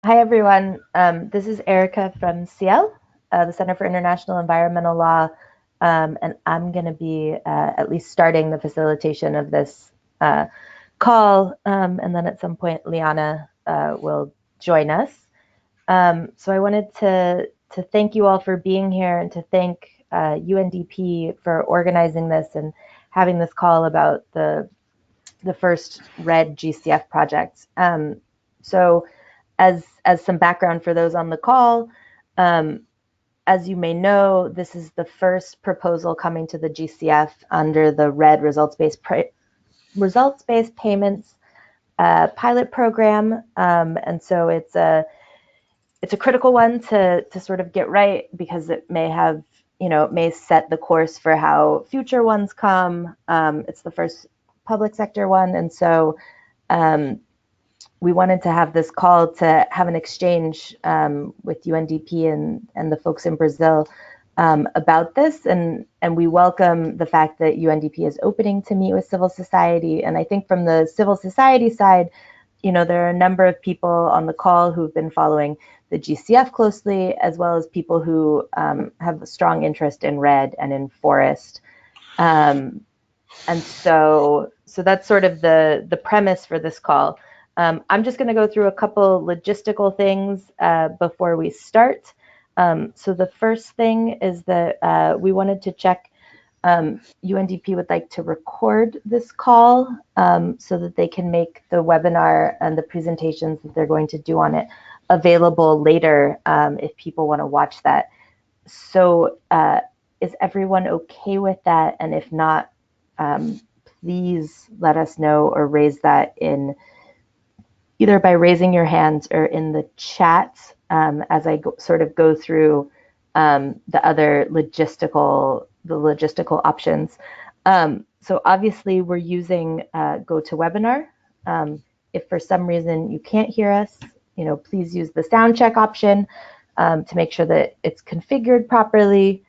Hi, everyone. This is Erica from CL, the Center for International Environmental Law, and I'm going to be at least starting the facilitation of this call, and then at some point, Liana will join us. So I wanted to thank you all for being here and to thank UNDP for organizing this and having this call about the first REDD GCF project. So as some background for those on the call, um, as you may know, this is the first proposal coming to the GCF under the REDD results-based payments pilot program, and so it's a critical one to sort of get right because it may have it may set the course for how future ones come. It's the first public sector one, and so um, we wanted to have this call to have an exchange with UNDP and the folks in Brazil about this. And we welcome the fact that UNDP is opening to meet with civil society. And I think from the civil society side, there are a number of people on the call who've been following the GCF closely, as well as people who have a strong interest in REDD and in forest. And so that's sort of the premise for this call. I'm just going to go through a couple logistical things before we start. So the first thing is that we wanted to check UNDP would like to record this call so that they can make the webinar and the presentations that they're going to do on it available later if people want to watch that. So is everyone okay with that? And if not, please let us know or raise that in either by raising your hands or in the chat as I sort of go through the other logistical options. So obviously we're using GoToWebinar. If for some reason you can't hear us, please use the sound check option to make sure that it's configured properly.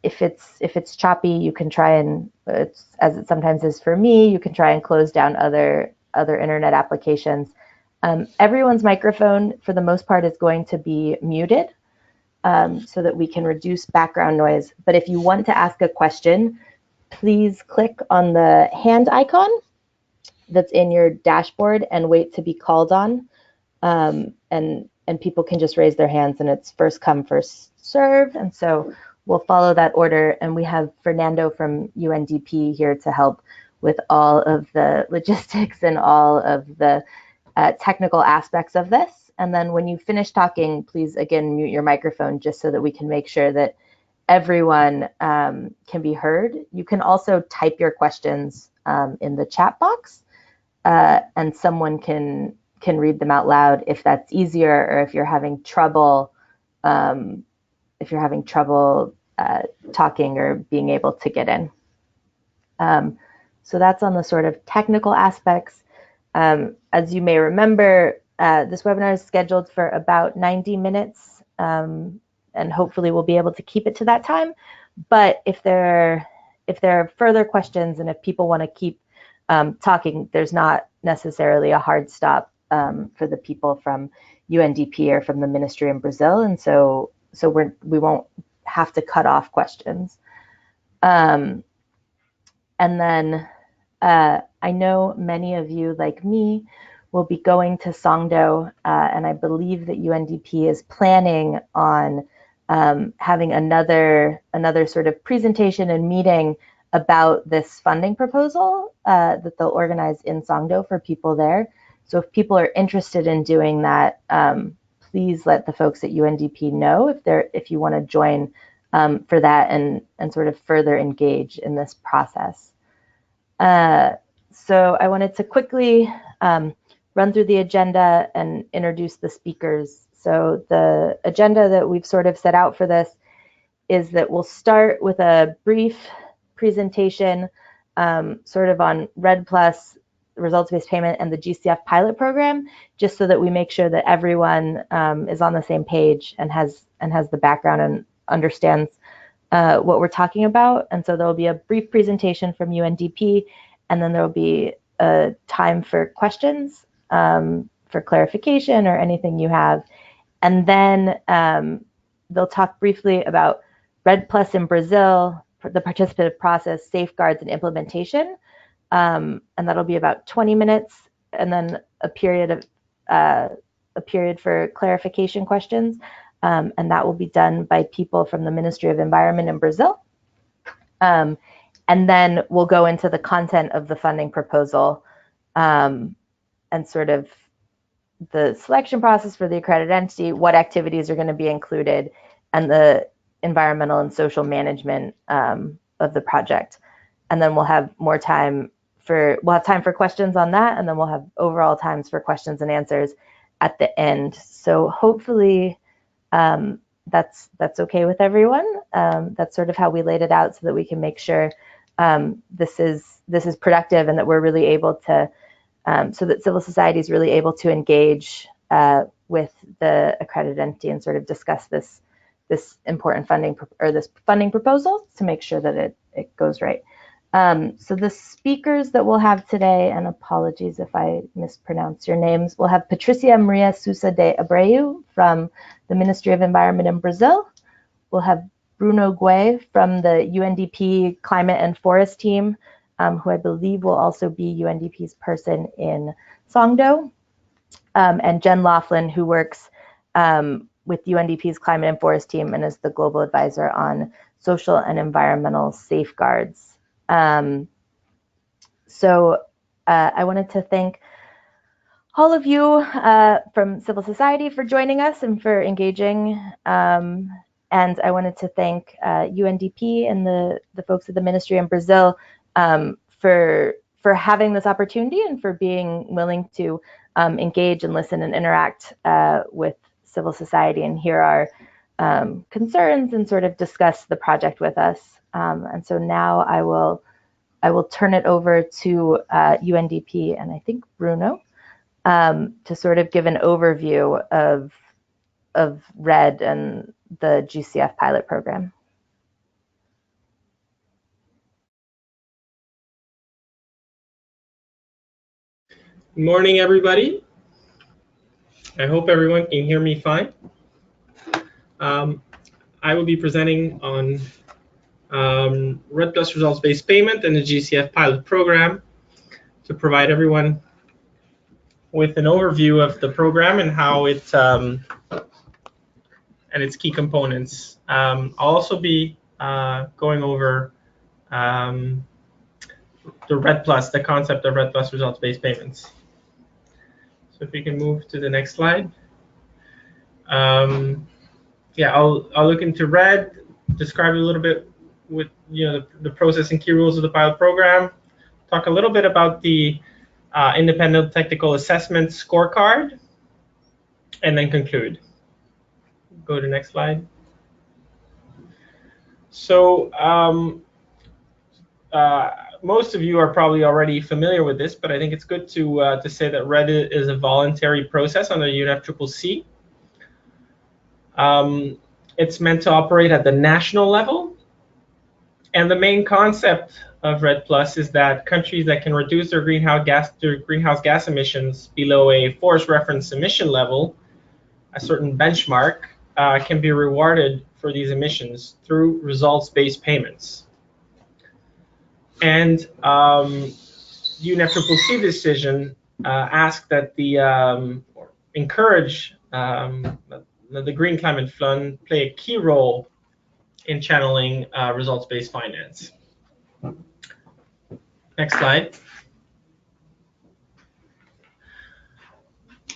If it's choppy, you can try and, as it sometimes is for me, you can try and close down other internet applications. Everyone's microphone, for the most part, is going to be muted so that we can reduce background noise. But if you want to ask a question, please click on the hand icon that's in your dashboard and wait to be called on. And people can just raise their hands, and it's first come, first serve. And so we'll follow that order. And we have Fernando from UNDP here to help with all of the logistics and all of the technical aspects of this. And then when you finish talking, please, again, mute your microphone just so that we can make sure that everyone can be heard. You can also type your questions in the chat box, and someone can read them out loud if that's easier, or if you're having trouble talking or being able to get in. So that's on the sort of technical aspects. As you may remember, this webinar is scheduled for about 90 minutes, and hopefully we'll be able to keep it to that time. But if there are further questions and if people want to keep talking, there's not necessarily a hard stop for the people from UNDP or from the ministry in Brazil, and so we won't have to cut off questions. And then I know many of you, like me, will be going to Songdo, and I believe that UNDP is planning on having another sort of presentation and meeting about this funding proposal that they'll organize in Songdo for people there. So if people are interested in doing that, please let the folks at UNDP know if you want to join for that and sort of further engage in this process. So I wanted to quickly run through the agenda and introduce the speakers. So the agenda that we've sort of set out for this is that we'll start with a brief presentation sort of on REDD+, results-based payment, and the GCF pilot program, just so that we make sure that everyone is on the same page and has the background and understands what we're talking about. And so there'll be a brief presentation from UNDP, and then there'll be a time for questions for clarification or anything you have. And then they'll talk briefly about REDD+ in Brazil, the participative process, safeguards, and implementation. And that'll be about 20 minutes, and then a period for clarification questions. And that will be done by people from the Ministry of Environment in Brazil. And then we'll go into the content of the funding proposal and sort of the selection process for the accredited entity, what activities are going to be included, and the environmental and social management of the project. And then we'll have more time for questions on that, and then we'll have overall times for questions and answers at the end. So hopefully that's okay with everyone. That's sort of how we laid it out, so that we can make sure this is productive, and that we're really able to so that civil society is really able to engage with the accredited entity and sort of discuss this important funding this funding proposal to make sure that it goes right. So the speakers that we'll have today, and apologies if I mispronounce your names, we'll have Patricia Maria Sousa de Abreu from the Ministry of Environment in Brazil. We'll have Bruno Guay from the UNDP Climate and Forest team, who I believe will also be UNDP's person in Songdo, and Jen Laughlin, who works with UNDP's Climate and Forest team and is the global advisor on social and environmental safeguards. So I wanted to thank all of you from civil society for joining us and for engaging. And I wanted to thank UNDP and the folks at the ministry in Brazil for having this opportunity and for being willing to engage and listen and interact with civil society and hear our concerns and sort of discuss the project with us. And so now I will turn it over to UNDP and I think Bruno to sort of give an overview of REDD and the GCF pilot program. Good morning, everybody. I hope everyone can hear me fine. I will be presenting on REDD+ results-based payment and the GCF pilot program to provide everyone with an overview of the program and how it and its key components. I'll also be going over the REDD+, the concept of REDD+ results-based payments. So if we can move to the next slide. Yeah, I'll look into REDD, describe a little bit with the process and key rules of the pilot program, talk a little bit about the independent technical assessment scorecard, and then conclude. Go to the next slide. So most of you are probably already familiar with this, but I think it's good to say that REDD is a voluntary process under UNFCCC. It's meant to operate at the national level, and the main concept of REDD+ is that countries that can reduce their greenhouse gas emissions below a forest reference emission level, a certain benchmark, can be rewarded for these emissions through results-based payments. And UNFCCC decision asked that encourage the Green Climate Fund play a key role in channeling results-based finance. Next slide.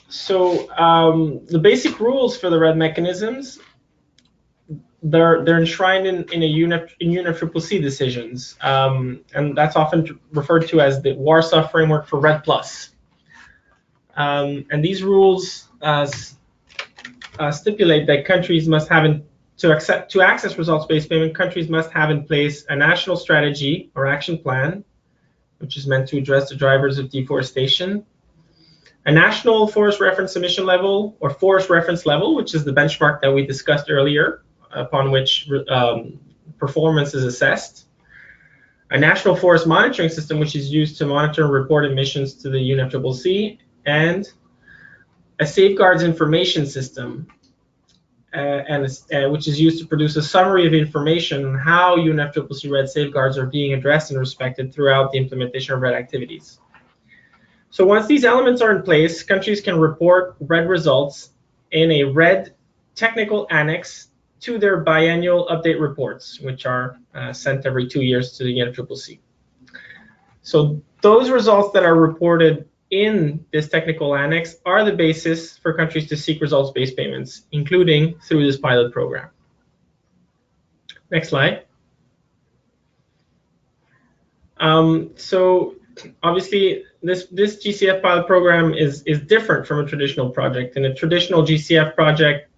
So the basic rules for the REDD mechanisms, they're enshrined in UNFCCC decisions, and that's often referred to as the Warsaw Framework for REDD+. And these rules stipulate that countries must have to access results-based payment, countries must have in place a national strategy or action plan, which is meant to address the drivers of deforestation, a national forest reference emission level or forest reference level, which is the benchmark that we discussed earlier, upon which performance is assessed, a national forest monitoring system, which is used to monitor and report emissions to the UNFCCC, and a safeguards information system, which is used to produce a summary of information on how UNFCCC REDD safeguards are being addressed and respected throughout the implementation of REDD activities. So once these elements are in place, countries can report REDD results in a REDD technical annex to their biannual update reports, which are sent every 2 years to the UNFCCC. So those results that are reported in this technical annex are the basis for countries to seek results-based payments, including through this pilot program. Next slide. So obviously, this GCF pilot program is different from a traditional project. In a traditional GCF project,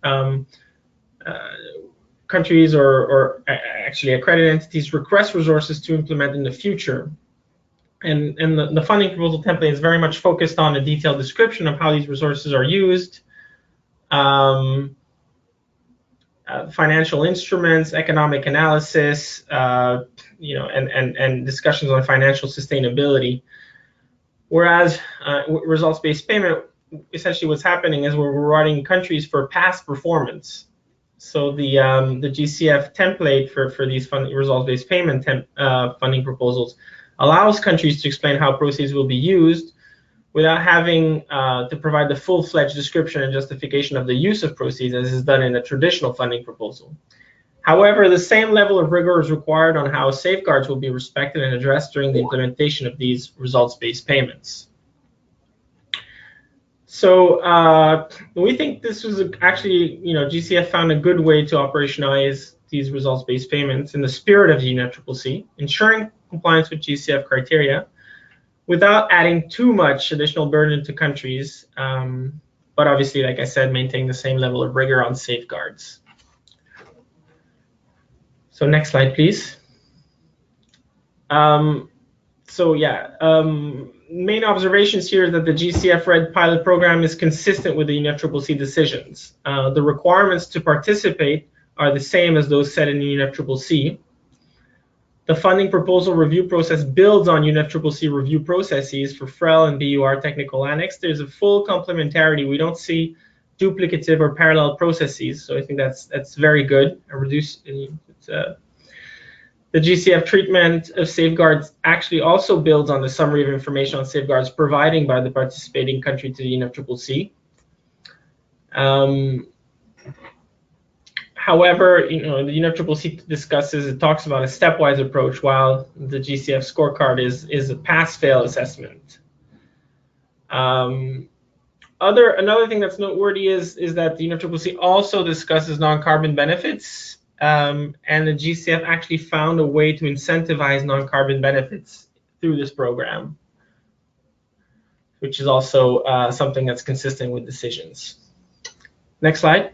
countries or actually accredited entities request resources to implement in the future. And the funding proposal template is very much focused on a detailed description of how these resources are used, financial instruments, economic analysis, and discussions on financial sustainability. Whereas results-based payment, essentially what's happening is we're rewarding countries for past performance. So the GCF template for these results-based payment funding proposals allows countries to explain how proceeds will be used without having to provide the full-fledged description and justification of the use of proceeds as is done in a traditional funding proposal. However, the same level of rigor is required on how safeguards will be respected and addressed during the implementation of these results-based payments. So we think this was actually, GCF found a good way to operationalize these results-based payments in the spirit of the UNFCCC, ensuring compliance with GCF criteria without adding too much additional burden to countries, but obviously, like I said, maintaining the same level of rigor on safeguards. So next slide, please. Main observations here is that the GCF REDD pilot program is consistent with the UNFCCC decisions. The requirements to participate are the same as those set in the UNFCCC. The funding proposal review process builds on UNFCCC review processes for FREL and BUR technical annex. There's a full complementarity. We don't see duplicative or parallel processes, so I think that's very good. The GCF treatment of safeguards actually also builds on the summary of information on safeguards provided by the participating country to the UNFCCC. However, the UNFCCC talks about a stepwise approach, while the GCF scorecard is a pass-fail assessment. Another thing that's noteworthy is that the UNFCCC also discusses non-carbon benefits. And the GCF actually found a way to incentivize non-carbon benefits through this program, which is also something that's consistent with decisions. Next slide.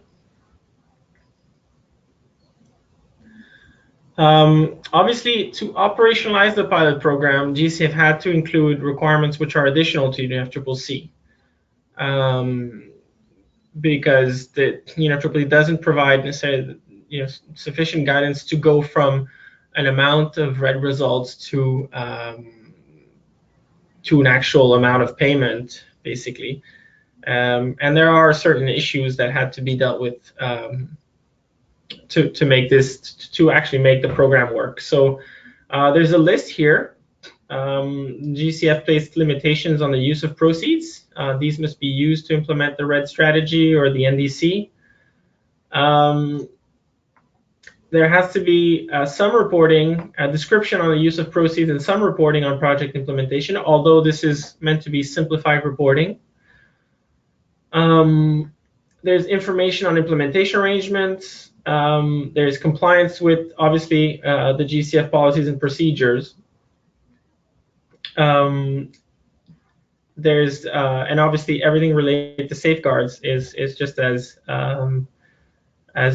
Obviously, to operationalize the pilot program, GCF had to include requirements which are additional to UNFCCC. Because the UNFCCC doesn't provide necessarily sufficient guidance to go from an amount of REDD results to an actual amount of payment, basically. And there are certain issues that had to be dealt with to actually make the program work. So there's a list here. GCF placed limitations on the use of proceeds. These must be used to implement the REDD strategy or the NDC. There has to be some reporting, a description on the use of proceeds, and some reporting on project implementation, although this is meant to be simplified reporting. There's information on implementation arrangements. There's compliance with, obviously, the GCF policies and procedures. There's and obviously everything related to safeguards is just as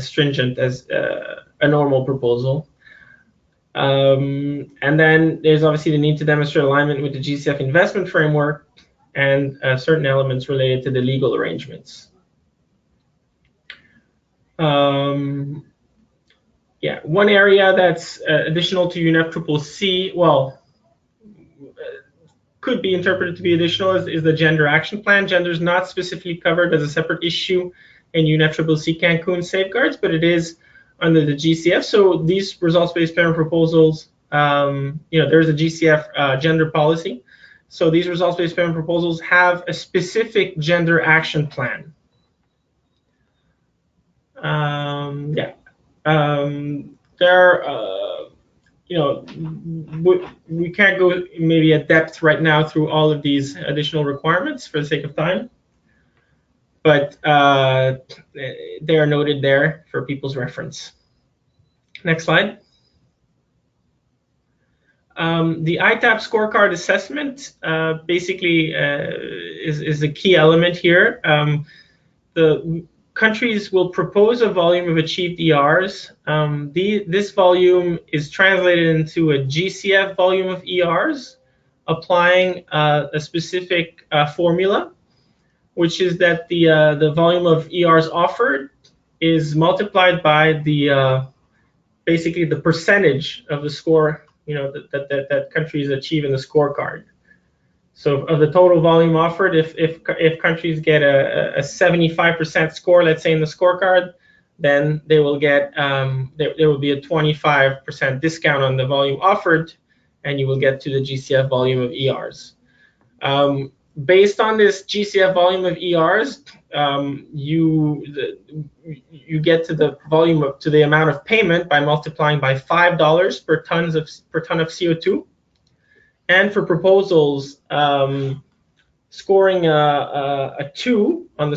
stringent as a normal proposal. And then there's obviously the need to demonstrate alignment with the GCF investment framework and certain elements related to the legal arrangements. Yeah, one area that's additional to UNFCCC, well, could be interpreted to be additional is the gender action plan. Gender is not specifically covered as a separate issue in UNFCCC Cancun safeguards, but it is under the GCF. So these results-based payment proposals, there's a GCF gender policy. So these results-based payment proposals have a specific gender action plan. We can't go maybe at depth right now through all of these additional requirements for the sake of time, but they are noted there for people's reference. Next slide. The ITAP scorecard assessment basically is the key element here. The countries will propose a volume of achieved ERs. This volume is translated into a GCF volume of ERs, applying a specific formula, which is that the volume of ERs offered is multiplied by the basically the percentage of the score that countries achieve in the scorecard. So of the total volume offered, if countries get a 75% score, let's say in the scorecard, then they will get there will be a 25% discount on the volume offered, and you will get to the GCF volume of ERs. Based on this GCF volume of ERs, you get to the volume to the amount of payment by multiplying by $5 per ton of CO2. And for proposals scoring a 2 on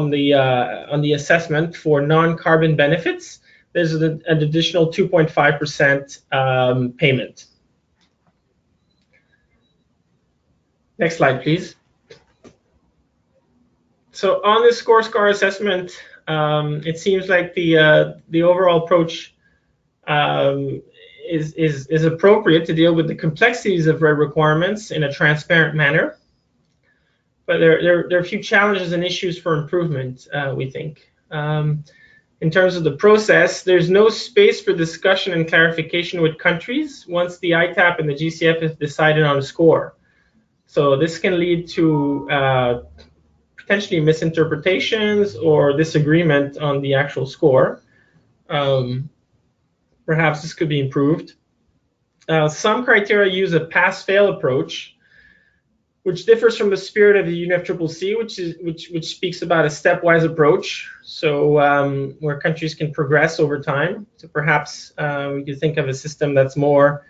the assessment for non-carbon benefits, there's an additional 2.5% payment. Next slide, please. So on this Scorecard assessment, it seems like the overall approach is appropriate to deal with the complexities of REDD requirements in a transparent manner. But there are a few challenges and issues for improvement, we think. In terms of the process, there's no space for discussion and clarification with countries once the ITAP and the GCF have decided on a score. So this can lead to potentially misinterpretations or disagreement on the actual score. Perhaps this could be improved. Some criteria use a pass-fail approach, which differs from the spirit of the UNFCCC, which speaks about a stepwise approach, so where countries can progress over time. So perhaps we could think of a system that's more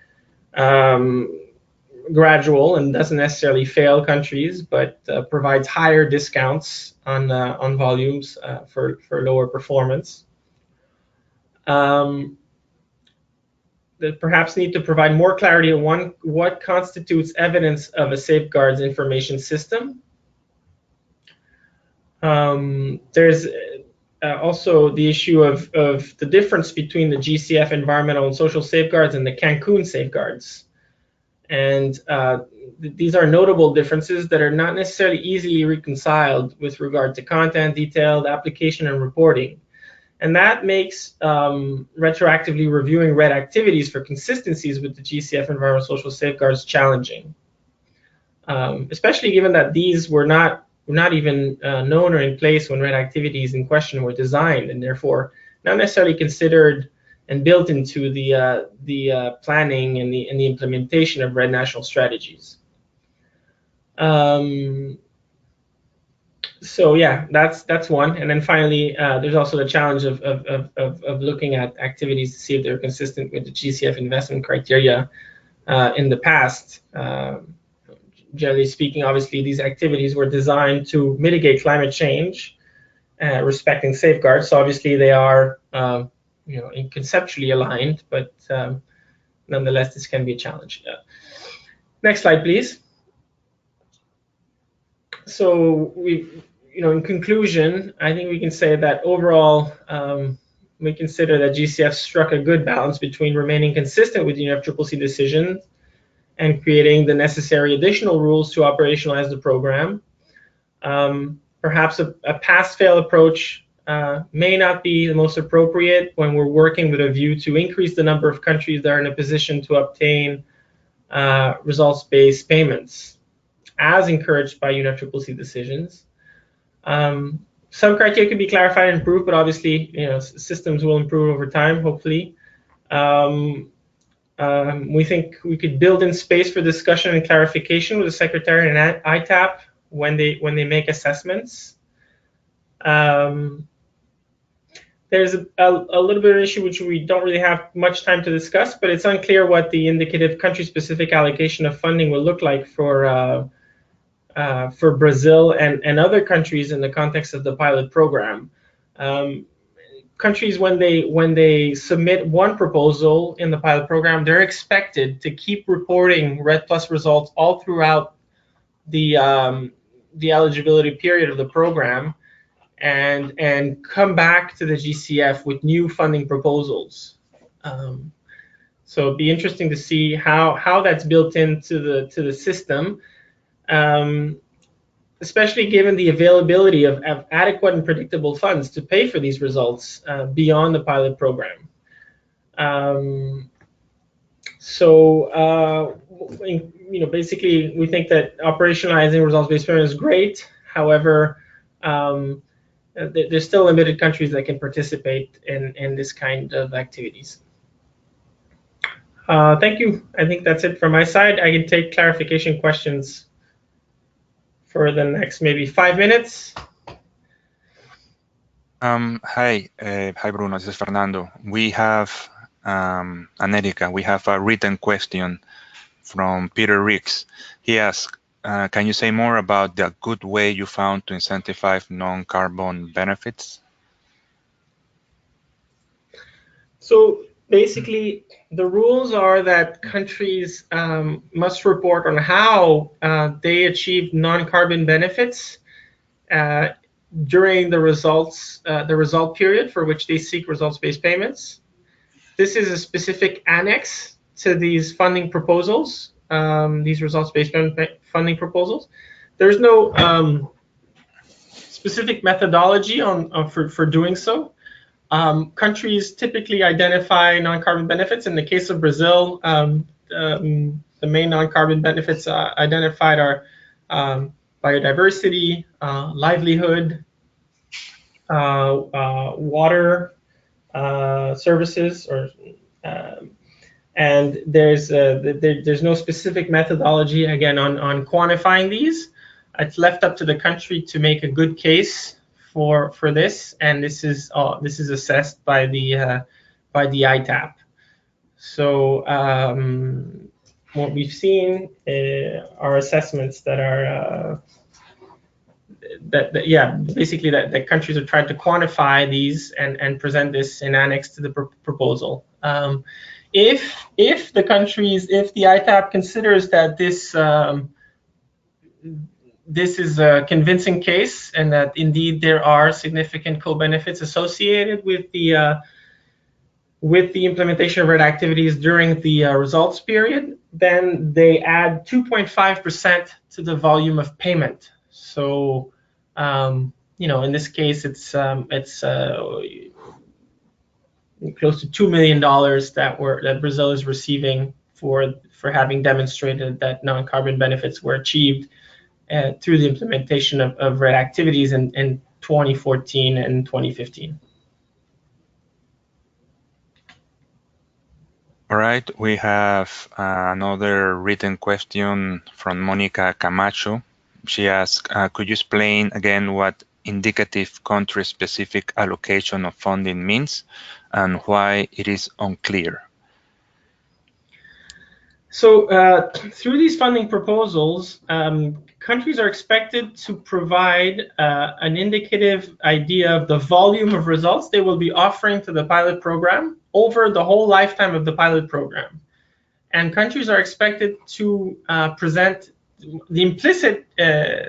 gradual and doesn't necessarily fail countries, but provides higher discounts on volumes for lower performance. That perhaps need to provide more clarity on what constitutes evidence of a safeguards information system. There's also the issue of the difference between the GCF environmental and social safeguards and the Cancun safeguards. And these are notable differences that are not necessarily easily reconciled with regard to content, detailed application, and reporting. And that makes retroactively reviewing REDD activities for consistencies with the GCF environmental social safeguards challenging, especially given that these were not even known or in place when REDD activities in question were designed, and therefore not necessarily considered and built into the planning and the implementation of REDD national strategies. So yeah, that's one. And then finally, there's also the challenge of looking at activities to see if they're consistent with the GCF investment criteria in the past. Generally speaking, obviously, these activities were designed to mitigate climate change, respecting safeguards. So obviously, they are conceptually aligned, but nonetheless, this can be a challenge. Next slide, please. So in conclusion, I think we can say that overall, we consider that GCF struck a good balance between remaining consistent with the UNFCCC decision and creating the necessary additional rules to operationalize the program. Perhaps a pass-fail approach may not be the most appropriate when we're working with a view to increase the number of countries that are in a position to obtain results-based payments. as encouraged by UNFCCC decisions. Some criteria could be clarified and improved, but obviously, systems will improve over time, hopefully. We think we could build in space for discussion and clarification with the Secretary and ITAP when they make assessments. There's a little bit of an issue which we don't really have much time to discuss, but it's unclear what the indicative country-specific allocation of funding will look like for Brazil and other countries in the context of the pilot program. Countries, when they submit one proposal in the pilot program, they're expected to keep reporting REDD+ results all throughout the eligibility period of the program, and come back to the GCF with new funding proposals. So it'd be interesting to see how that's built into the system, especially given the availability of adequate and predictable funds to pay for these results beyond the pilot program. Basically, we think that operationalizing results-based payment is great. However, there's still limited countries that can participate in this kind of activities. Thank you. I think that's it from my side. I can take clarification questions for the next maybe 5 minutes. Hi, Bruno. This is Fernando. We have and Erika. We have a written question from Peter Ricks. He asks, can you say more about the good way you found to incentivize non-carbon benefits? So basically, the rules are that countries must report on how they achieve non-carbon benefits during the result period for which they seek results-based payments. This is a specific annex to these funding proposals, these results-based funding proposals. There's no specific methodology for doing so. Countries typically identify non-carbon benefits. In the case of Brazil, the main non-carbon benefits identified are biodiversity, livelihood, water services, and there's no specific methodology again on quantifying these. It's left up to the country to make a good case for this, and this is assessed by the ITAP. So what we've seen are assessments that are basically that countries are trying to quantify these and present this in annex to the proposal. If the ITAP considers that this is a convincing case and that indeed there are significant co-benefits associated with the implementation of REDD activities during the results period, then they add 2.5% to the volume of payment. So, in this case, it's close to $2 million that Brazil is receiving for having demonstrated that non-carbon benefits were achieved through the implementation of REDD activities in 2014 and 2015. All right, we have another written question from Monica Camacho. She asks, could you explain again what indicative country-specific allocation of funding means and why it is unclear? So through these funding proposals, countries are expected to provide an indicative idea of the volume of results they will be offering to the pilot program over the whole lifetime of the pilot program. And countries are expected to present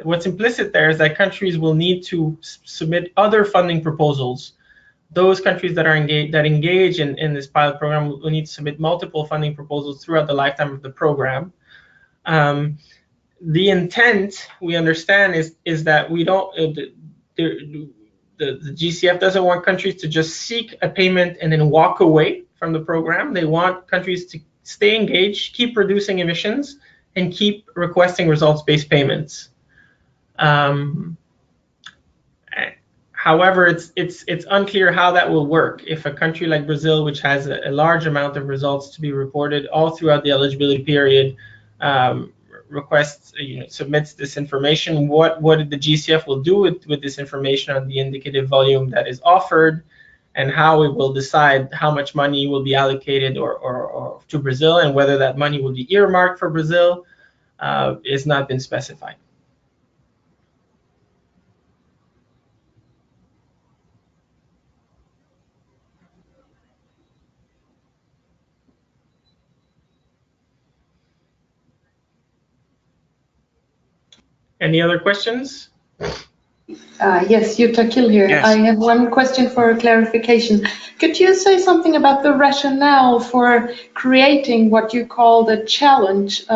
what's implicit there is that countries will need to submit other funding proposals. Those countries that engage in this pilot program will need to submit multiple funding proposals throughout the lifetime of the program. The intent, we understand, is that we don't the GCF doesn't want countries to just seek a payment and then walk away from the program. They want countries to stay engaged, keep reducing emissions, and keep requesting results-based payments. However, it's unclear how that will work if a country like Brazil, which has a large amount of results to be reported all throughout the eligibility period, requests, submits this information. What the GCF will do with this information on the indicative volume that is offered, and how it will decide how much money will be allocated or to Brazil, and whether that money will be earmarked for Brazil, is not been specified. Any other questions? Yes, Jutta Kill here. Yes. I have one question for clarification. Could you say something about the rationale for creating what you call the challenge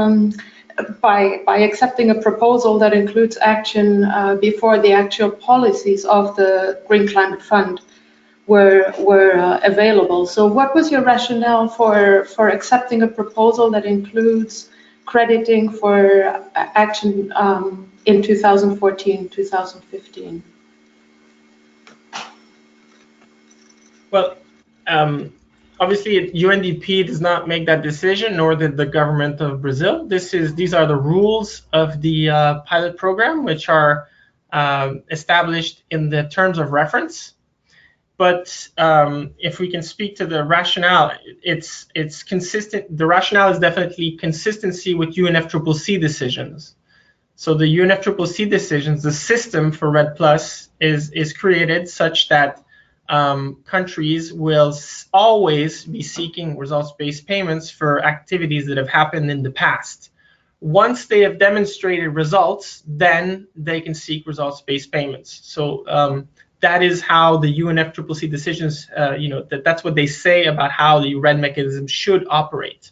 by accepting a proposal that includes action before the actual policies of the Green Climate Fund were available? So what was your rationale for accepting a proposal that includes crediting for action in 2014, 2015? Well, obviously UNDP does not make that decision, nor did the government of Brazil. These are the rules of the pilot program, which are established in the terms of reference. But if we can speak to the rationale, it's consistent. The rationale is definitely consistency with UNFCCC decisions. So the UNFCCC decisions, the system for REDD+ is created such that countries will always be seeking results-based payments for activities that have happened in the past. Once they have demonstrated results, then they can seek results-based payments. So that is how the UNFCCC decisions, that's what they say about how the REDD mechanism should operate.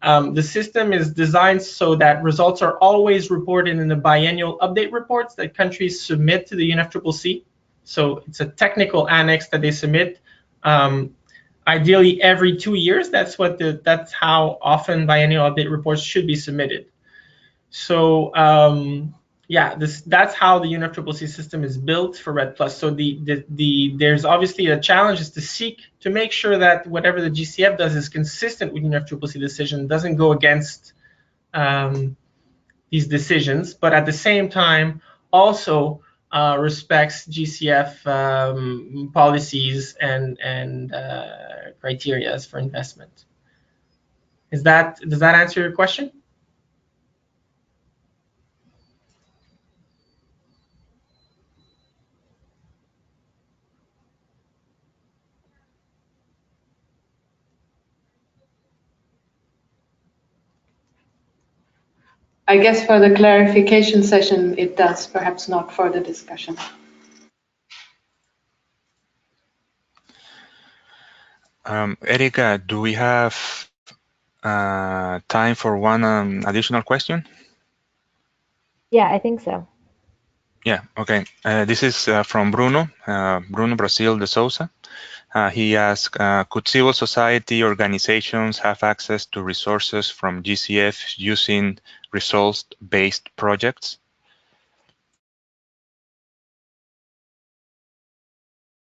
The system is designed so that results are always reported in the biennial update reports that countries submit to the UNFCCC. So it's a technical annex that they submit, ideally every 2 years. That's how often biennial update reports should be submitted. So that's how the UNFCCC system is built for REDD+. So there's obviously a challenge is to make sure that whatever the GCF does is consistent with UNFCCC decision, doesn't go against these decisions, but at the same time also respects GCF policies and criteria for investment. Does that answer your question? I guess for the clarification session, it does, perhaps not for the discussion. Erika, do we have time for one additional question? Yeah, I think so. Yeah, okay. This is from Bruno Brasil de Souza. He asked, could civil society organizations have access to resources from GCF using results-based projects?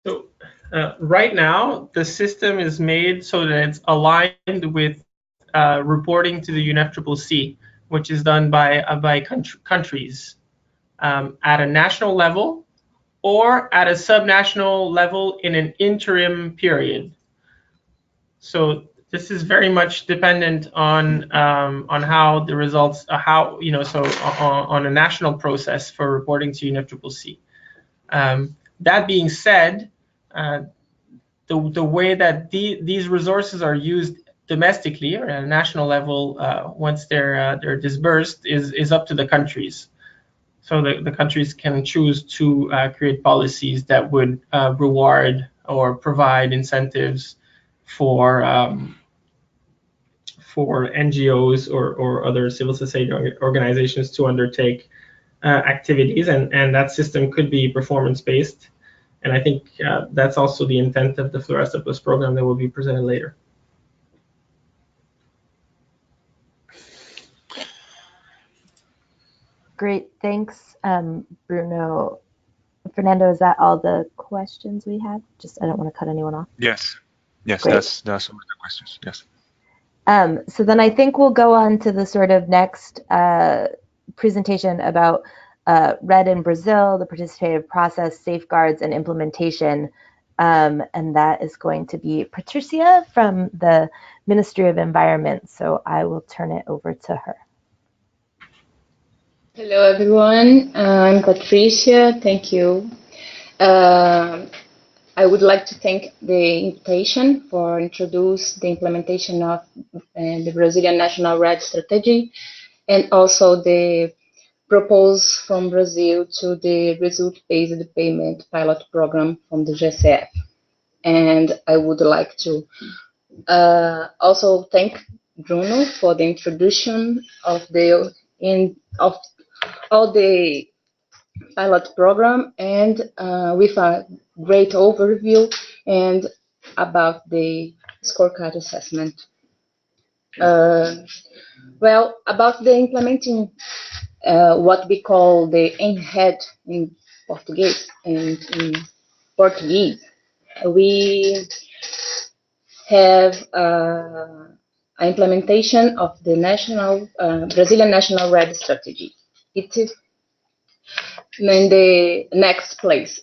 So right now, the system is made so that it's aligned with reporting to the UNFCCC, which is done by countries at a national level or at a subnational level in an interim period. So this is very much dependent on how the results, on a national process for reporting to UNFCCC. That being said, the way that these resources are used domestically or at a national level, once they're disbursed, is up to the countries. So the countries can choose to create policies that would reward or provide incentives for NGOs or other civil society organizations to undertake activities, and that system could be performance-based. And I think that's also the intent of the Floresta Plus program that will be presented later. Great, thanks, Bruno. Fernando, is that all the questions we have? Just, I don't want to cut anyone off. Yes, yes, Great. that's all the questions. Yes. So then I think we'll go on to the sort of next presentation about REDD in Brazil, the participative process, safeguards, and implementation. And that is going to be Patricia from the Ministry of Environment. So I will turn it over to her. Hello, everyone. I'm Patricia. Thank you. I would like to thank the invitation for introduce the implementation of the Brazilian National REDD strategy and also the proposal from Brazil to the result-based payment pilot program from the GCF. And I would like to also thank Bruno for the introduction of all the pilot program and with a great overview and about the scorecard assessment. Well, about the implementing what we call the REDD in Portuguese, we have implementation of the national Brazilian National REDD strategy. It is in the next place.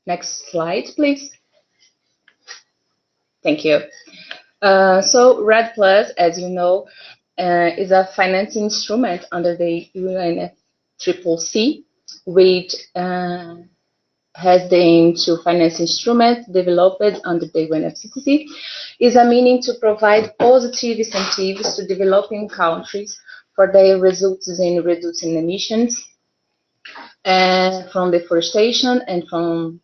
Next slide, please. Thank you. So REDD Plus, as you know, is a financing instrument under the UNFCCC, which has the aim to finance instruments developed under the UNFCCC, is a meaning to provide positive incentives to developing countries for their results in reducing emissions from deforestation and from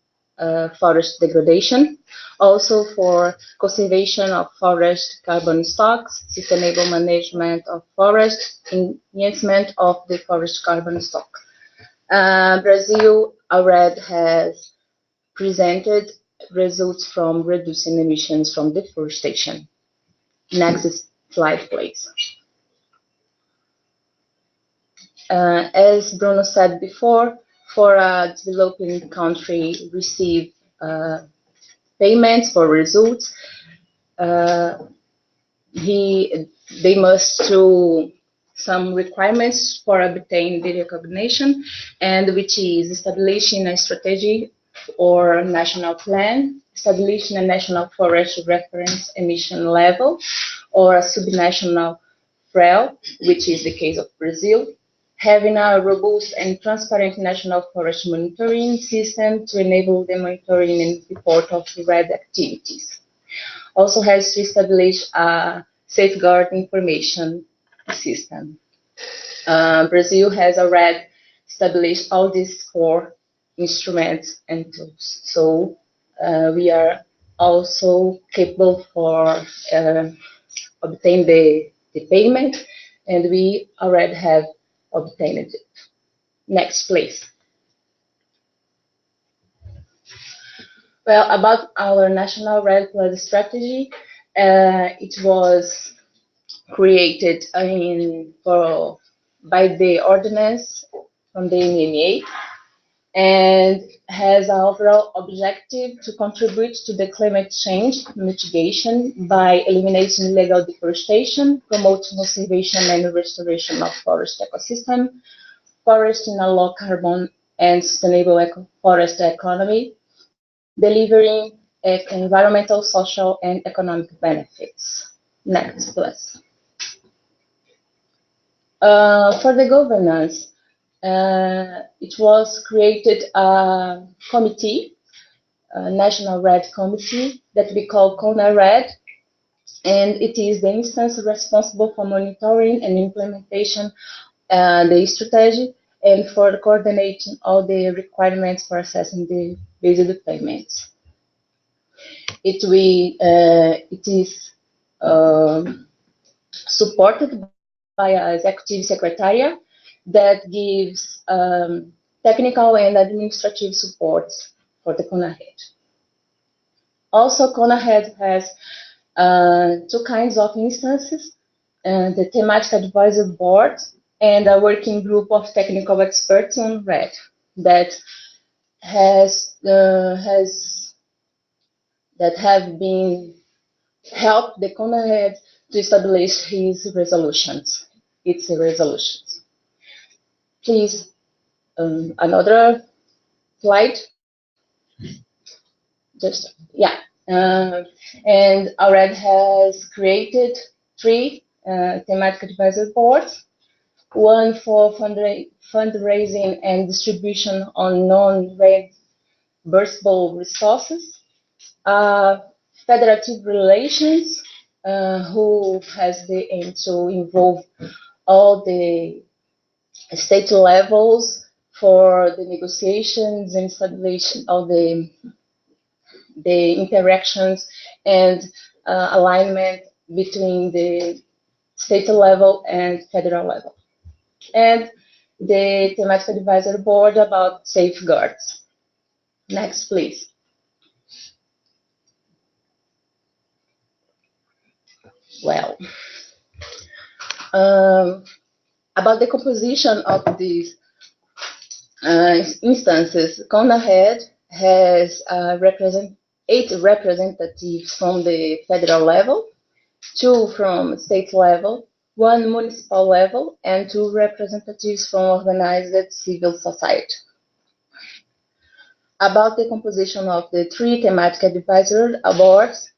forest degradation, also for conservation of forest carbon stocks, sustainable management of forest, enhancement of the forest carbon stock. Brazil already has presented results from reducing emissions from deforestation. Next slide, please. As Bruno said before, for a developing country receive payments for results, they must do some requirements for obtaining the recognition, and which is establishing a strategy or national plan, establishing a national forest reference emission level, or a subnational FREL, which is the case of Brazil, having a robust and transparent national forest monitoring system to enable the monitoring and report of REDD activities. Also has to establish a safeguard information system. Brazil has already established all these core instruments and tools. So we are also capable for obtain the payment, and we already have obtained it. Next, please. Well, about our national REDD Plus strategy, it was created by the ordinance from the NMA and has an overall objective to contribute to the climate change mitigation by eliminating illegal deforestation, promoting conservation and restoration of forest ecosystem, forest in a low carbon and sustainable forest economy, delivering environmental, social, and economic benefits. Next, please. For the governance, it was created a committee, a National REDD Committee that we call CONA-REDD, and it is the instance responsible for monitoring and implementation the strategy and for coordinating all the requirements for assessing the basic payments. It is supported by an executive secretariat that gives technical and administrative support for the CONA-REDD. Also, CONA-REDD has two kinds of instances, the thematic advisory board and a working group of technical experts on REDD that have been helped the CONAHED to establish its resolutions. Please, another slide. Just, yeah. And REDD has created 3 thematic advisory boards, one for fundraising and distribution on non-reimbursable resources, federative relations, who has the aim to involve all the state levels for the negotiations and establishment of the interactions and alignment between the state level and federal level. And the thematic advisory board about safeguards. Next, please. Well, about the composition of these instances, CONAHED has 8 representatives from the federal level, 2 from state level, 1 municipal level, and 2 representatives from organized civil society. About the composition of the 3 thematic advisory boards,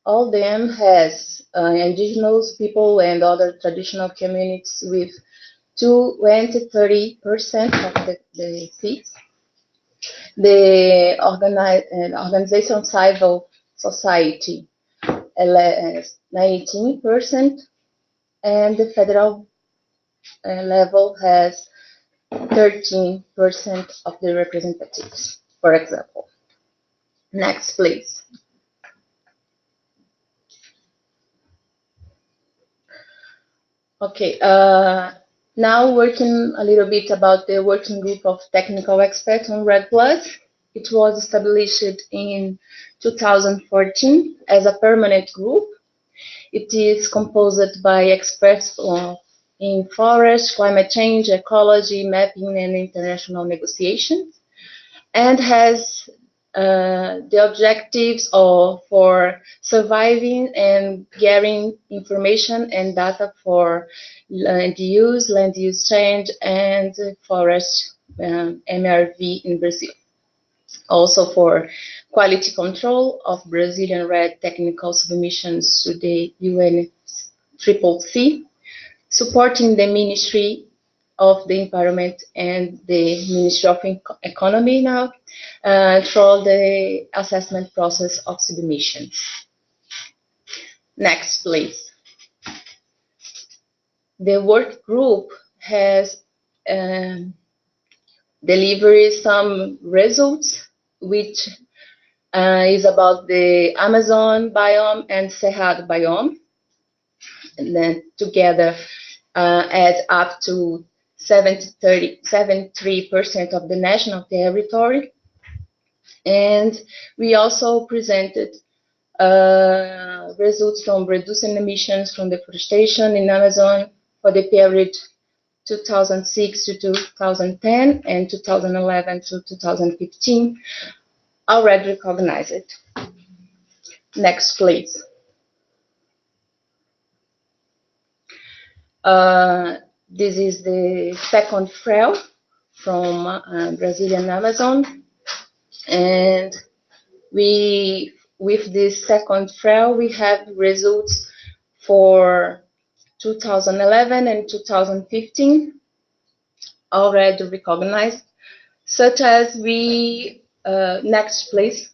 all them has indigenous people and other traditional communities with 20-30% of the seats. The organization civil society 19%, and the federal level has 13% of the representatives, for example. Next, please. Okay, now working a little bit about the working group of technical experts on REDD+. It was established in 2014 as a permanent group. It is composed by experts in forest, climate change, ecology, mapping, and international negotiations, and has the objectives for surviving and gathering information and data for land use change, and forest MRV in Brazil. Also for quality control of Brazilian REDD technical submissions to the UNFCCC, supporting the Ministry of the Environment and the Ministry of Economy now through the assessment process of submissions. Next, please. The work group has delivered some results, which is about the Amazon biome and Cerrado biome, and then together add up to 73% of the national territory. And we also presented results from reducing emissions from deforestation in Amazon for the period 2006 to 2010 and 2011 to 2015, already recognized. Next, please. This is the second FREL from Brazilian Amazon, and with this second FREL we have results for 2011 and 2015 already recognized, such as we next, please,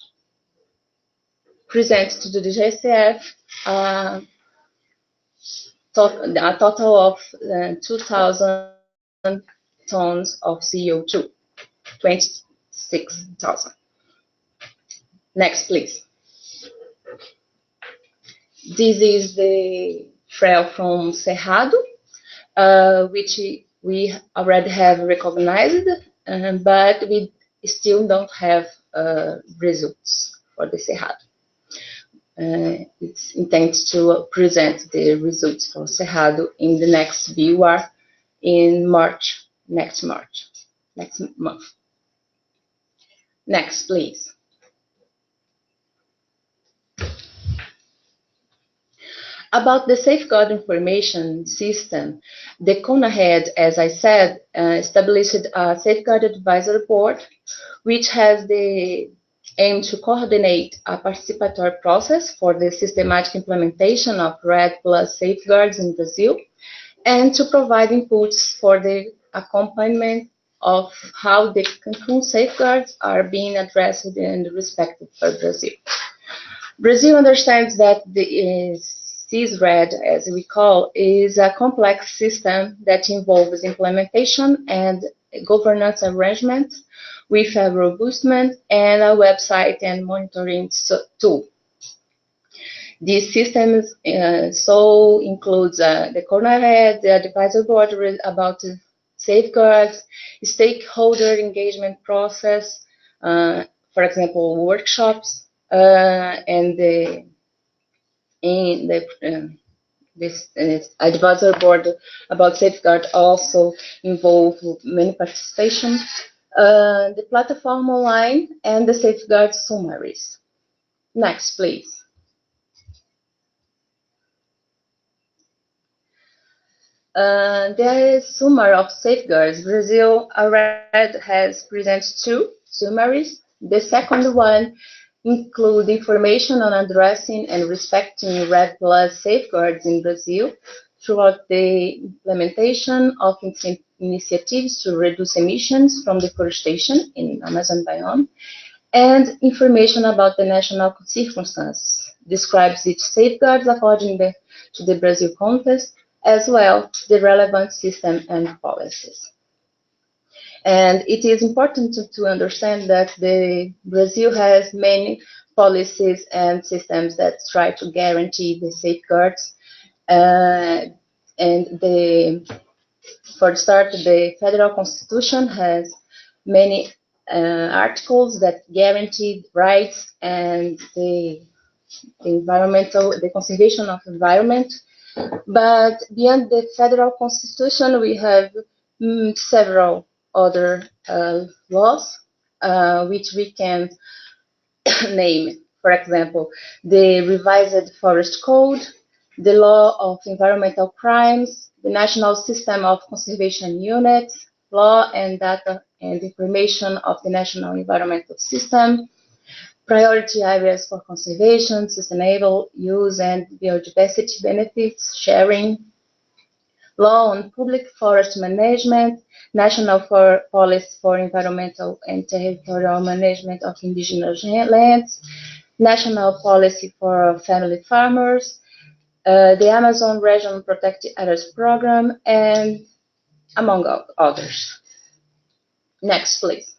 present to the GCF a total of 2,000 tons of CO2, 26,000. Next, please. This is the FREL from Cerrado, which we already have recognized, but we still don't have results for the Cerrado. it's intended to present the results for Cerrado in the next BUR in March, next month. Next, please. About the safeguard information system, the CONAHED, as I said, established a safeguard advisory board, which has the aim to coordinate a participatory process for the systematic implementation of REDD plus safeguards in Brazil, and to provide inputs for the accompaniment of how the Cancun safeguards are being addressed and respected for Brazil. Brazil understands that the REDD, as we call, is a complex system that involves implementation and governance arrangements with a robustment and a website and monitoring tool. These systems so includes the CONAHED, the advisory board about safeguards, stakeholder engagement process, for example, workshops, and this advisory board about safeguard also involve many participation, the platform online, and the safeguard summaries. Next, please. There is summary of safeguards. Brazil already has presented 2 summaries. The second one includes information on addressing and respecting REDD plus safeguards in Brazil throughout the implementation of initiatives to reduce emissions from deforestation in Amazon biome, and information about the national circumstances, describes each safeguards according to the Brazil context, as well as the relevant system and policies. And it is important to understand that Brazil has many policies and systems that try to guarantee the safeguards. And for start, the federal constitution has many articles that guarantee rights and the conservation of environment. But beyond the federal constitution, we have several other laws which we can name. For example, the revised forest code, the law of environmental crimes, the national system of conservation units, law and data and information of the national environmental system, priority areas for conservation, sustainable use and biodiversity benefits sharing, law on public forest management, national policy for environmental and territorial management of indigenous lands, national policy for family farmers, the Amazon Region Protected Areas Program, and among others. Next, please.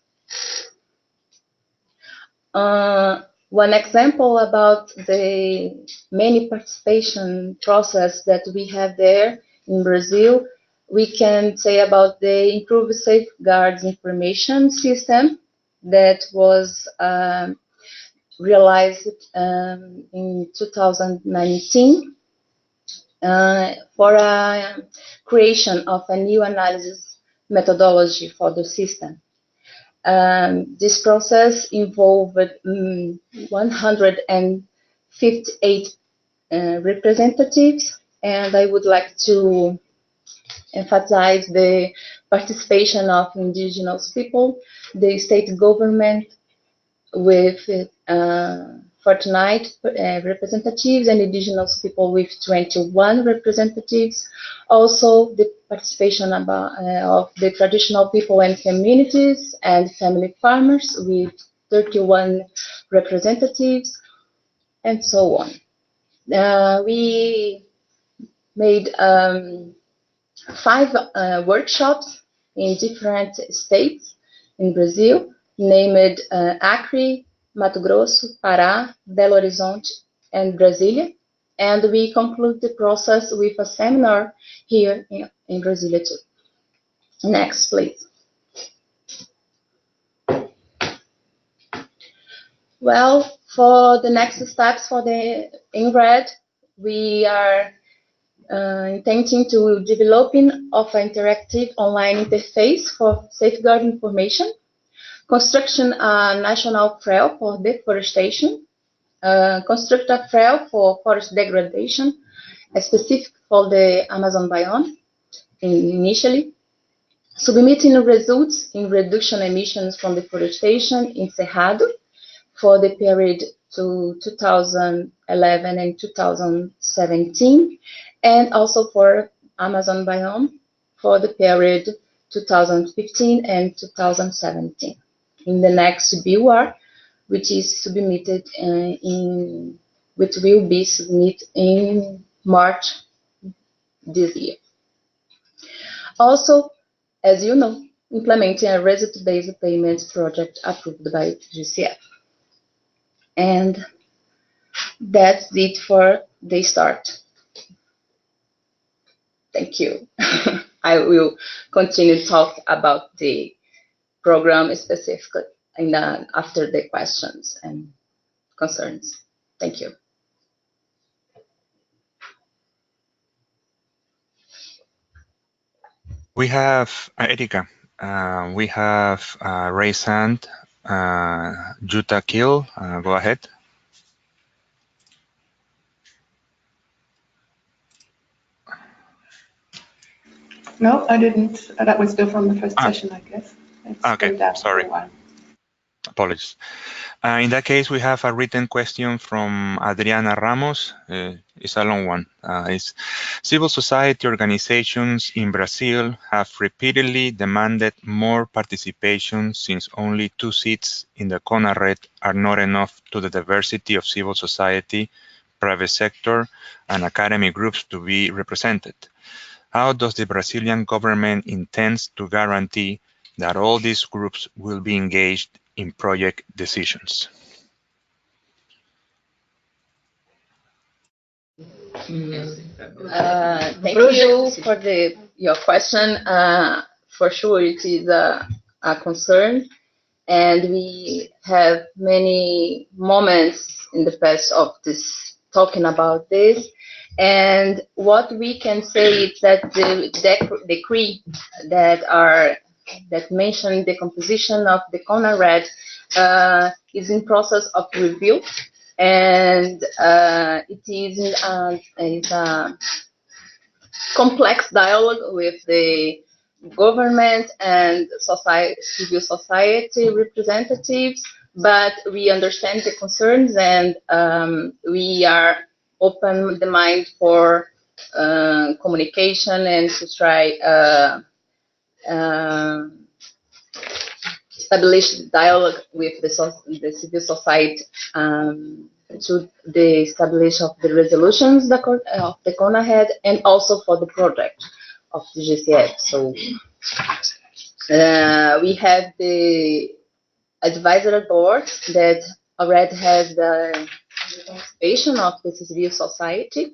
One example about the many participation process that we have there in Brazil, we can say about the improved safeguards information system that was realized in 2019 for a creation of a new analysis methodology for the system. This process involved 158 representatives, and I would like to emphasize the participation of indigenous people, the state government with 49 representatives, and indigenous people with 21 representatives. Also, the participation of the traditional people and communities and family farmers with 31 representatives, and so on. We made 5 workshops in different states in Brazil, named Acre, Mato Grosso, Pará, Belo Horizonte, and Brasília. And we conclude the process with a seminar here in Brasília too. Next, please. Well, for the next steps for the in REDD, we are intending to developing of an interactive online interface for safeguard information, construction a national trail for deforestation, construct a trail for forest degradation, specific for the Amazon biome initially, submitting results in reduction emissions from deforestation in Cerrado for the period to 2011 and 2017, and also for Amazon biome for the period 2015 and 2017. In the next BUR, which is submitted which will be submitted in March this year. Also, as you know, implementing a result-based payments project approved by GCF. And that's it for the start. Thank you. I will continue to talk about the program specifically after the questions and concerns. Thank you. We have Erika. We have raised hand. Jutta Kiel, go ahead. No, I didn't. That was still from the first session, I guess. Okay, sorry. Apologies. In that case, we have a written question from Adriana Ramos. It's a long one. Civil society organizations in Brazil have repeatedly demanded more participation since only 2 seats in the CONA-REDD are not enough to the diversity of civil society, private sector, and academic groups to be represented. How does the Brazilian government intend to guarantee that all these groups will be engaged in project decisions? Thank you for your question. For sure, it is a concern, and we have many moments in the past of this talking about this. And what we can say is that the decree that mentioned the composition of the CONA-REDD is in process of review, and it is a complex dialogue with the government and civil society representatives, but we understand the concerns, and we are open the mind for communication and to try establish dialogue with the civil society to the establish of the resolutions of the CONA-REDD and also for the project of the GCF. So we have the advisory board that already has the participation of the civil society,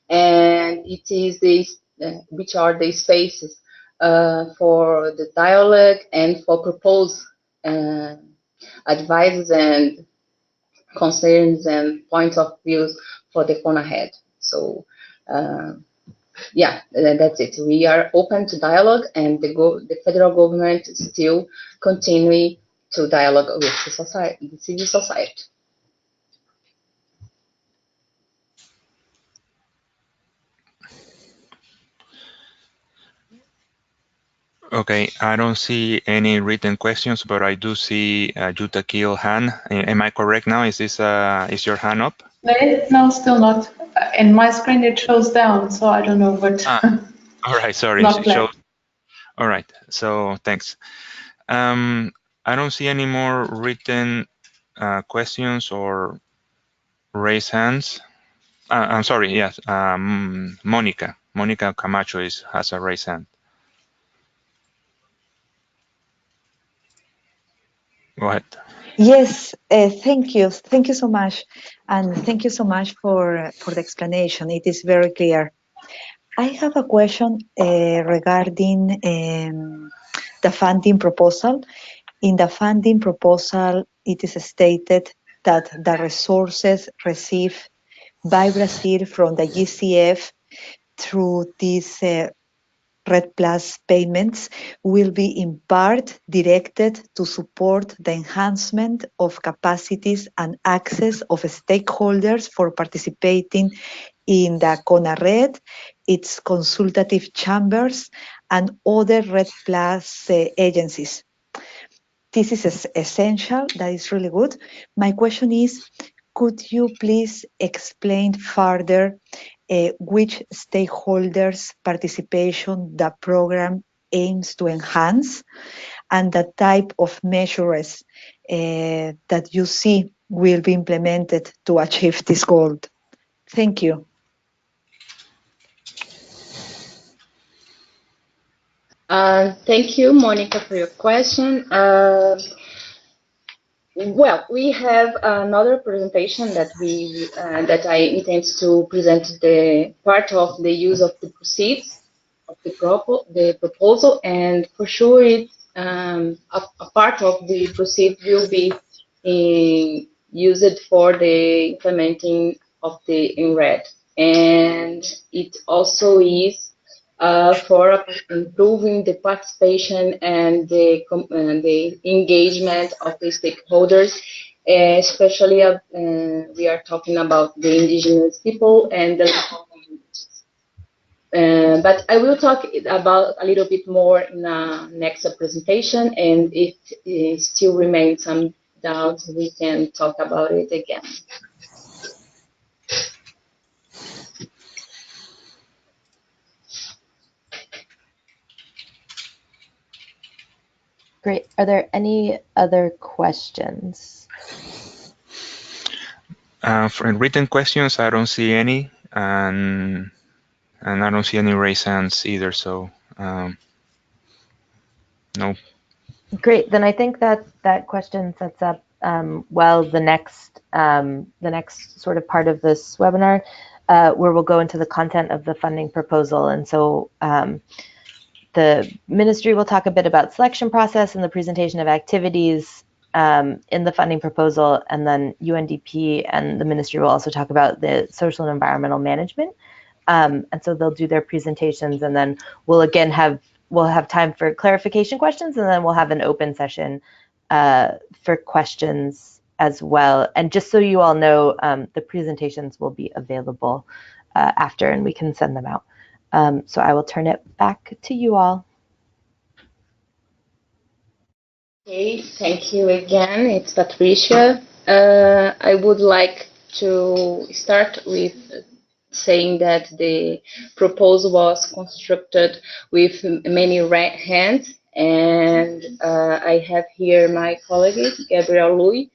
and it is which are the spaces for the dialogue and for proposed advices and concerns and points of views for the CONA-REDD. So yeah, that's it. We are open to dialogue, and the federal government is still continuing to dialogue with the society, the civil society. Okay, I don't see any written questions, but I do see Jutta Kiel hand. Am I correct now? Is this is your hand up? No, still not. In my screen it shows down, so I don't know what. All right, sorry. All right, so thanks. I don't see any more written questions or raised hands. I'm sorry, yes, Monica Camacho has a raised hand. Go ahead. Yes, thank you. Thank you so much. And thank you so much for the explanation. It is very clear. I have a question regarding the funding proposal. In the funding proposal, it is stated that the resources received by Brazil from the GCF through these REDD Plus payments will be in part directed to support the enhancement of capacities and access of stakeholders for participating in the CONARED, its consultative chambers, and other REDD Plus agencies. This is essential, that is really good. My question is, could you please explain further which stakeholders' participation the program aims to enhance and the type of measures that you see will be implemented to achieve this goal? Thank you. Thank you, Monica, for your question. Well, we have another presentation that I intend to present the part of the use of the proceeds of the proposal, and for sure, it's a part of the proceeds will be used for the implementing of the REDD, and it also is for improving the participation and the engagement of the stakeholders, especially we are talking about the indigenous people and the local communities. But I will talk about a little bit more in the next presentation, and if it still remains some doubts, we can talk about it again. Great. Are there any other questions? For written questions, I don't see any, and I don't see any raised hands either. So no. Great. Then I think that that question sets up well the next sort of part of this webinar, where we'll go into the content of the funding proposal. And so the ministry will talk a bit about selection process and the presentation of activities in the funding proposal, and then UNDP and the ministry will also talk about the social and environmental management. And so they'll do their presentations, and then we'll again have time for clarification questions, and then we'll have an open session for questions as well. And just so you all know, the presentations will be available after, and we can send them out. So I will turn it back to you all. Okay, thank you again. It's Patricia. I would like to start with saying that the proposal was constructed with many hands, and I have here my colleague, Gabriel Louis,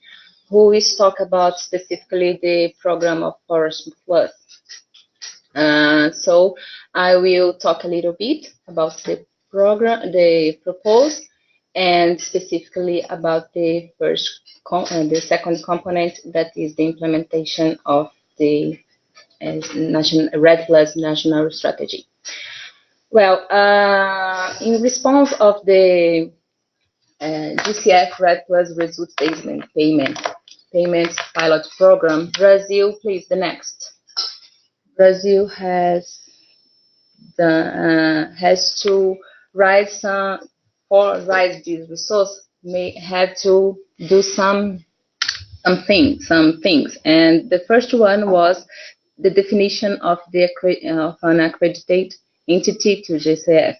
who is talk about specifically the program of Forest Plus. So I will talk a little bit about the program, the proposal, and specifically about the the second component, that is the implementation of the national REDD Plus national strategy. Well, in response of the GCF REDD Plus results-based payments pilot program, Brazil, please, the next. Brazil has to raise this resource, may have to do some things, and the first one was the definition of an accredited entity to GCF.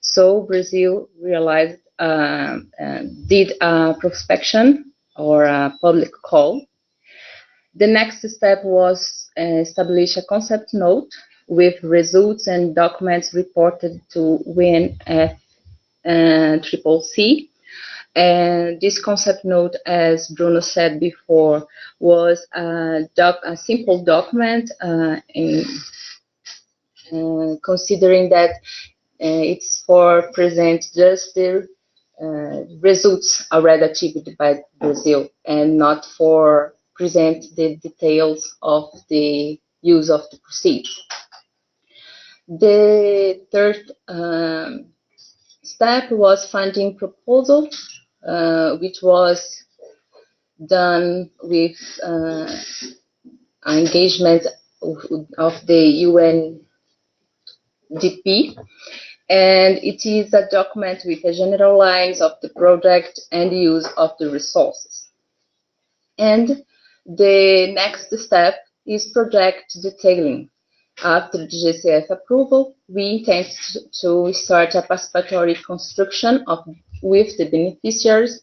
So Brazil realized did a prospection or a public call. The next step was establish a concept note with results and documents reported to UNFCCC. And this concept note, as Bruno said before, was a simple document, considering that it's for present just the results already achieved by Brazil, and not for present the details of the use of the proceeds. The third step was funding proposal, which was done with engagement of the UNDP, and it is a document with the general lines of the project and use of the resources. And the next step is project detailing. After the GCF approval, we intend to start a participatory construction with the beneficiaries,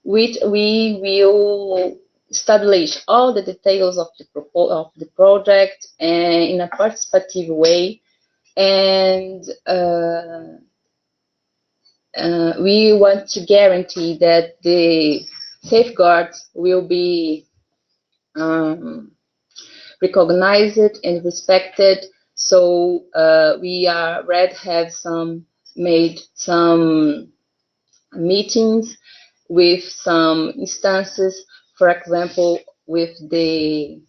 which we will establish all the details of the project in a participative way, and we want to guarantee that the safeguards will be recognized and respected. So REDD has made some meetings with some instances, for example, with the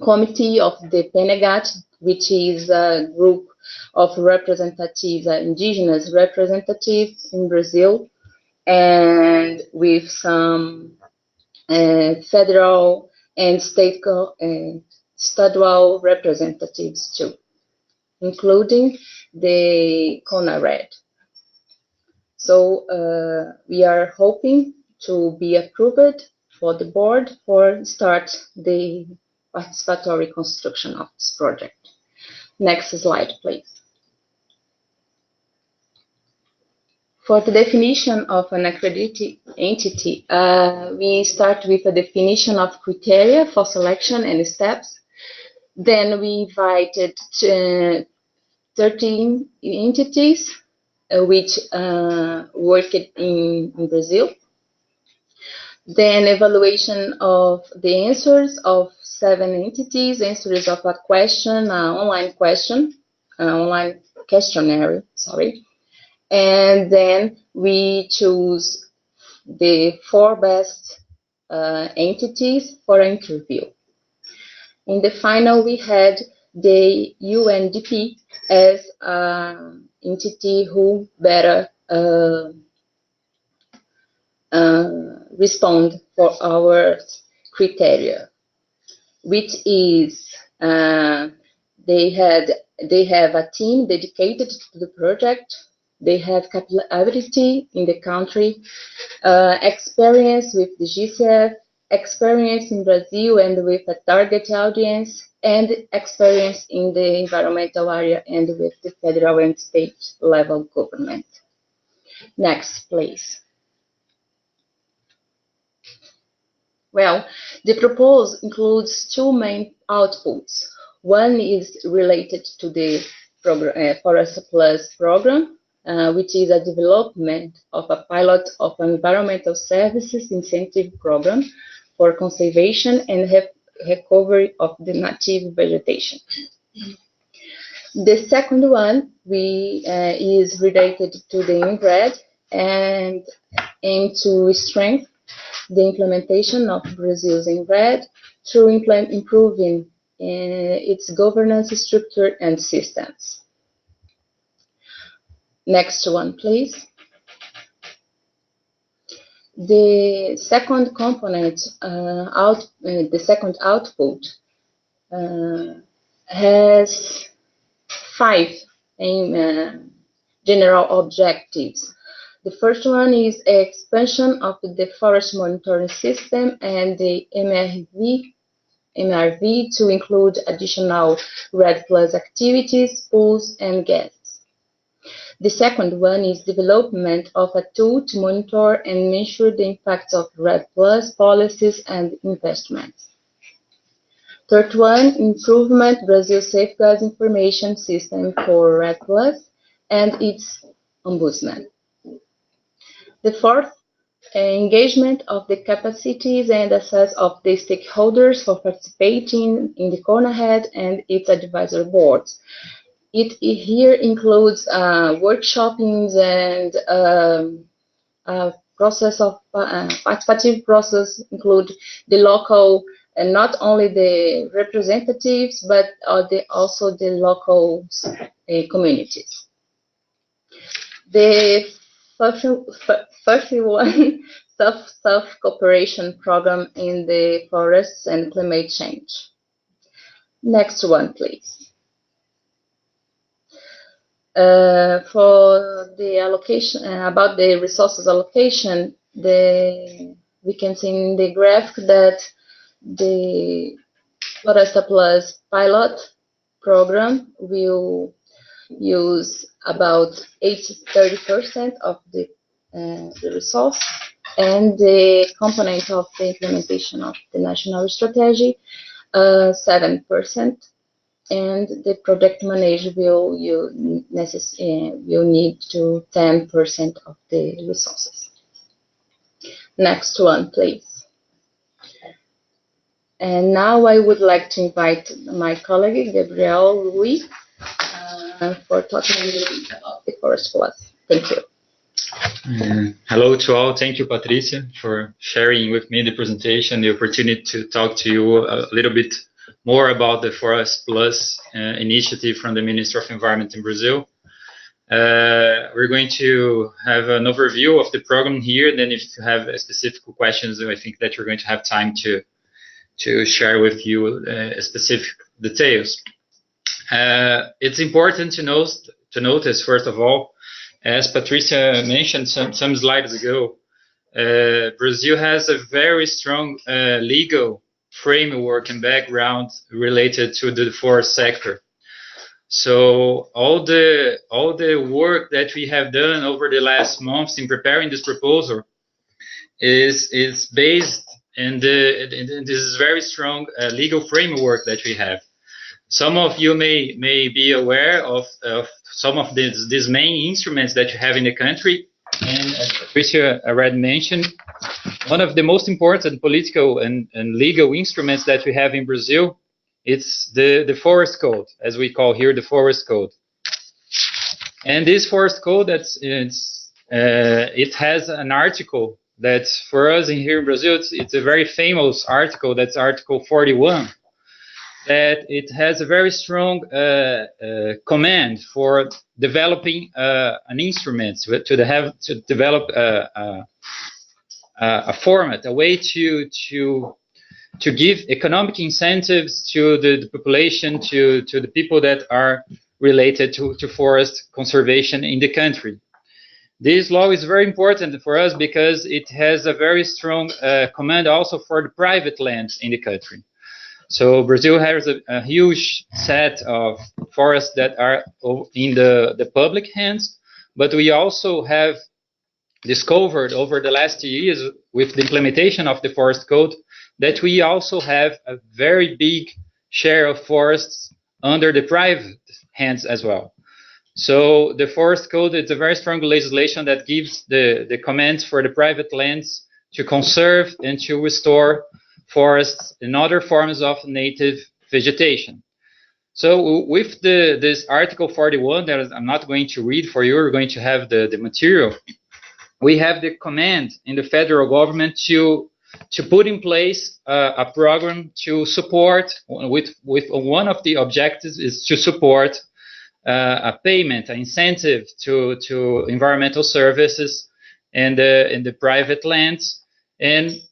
committee of the PENEGAT, which is a group of representatives, indigenous representatives in Brazil, and with some federal and state statewide representatives too, including the CONARED. So we are hoping to be approved for the board for start the participatory construction of this project. Next slide, please. For the definition of an accredited entity, we start with a definition of criteria for selection and steps. Then we invited 13 entities which worked in Brazil. Then evaluation of the answers of 7 entities, answers of a question, online questionnaire, sorry. And then we choose the 4 best entities for interview. In the final, we had the UNDP as an entity who better respond for our criteria, which is they have a team dedicated to the project. They have capability in the country, experience with the GCF, experience in Brazil and with a target audience, and experience in the environmental area and with the federal and state level government. Next, please. Well, the proposal includes 2 main outputs. One is related to the Forest Plus program, which is a development of a pilot of an environmental services incentive program for conservation and recovery of the native vegetation. The second one is related to the REDD and aim to strengthen the implementation of Brazil's REDD through improving its governance structure and systems. Next one, please. The second component, the second output, has 5 general objectives. The first one is expansion of the forest monitoring system and the MRV to include additional REDD Plus activities, pools, and guests. The second one is development of a tool to monitor and measure the impacts of REDD Plus policies and investments. Third one, improvement Brazil safeguards information system for REDD Plus and its ombudsman. The fourth, engagement of the capacities and access of the stakeholders for participating in the CONARED and its advisory boards. It here includes workshoppings and process of participative process, include the local and not only the representatives but also the local South-South cooperation program in the forests and climate change. Next one, please. For the allocation, about the resources allocation, we can see in the graph that the Floresta Plus pilot program will use about 30% of the resource, and the component of the implementation of the national strategy, 7%, and the project manager will need to 10% of the resources. Next one, please. And now I would like to invite my colleague, Gabriel Rui, for talking a little bit about the Forest Plus. Thank you. Hello to all. Thank you, Patricia, for sharing with me the presentation, the opportunity to talk to you a little bit more about the Forest Plus initiative from the Ministry of Environment in Brazil. We're going to have an overview of the program here. Then if you have specific questions, I think that you're going to have time to share with you specific details. It's important to notice, first of all, as Patricia mentioned some slides ago, Brazil has a very strong legal framework and background related to the forest sector. So all the work that we have done over the last months in preparing this proposal is based in this very strong legal framework that we have. Some of you may be aware of some of these main instruments that you have in the country, and as Patricia already mentioned, one of the most important political and legal instruments that we have in Brazil, it's the Forest Code, as we call here the Forest Code. And this Forest Code, it has an article that for us here in Brazil, it's a very famous article, that's Article 41, that it has a very strong command for developing an instrument, to develop a format, a way to give economic incentives to the population, to the people that are related to forest conservation in the country. This law is very important for us because it has a very strong command also for the private lands in the country. So Brazil has a huge set of forests that are in the public hands, but we also have discovered over the last years with the implementation of the Forest Code that we also have a very big share of forests under the private hands as well. So the Forest Code is a very strong legislation that gives the commands for the private lands to conserve and to restore forests and other forms of native vegetation. So with this Article 41 that I'm not going to read for you, we're going to have the material. We have the command in the federal government to put in place a program to support, with one of the objectives is to support a payment, an incentive to environmental services and the private lands, and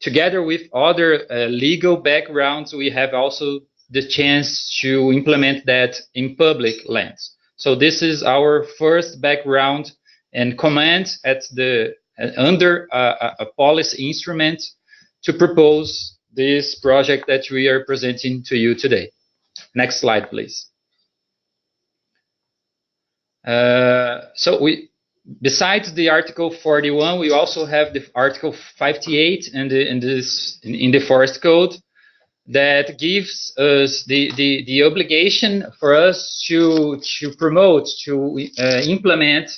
together with other legal backgrounds, we have also the chance to implement that in public lands. So this is our first background and command under a policy instrument to propose this project that we are presenting to you today. Next slide, please. Besides the Article 41, we also have the Article 58 in the Forest Code that gives us the obligation for us to promote, to implement,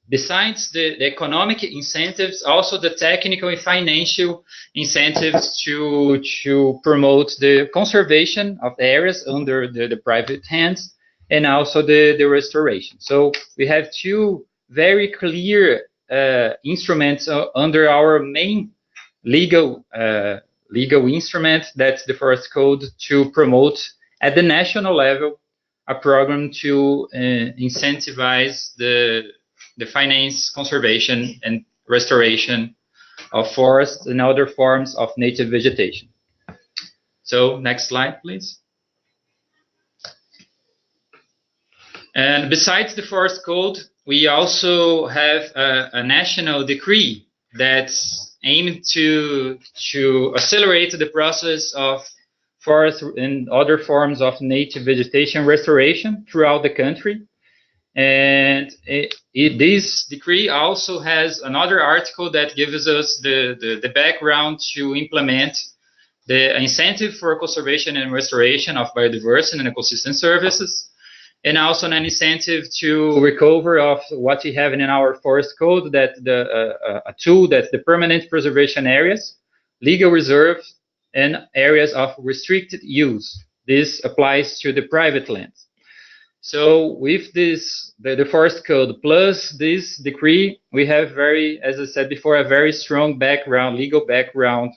besides the economic incentives, also the technical and financial incentives to promote the conservation of the areas under the private hands, and also the restoration. So we have two very clear instruments under our main legal instrument, that's the Forest Code, to promote at the national level a program to incentivize the the finance, conservation, and restoration of forests and other forms of native vegetation. So next slide, please. And besides the forest code, we also have a national decree that's aimed to accelerate the process of forest and other forms of native vegetation restoration throughout the country. And this decree also has another article that gives us the background to implement the incentive for conservation and restoration of biodiversity and ecosystem services, and also an incentive to recover of what we have in our forest code, that a tool that's the permanent preservation areas, legal reserves, and areas of restricted use. This applies to the private lands. So with this, the forest code plus this decree, we have as I said before, a very strong background, legal background,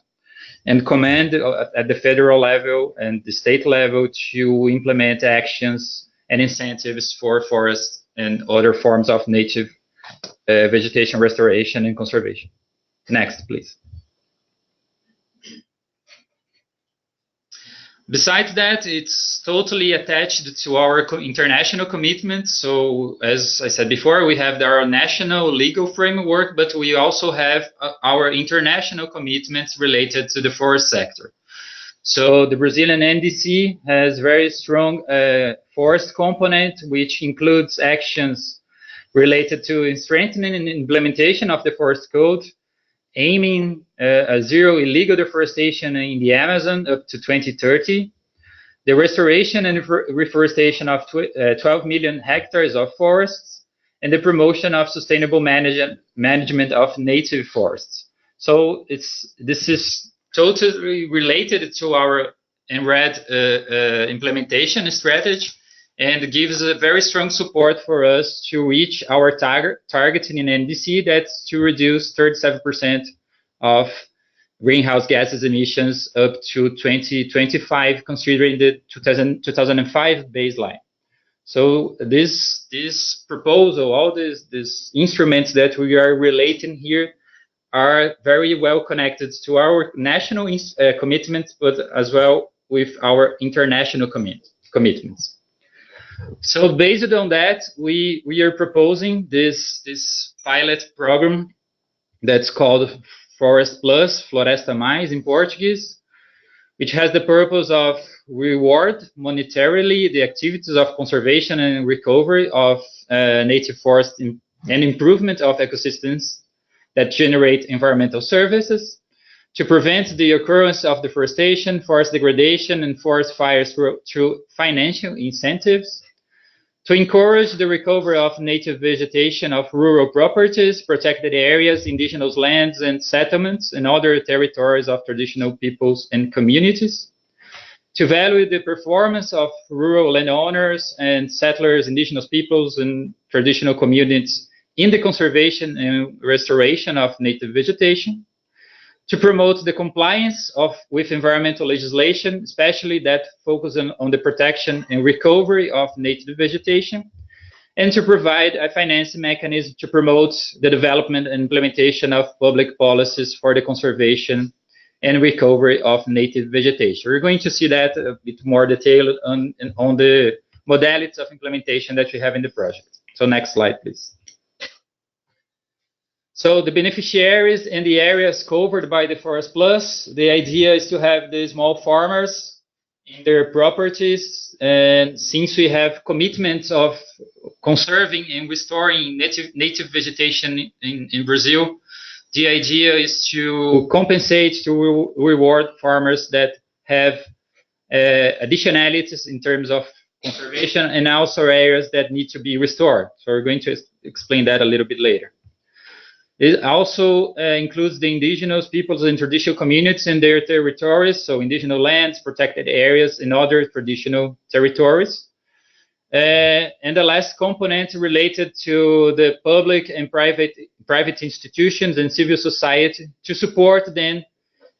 and command at the federal level and the state level to implement actions and incentives for forests and other forms of native vegetation restoration and conservation. Next, please. Besides that, it's totally attached to our international commitments. So as I said before, we have our national legal framework, but we also have our international commitments related to the forest sector. So the Brazilian NDC has very strong forest component, which includes actions related to strengthening and implementation of the forest code, aiming a zero illegal deforestation in the Amazon up to 2030, the restoration and reforestation of 12 million hectares of forests, and the promotion of sustainable management of native forests. So this is totally related to our REDD implementation strategy, and gives a very strong support for us to reach our target in NDC, that's to reduce 37% of greenhouse gases emissions up to 2025, considering the 2005 baseline. So this proposal, all these instruments that we are relating here, are very well connected to our national commitments, but as well with our international commitments. So based on that, we are proposing this pilot program that's called Forest Plus, Floresta Mais in Portuguese, which has the purpose of reward monetarily the activities of conservation and recovery of native forests and improvement of ecosystems that generate environmental services, to prevent the occurrence of deforestation, forest degradation, and forest fires through financial incentives, to encourage the recovery of native vegetation of rural properties, protected areas, indigenous lands and settlements, and other territories of traditional peoples and communities, to value the performance of rural landowners and settlers, indigenous peoples, and traditional communities in the conservation and restoration of native vegetation, to promote the compliance with environmental legislation, especially that focuses on the protection and recovery of native vegetation, and to provide a financing mechanism to promote the development and implementation of public policies for the conservation and recovery of native vegetation. We're going to see that a bit more detailed on the modalities of implementation that we have in the project. So next slide, please. So the beneficiaries and the areas covered by the Forest Plus, the idea is to have the small farmers in their properties, and since we have commitments of conserving and restoring native vegetation in Brazil, the idea is to compensate, to reward farmers that have additionalities in terms of conservation, and also areas that need to be restored. So we're going to explain that a little bit later. It also includes the indigenous peoples and traditional communities in their territories, so indigenous lands, protected areas, and other traditional territories. And the last component related to the public and private institutions and civil society to support them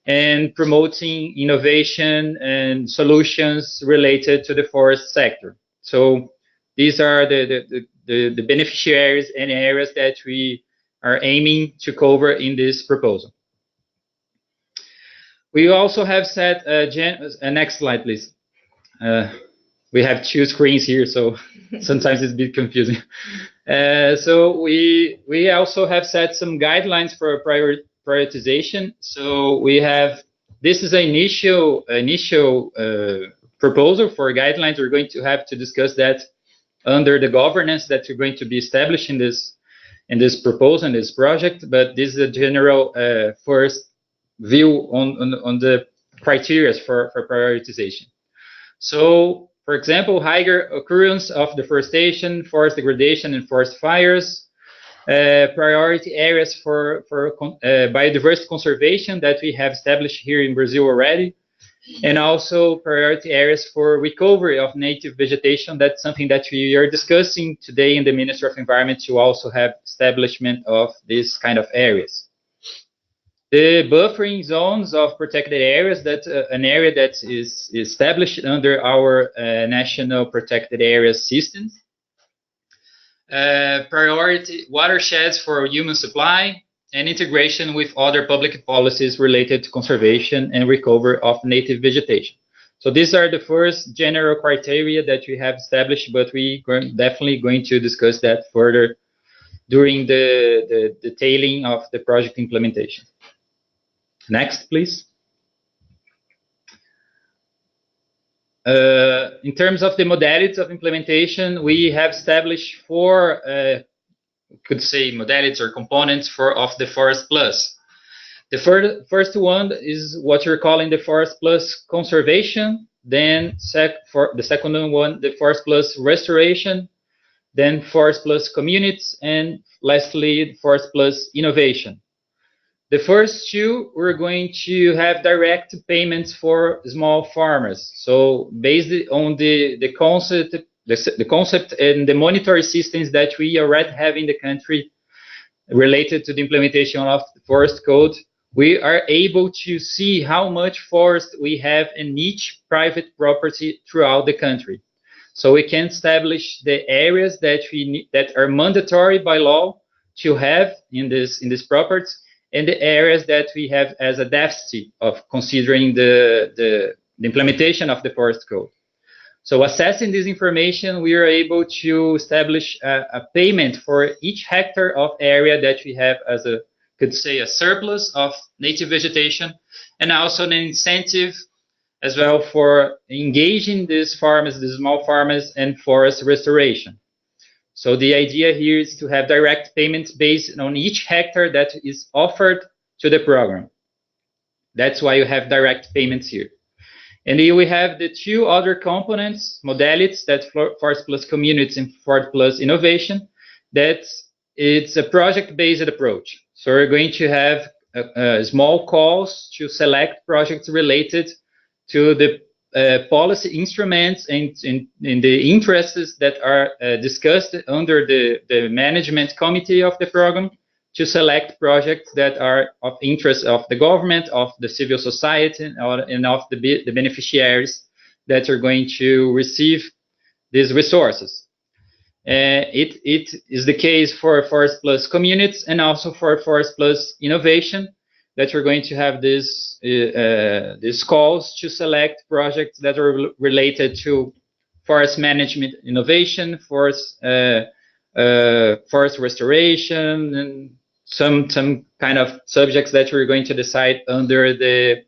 and promoting innovation and solutions related to the forest sector. So these are the the beneficiaries and areas that we are aiming to cover in this proposal. We also have set next slide, please. We have 2 screens here, so sometimes it's a bit confusing. So we also have set some guidelines for prioritization. So we have, this is an initial proposal for guidelines. We're going to have to discuss that under the governance that we're going to be established in this proposal, in this project. But this is a general first view on the criteria for prioritization. So, for example, higher occurrence of deforestation, forest degradation, and forest fires, priority areas for biodiversity conservation that we have established here in Brazil already, and also priority areas for recovery of native vegetation. That's something that we are discussing today in the Ministry of Environment to also have establishment of these kind of areas. The buffering zones of protected areas, that's an area that is established under our national protected areas system. Priority watersheds for human supply, and integration with other public policies related to conservation and recovery of native vegetation. So these are the first general criteria that we have established, but we are definitely going to discuss that further during the detailing of the project implementation. Next, please. In terms of the modalities of implementation, we have established 4, could say, modalities or components of the Forest Plus. The first one is what you're calling the Forest Plus conservation. Then the second one, the Forest Plus restoration. Then Forest Plus communities, and lastly, Forest Plus innovation. The first 2, we're going to have direct payments for small farmers. So based on the concept and the monetary systems that we already have in the country related to the implementation of the forest code, we are able to see how much forest we have in each private property throughout the country. So we can establish the areas that are mandatory by law to have in these properties, and the areas that we have as a deficit of considering the implementation of the forest code. So assessing this information, we are able to establish a payment for each hectare of area that we have as a surplus of native vegetation, and also an incentive as well for engaging these farmers, the small farmers, and forest restoration. So the idea here is to have direct payments based on each hectare that is offered to the program. That's why you have direct payments here. And here we have the 2 other components, modalities, that Forest Plus communities and Forest Plus innovation. It's a project-based approach. So we're going to have small calls to select projects related to the policy instruments and the interests that are discussed under the management committee of the program, to select projects that are of interest of the government, of the civil society, and of the beneficiaries that are going to receive these resources. It is the case for Forest Plus communities and also for Forest Plus innovation, that you're going to have these calls to select projects that are related to forest management innovation, forest restoration, and some kind of subjects that we're going to decide under the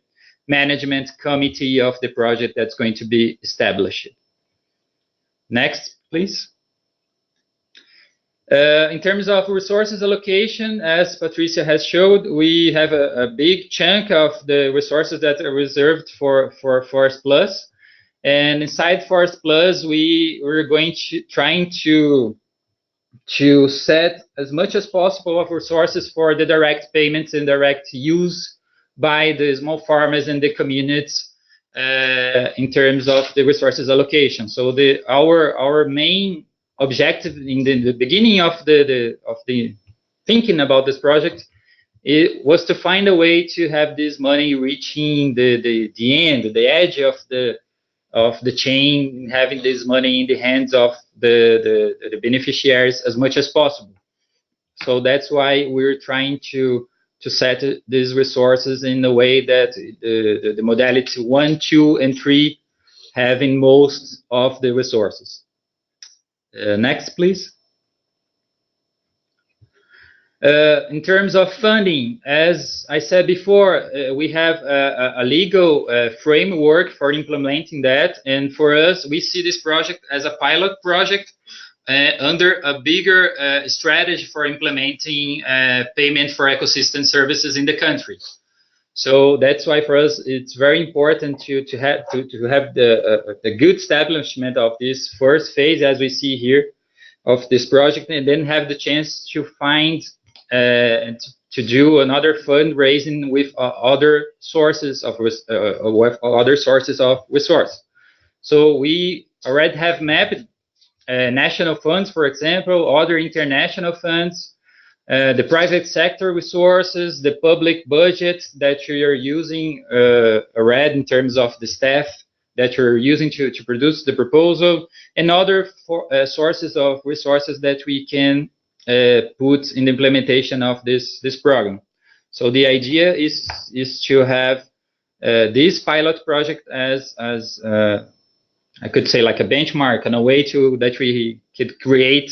management committee of the project that's going to be established. Next, please. In terms of resources allocation, as Patricia has showed, we have a big chunk of the resources that are reserved for Forest Plus. And inside Forest Plus, we're going to trying to set as much as possible of resources for the direct payments and direct use by the small farmers and the communities in terms of the resources allocation. So our main objective in the beginning of the thinking about this project, it was to find a way to have this money reaching the end, the edge of the chain, having this money in the hands of the beneficiaries as much as possible. So that's why we're trying to set these resources in a way that the modality 1, 2, and 3 having most of the resources. Next, please. In terms of funding, as I said before, we have a legal framework for implementing that. And for us, we see this project as a pilot project under a bigger strategy for implementing payment for ecosystem services in the country. So that's why for us it's very important to have the good establishment of this first phase, as we see here, of this project, and then have the chance to find and to do another fundraising with other sources of resource. So we already have mapped national funds, for example, other international funds, the private sector resources, the public budget that you are using REDD in terms of the staff that you're using to produce the proposal, and other sources of resources that we can put in the implementation of this program. So the idea is to have this pilot project as I could say like a benchmark and a way that we could create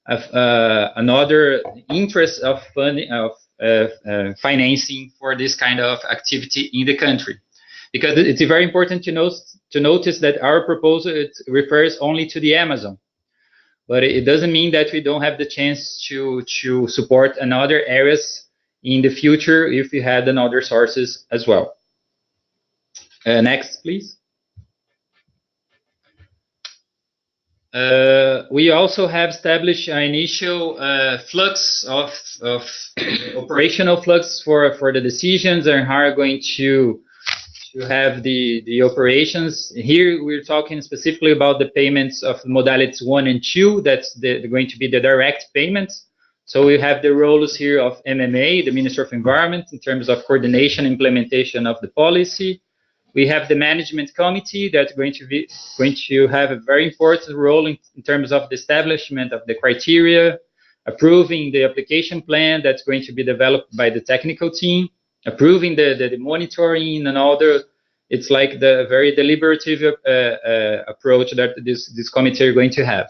another interest of funding of financing for this kind of activity in the country, because it's very important to notice that our proposal, it refers only to the Amazon, but it doesn't mean that we don't have the chance to support another areas in the future if we had another sources as well. Next, please. We also have established an initial flux of operational flux for the decisions and how are going to have the operations. Here we're talking specifically about the payments of modalities 1 and 2. That's going to be the direct payments. So we have the roles here of MMA, the Minister of Environment, in terms of coordination, implementation of the policy. We have the management committee that's going to have a very important role in terms of the establishment of the criteria, approving the application plan that's going to be developed by the technical team, approving the monitoring and all the, it's like the very deliberative approach that this committee are going to have.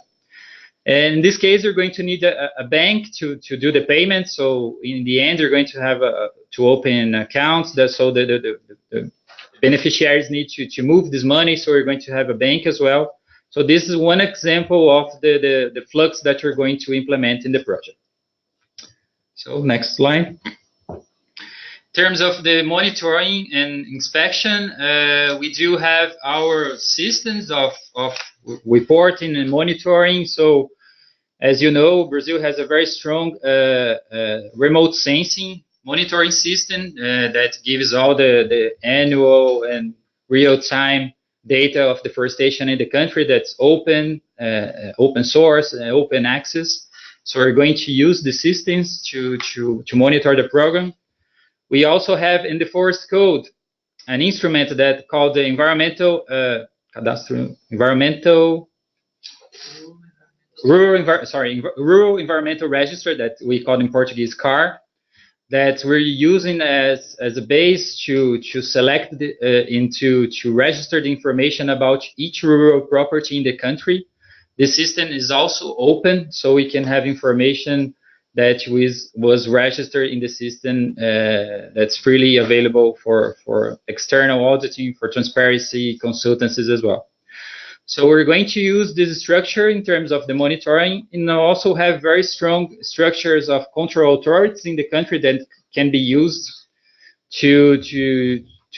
And in this case, you're going to need a bank to do the payment. So in the end, you're going to have to open accounts. So the beneficiaries need to move this money. So you're going to have a bank as well. So this is one example of the flux that you're going to implement in the project. So next slide. In terms of the monitoring and inspection, we do have our systems of reporting and monitoring. So as you know, Brazil has a very strong remote sensing monitoring system that gives all the annual and real-time data of deforestation in the country that's open source and open access. So we're going to use the systems to monitor the program. We also have in the Forest Code an instrument that called the Rural Environmental Register, that we call in Portuguese CAR, that we're using as a base to select to register the information about each rural property in the country. The system is also open, so we can have information that was registered in the system that's freely available for external auditing, for transparency consultancies as well. So we're going to use this structure in terms of the monitoring, and also have very strong structures of control authorities in the country that can be used to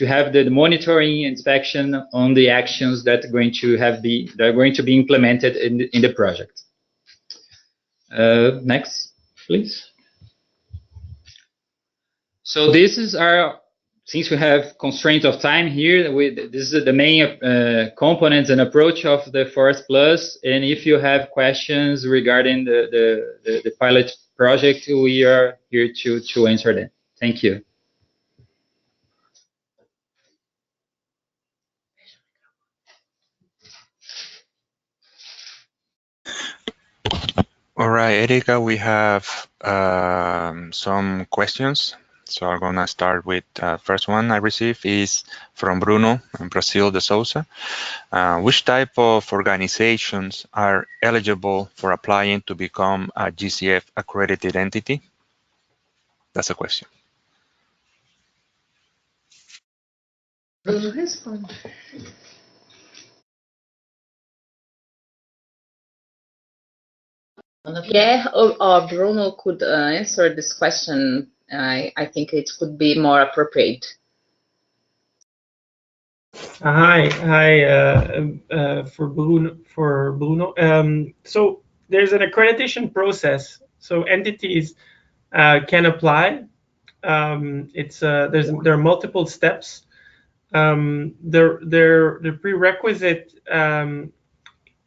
have the monitoring inspection on the actions that are going to be implemented in the project. Next, please. So this is our, since we have constraints of time here, this is the main components and approach of the Forest Plus. And if you have questions regarding the pilot project, we are here to answer them. Thank you. All right, Erika, we have some questions. So I'm gonna start with first one I received is from Bruno in Brazil de Souza. Which type of organizations are eligible for applying to become a GCF accredited entity? That's a question. Bruno responde. Yeah, or Bruno could answer this question. I think it could be more appropriate. Hi, for Bruno. So there's an accreditation process. So entities can apply. There are multiple steps. The prerequisite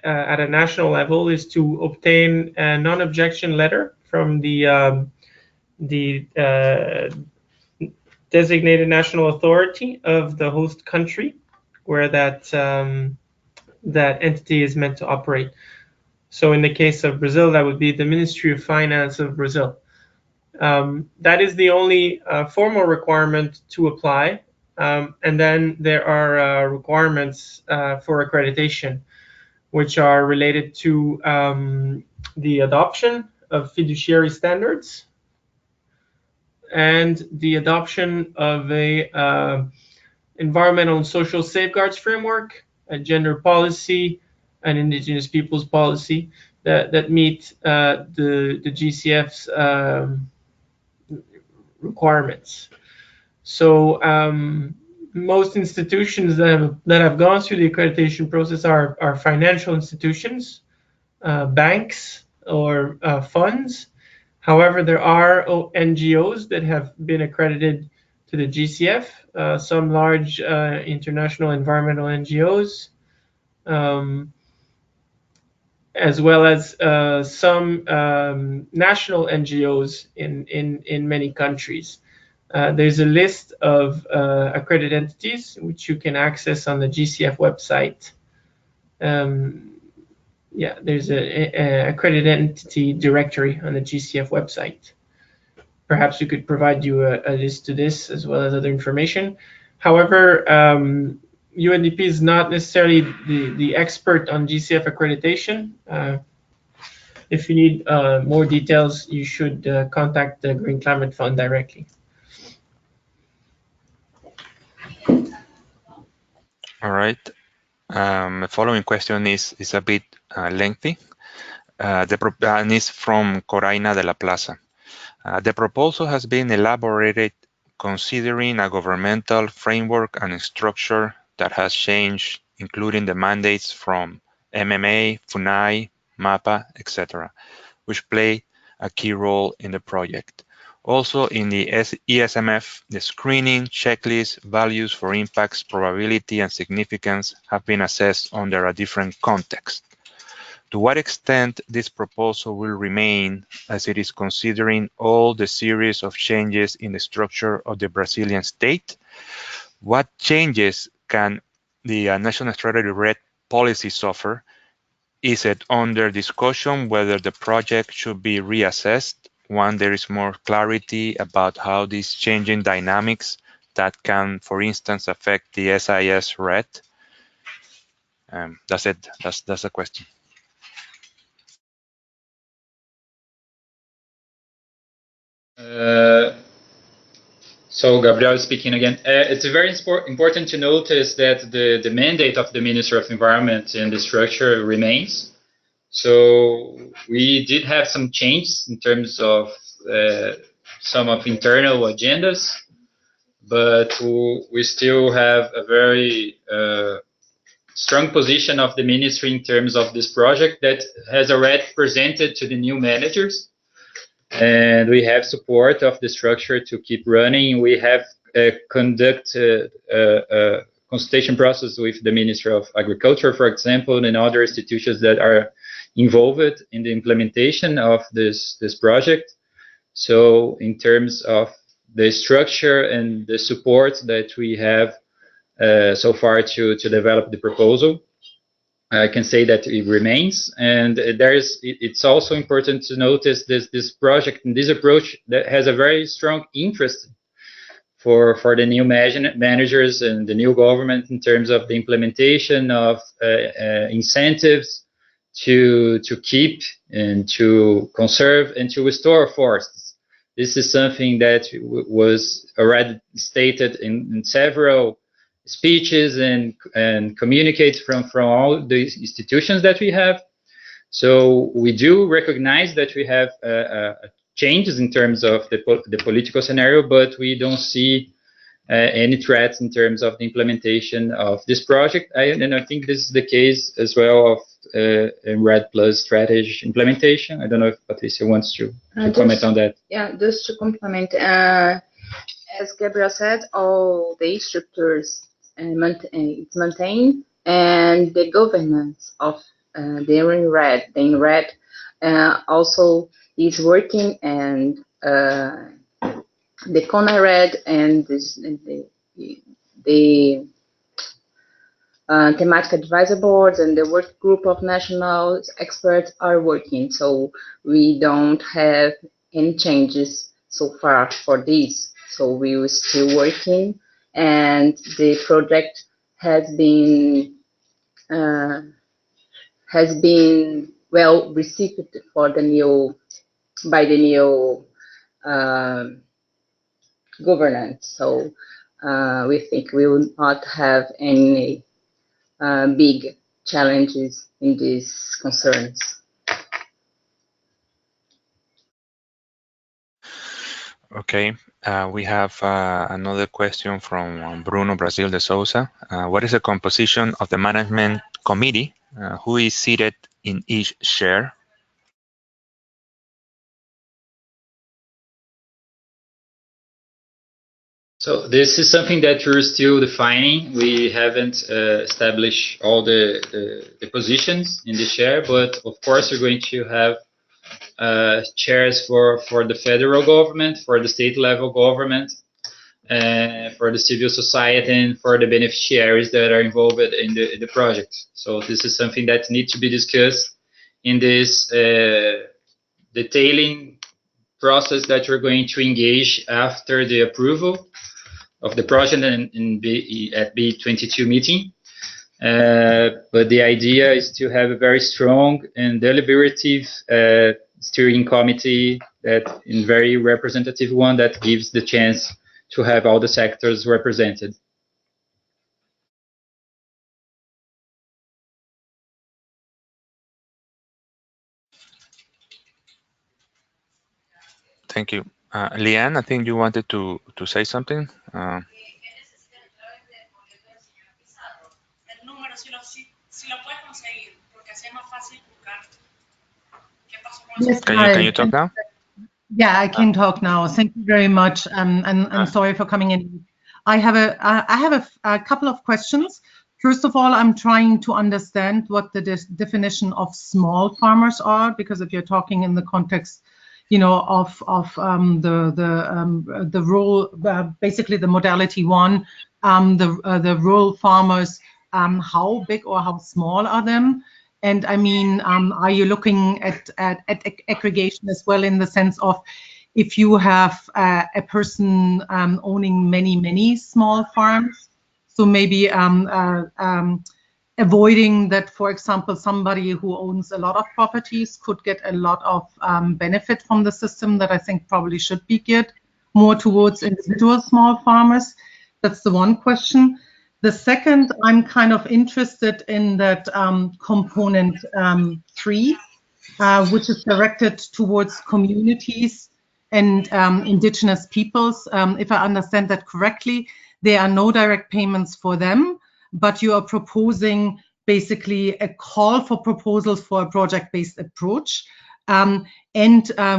at a national level is to obtain a non-objection letter from the designated national authority of the host country where that entity is meant to operate. So in the case of Brazil, that would be the Ministry of Finance of Brazil. That is the only formal requirement to apply. And then there are requirements for accreditation, which are related to the adoption of fiduciary standards and the adoption of a environmental and social safeguards framework, a gender policy, an indigenous peoples policy that meet the GCF's requirements. So most institutions that have gone through the accreditation process are financial institutions, banks, or funds. However, there are NGOs that have been accredited to the GCF, some large international environmental NGOs, as well as some national NGOs in many countries. There's a list of accredited entities which you can access on the GCF website. Yeah, there's a accredited entity directory on the GCF website. Perhaps we could provide you a list to this as well as other information. However, UNDP is not necessarily the expert on GCF accreditation. If you need more details, you should contact the Green Climate Fund directly. All right. The following question is a bit lengthy. And is from Coraina de la Plaza. The proposal has been elaborated considering a governmental framework and structure that has changed, including the mandates from MMA, FUNAI, MAPA, etc., which play a key role in the project. Also, in the ESMF, the screening, checklist, values for impacts, probability, and significance have been assessed under a different context. To what extent this proposal will remain as it is considering all the series of changes in the structure of the Brazilian state? What changes can the National Strategy REDD policy suffer? Is it under discussion whether the project should be reassessed when there is more clarity about how these changing dynamics that can, for instance, affect the SIS REDD? That's it. That's the question. So Gabriel speaking again. It's very important to notice that the mandate of the Minister of Environment and the structure remains. So we did have some changes in terms of some of internal agendas, but we still have a very strong position of the ministry in terms of this project that has already presented to the new managers. And we have support of the structure to keep running. We have conducted a consultation process with the Ministry of Agriculture, for example, and other institutions that are involved in the implementation of this project. So in terms of the structure and the support that we have so far to develop the proposal, I can say that it remains, and it's also important to notice this project and this approach that has a very strong interest for the new managers and the new government in terms of the implementation of incentives to keep and to conserve and to restore forests. This is something that was already stated in several speeches and communicates from all the institutions that we have. So we do recognize that we have changes in terms of the political scenario, but we don't see any threats in terms of the implementation of this project. And I think this is the case as well of REDD+ strategy implementation. I don't know if Patricia wants to comment on that. Yeah, just to complement, as Gabriel said, all the structures it's maintained, and the governance of the REDD also is working, and the CONA-REDD and the thematic advisory boards and the work group of national experts are working. So we don't have any changes so far for this. So we are still working, and the project has been well received by the new governance. So we think we will not have any big challenges in these concerns. Okay, we have another question from Bruno Brasil de Souza. What is the composition of the management committee? Who is seated in each chair? So this is something that we're still defining. We haven't established all the positions in the chair, but of course we're going to have chairs for the federal government, for the state level government, for the civil society, and for the beneficiaries that are involved in the project. So this is something that needs to be discussed in this detailing process that we're going to engage after the approval of the project at B22 meeting. But the idea is to have a very strong and deliberative steering committee, that in very representative one, that gives the chance to have all the sectors represented. Thank you. Leanne, I think you wanted to say something. Yes, can you talk now? Yeah, I can talk now. Thank you very much, and sorry for coming in. I have a couple of questions. First of all, I'm trying to understand what the definition of small farmers are, because if you're talking in the context, you know, of the role, basically the modality 1, the rural farmers, how big or how small are them? And I mean, are you looking at aggregation as well, in the sense of if you have a person owning many small farms, so maybe avoiding that, for example, somebody who owns a lot of properties could get a lot of benefit from the system, that I think probably should be geared more towards individual small farmers. That's the one question. The second, I'm kind of interested in that component 3, which is directed towards communities and indigenous peoples. If I understand that correctly, there are no direct payments for them, but you are proposing basically a call for proposals for a project-based approach, and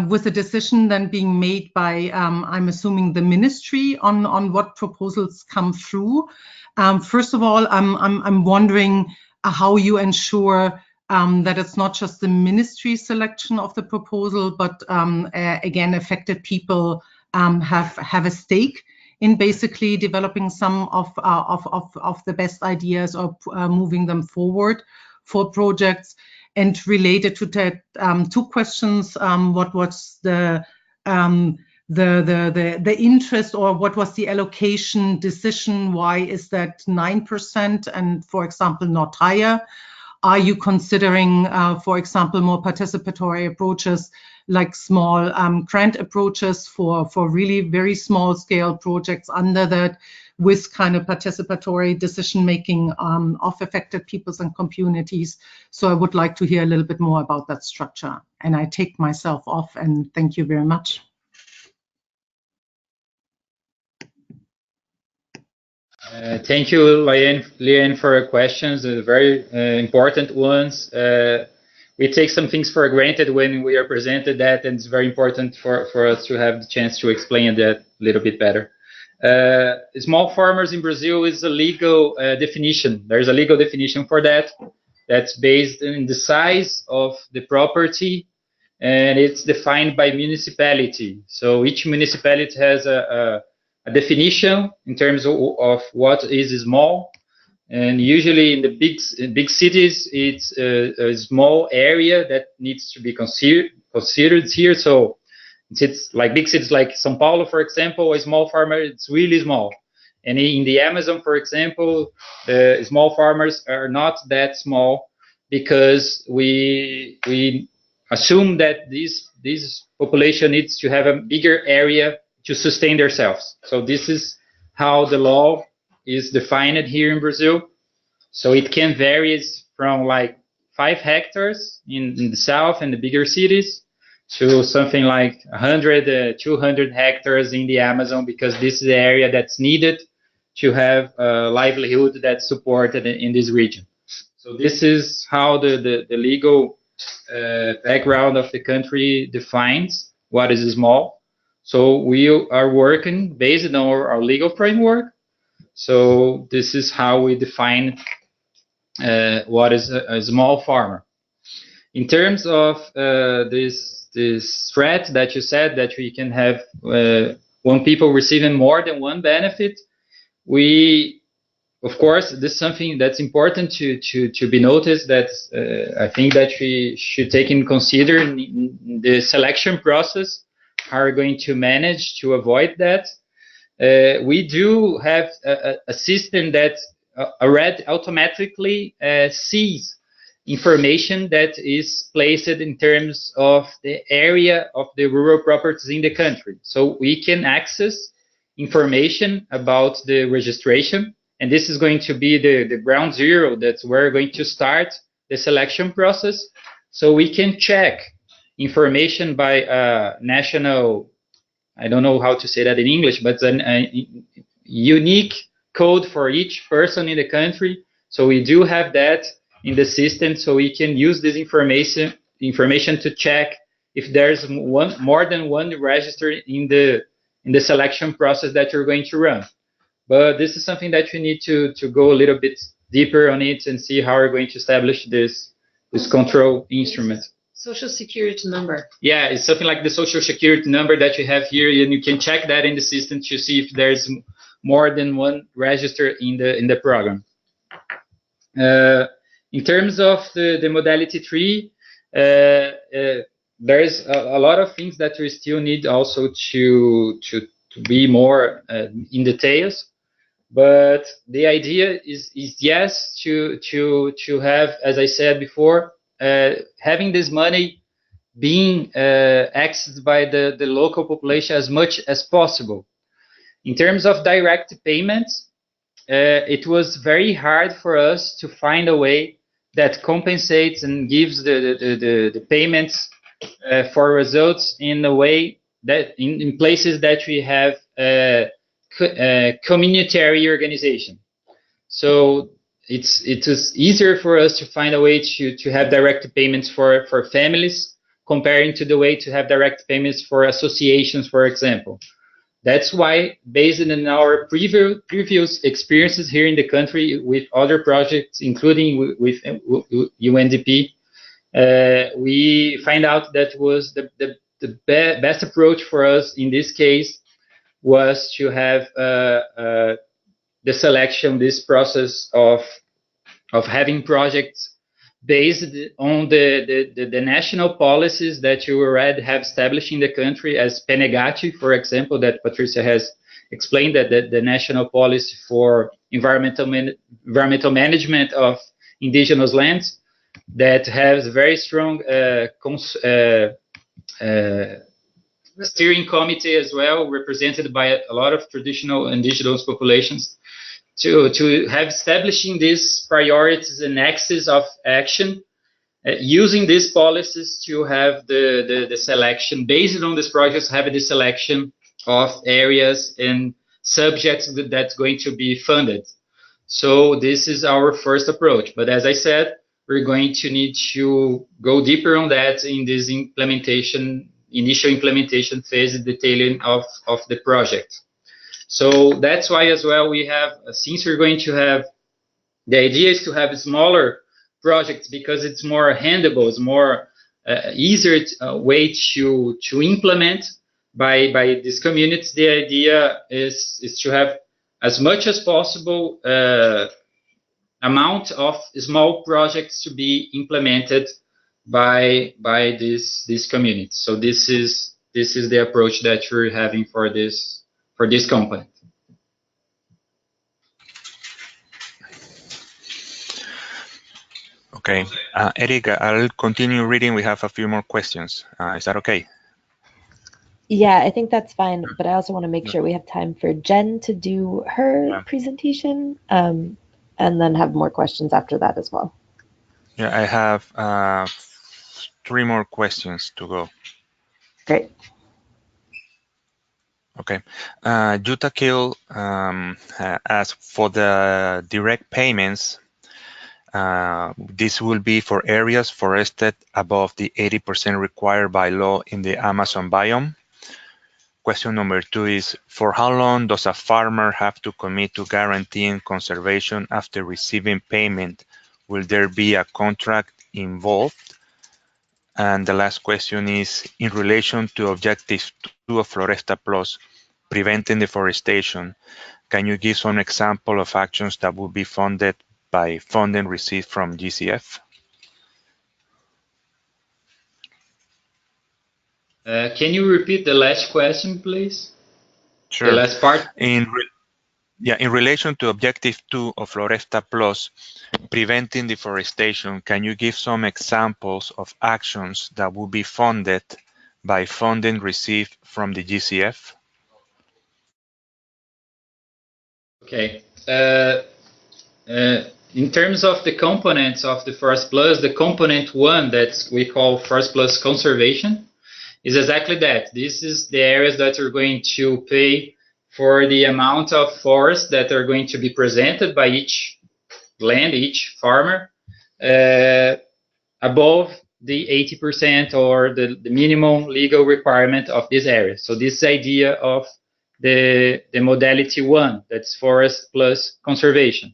with a decision then being made by, I'm assuming, the ministry on what proposals come through. First of all, I'm wondering how you ensure that it's not just the ministry selection of the proposal, but again, affected people have a stake in basically developing some of the best ideas or moving them forward for projects. And related to that, two questions: what was the interest, or what was the allocation decision? Why is that 9% and, for example, not higher? Are you considering, for example, more participatory approaches, like small grant approaches for really very small scale projects under that, with kind of participatory decision making of affected peoples and communities? So I would like to hear a little bit more about that structure. And I take myself off, and thank you very much. Thank you, Liane, for your questions, very important ones. We take some things for granted when we are presented that, and it's very important for us to have the chance to explain that a little bit better. Small farmers in Brazil is a legal definition. There's a legal definition for that. That's based on the size of the property, and it's defined by municipality. So each municipality has a definition in terms of what is small, and usually in the big cities, it's a small area that needs to be considered here. So it's like big cities like São Paulo, for example, a small farmer, it's really small. And in the Amazon, for example, small farmers are not that small, because we assume that this population needs to have a bigger area to sustain themselves. So this is how the law is defined here in Brazil. So it can vary from like 5 hectares in the south and the bigger cities to something like 100, 200 hectares in the Amazon, because this is the area that's needed to have a livelihood that's supported in this region. So this is how the legal background of the country defines what is small. So we are working based on our legal framework. So this is how we define what is a small farmer. In terms of this threat that you said, that we can have one people receiving more than one benefit, of course, this is something that's important to be noticed, that I think that we should take in consider in the selection process, how we're going to manage to avoid that. We do have a system that REDD automatically sees information that is placed in terms of the area of the rural properties in the country. So we can access information about the registration, and this is going to be the ground zero. That's where we're going to start the selection process. So we can check information by national, I don't know how to say that in English, but a unique code for each person in the country. So we do have that in the system, so we can use this information to check if there's more than one register in the selection process that you're going to run. But this is something that you need to go a little bit deeper on it and see how we're going to establish this control instrument. Social security number. Yeah, it's something like the social security number that you have here, and you can check that in the system to see if there's more than one register in the program. In terms of the modality 3, there's a lot of things that we still need also to be more in details. But the idea is yes, to have, as I said before, having this money being accessed by the local population as much as possible. In terms of direct payments, it was very hard for us to find a way that compensates and gives the payments for results in a way that in places that we have communitary organization. So it was easier for us to find a way to have direct payments for families, comparing to the way to have direct payments for associations, for example. That's why, based on our previous experiences here in the country with other projects, including with UNDP, we find out that was the best approach for us in this case was to have the selection, this process of having projects based on the national policies that you already have established in the country, as Penegati, for example, that Patricia has explained, that the national policy for environmental management of indigenous lands, that has very strong steering committee as well, represented by a lot of traditional indigenous populations, to have establishing these priorities and axes of action, using these policies to have the selection, based on these projects, have the selection of areas and subjects that's going to be funded. So this is our first approach. But as I said, we're going to need to go deeper on that in this initial implementation phase, detailing of the project. So that's why as well we have, since we're going to have, the idea is to have smaller projects because it's more handleable, it's more easier way to implement by these communities. The idea is to have as much as possible amount of small projects to be implemented by these communities. So this is the approach that we're having for this component. Okay, Eric, I'll continue reading. We have a few more questions. Is that okay? Yeah, I think that's fine, but I also want to make sure we have time for Jen to do her presentation, and then have more questions after that as well. Yeah, I have 3 more questions to go. Great. Okay. Jutta Kill asked for the direct payments. This will be for areas forested above the 80% required by law in the Amazon biome. Question number 2 is, for how long does a farmer have to commit to guaranteeing conservation after receiving payment? Will there be a contract involved? And the last question is, in relation to Objective 2 of Floresta Plus, preventing deforestation, can you give some example of actions that will be funded by funding received from GCF? Can you repeat the last question, please? Sure. The last part? In relation to Objective 2 of Floresta Plus, preventing deforestation, can you give some examples of actions that will be funded by funding received from the GCF? Okay. In terms of the components of the Forest Plus, the component 1 that we call Forest Plus Conservation is exactly that. This is the areas that are going to pay for the amount of forest that are going to be presented by each land, each farmer, above the 80% or the minimum legal requirement of this area. So this idea of the modality 1, that's Forest Plus Conservation.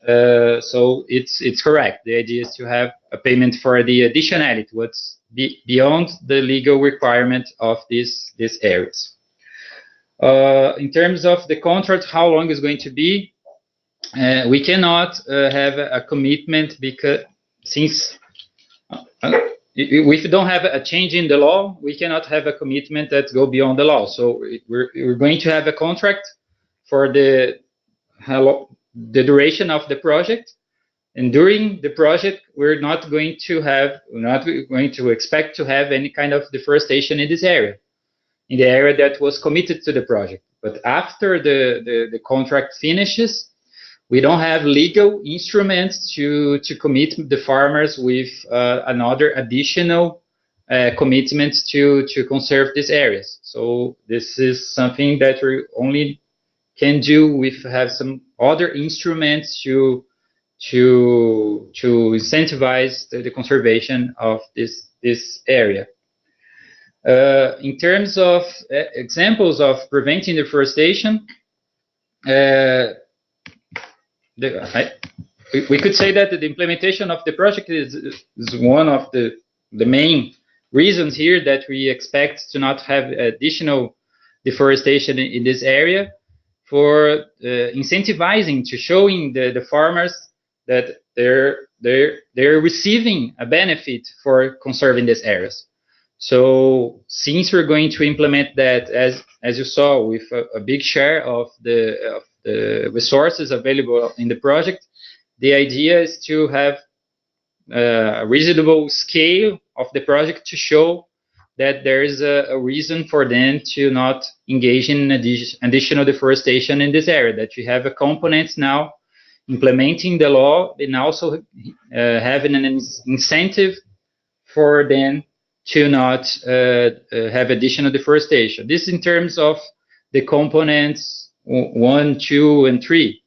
So it's correct. The idea is to have a payment for the additionality, what's beyond the legal requirement of these areas. In terms of the contract, how long is going to be? We cannot have a commitment because since if we don't have a change in the law, we cannot have a commitment that go beyond the law. So we're going to have a contract for the duration of the project, and during the project we're not going to expect to have any kind of deforestation in this area, in the area that was committed to the project. But after the contract finishes, we don't have legal instruments to commit the farmers with another additional commitment to conserve these areas. So this is something that we only can do with have some other instruments to incentivize the conservation of this area. In terms of examples of preventing deforestation, we could say that the implementation of the project is one of the main reasons here that we expect to not have additional deforestation in this area, for incentivizing, to showing the farmers that they're receiving a benefit for conserving these areas. So since we're going to implement that, as you saw, with a big share of the resources available in the project, the idea is to have a reasonable scale of the project to show that there is a reason for them to not engage in additional deforestation in this area, that you have a component now implementing the law and also having an incentive for them to not have additional deforestation. This in terms of the components 1, 2, and 3.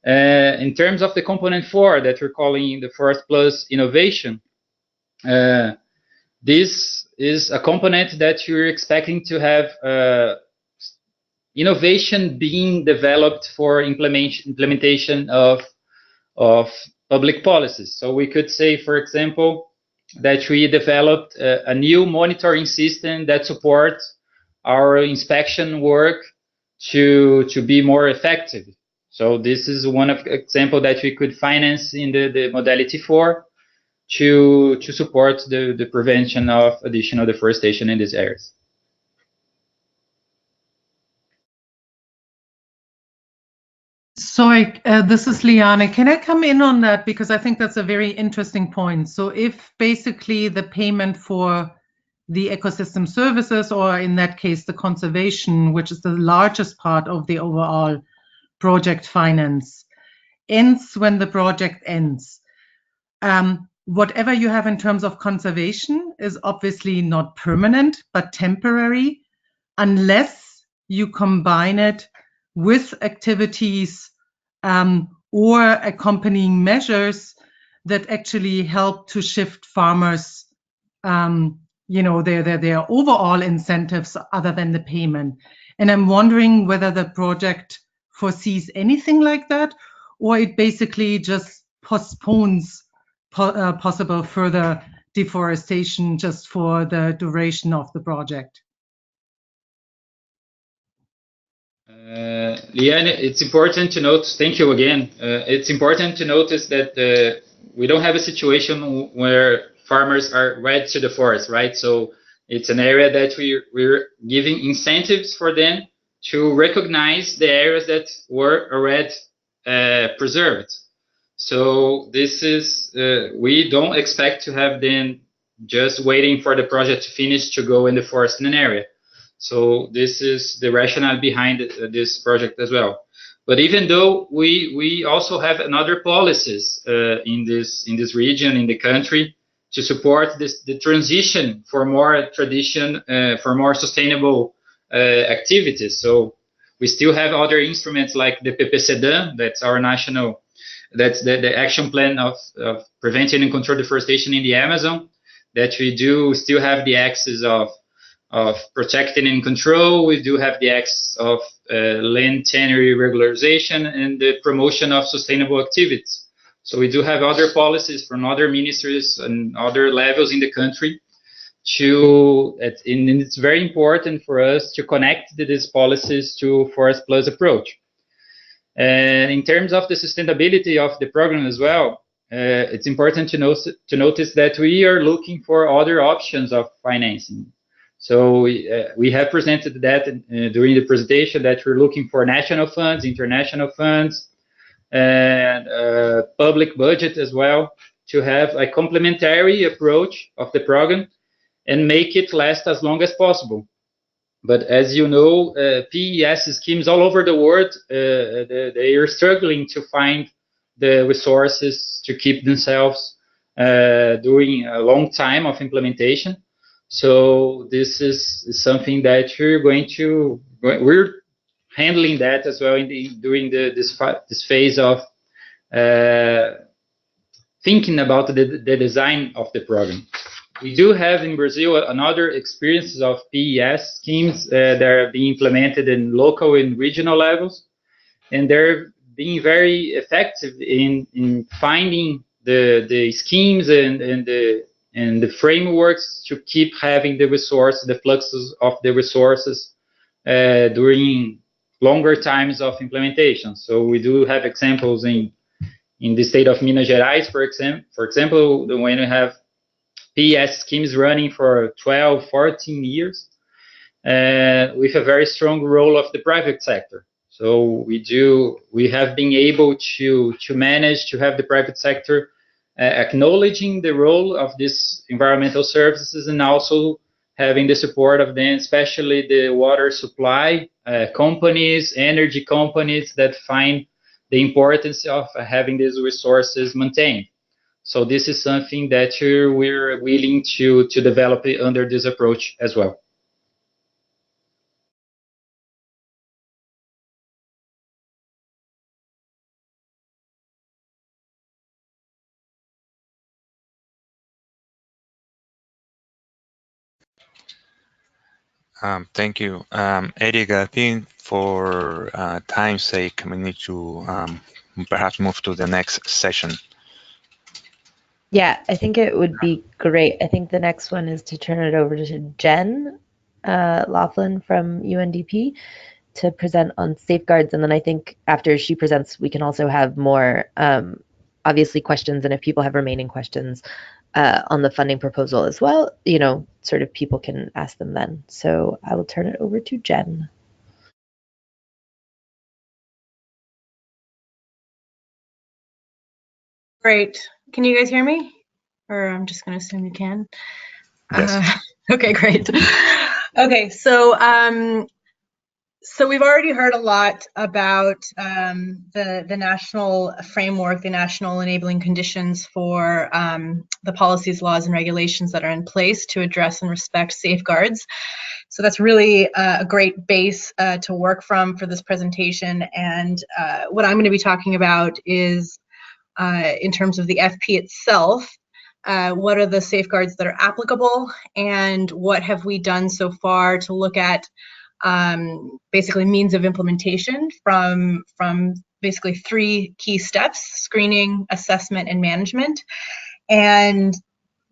In terms of the component 4 that we're calling the Forest Plus innovation, this is a component that you're expecting to have innovation being developed for implementation of public policies. So we could say, for example, that we developed a new monitoring system that supports our inspection work to be more effective. So this is one of example that we could finance in the modality 4 to support the prevention of additional deforestation in these areas. Sorry, this is Liane. Can I come in on that? Because I think that's a very interesting point. So if basically the payment for the ecosystem services, or in that case, the conservation, which is the largest part of the overall project finance, ends when the project ends, whatever you have in terms of conservation is obviously not permanent, but temporary, unless you combine it with activities or accompanying measures that actually help to shift farmers, their overall incentives other than the payment. And I'm wondering whether the project foresees anything like that, or it basically just postpones possible further deforestation just for the duration of the project. Liane, it's important to note, thank you again, it's important to notice that we don't have a situation where farmers are wed to the forest, right? So it's an area that we're giving incentives for them to recognize the areas that were already preserved. So this is, we don't expect to have them just waiting for the project to finish to go in the forest in an area. So this is the rationale behind this project as well. But even though we also have another policies in this region, in the country, to support the transition for more tradition, for more sustainable activities. So we still have other instruments like the PPCDAN, that's our national, that's the action plan of preventing and control deforestation in the Amazon, that we do still have the axis of protecting and control. We do have the axis of land tenure regularization and the promotion of sustainable activities. So we do have other policies from other ministries and other levels in the country and it's very important for us to connect these policies to Forest Plus approach. In terms of the sustainability of the program as well, it's important to notice that we are looking for other options of financing. So we have presented that during the presentation, that we're looking for national funds, international funds, and public budget as well, to have a complementary approach of the program and make it last as long as possible. But as you know, PES schemes all over the world, they are struggling to find the resources to keep themselves during a long time of implementation. So this is something that we're handling that as well during this phase of thinking about the design of the program. We do have in Brazil another experiences of PES schemes that are being implemented in local and regional levels, and they're being very effective in finding the schemes and the frameworks to keep having the resources, the fluxes of the resources during longer times of implementation. So we do have examples in In the state of Minas Gerais, for example, when you have PES schemes running for 12, 14 years, with a very strong role of the private sector. So we have been able to manage to have the private sector acknowledging the role of these environmental services and also having the support of them, especially the water supply companies, energy companies that find the importance of having these resources maintained. So this is something that we're willing to develop under this approach as well. Thank you. Eric, I think for time's sake, we need to perhaps move to the next session. Yeah, I think it would be great. I think the next one is to turn it over to Jen Laughlin from UNDP to present on safeguards. And then I think after she presents, we can also have more, obviously, questions. And if people have remaining questions on the funding proposal as well, sort of people can ask them then. So I will turn it over to Jen. Great. Can you guys hear me? Or I'm just going to assume you can. Yes. Okay, great. Okay, so we've already heard a lot about the national framework, the national enabling conditions for the policies, laws, and regulations that are in place to address and respect safeguards. So that's really a great base to work from for this presentation. And what I'm going to be talking about is, in terms of the FP itself, what are the safeguards that are applicable, and what have we done so far to look at basically means of implementation from basically 3 key steps: screening, assessment, and management. And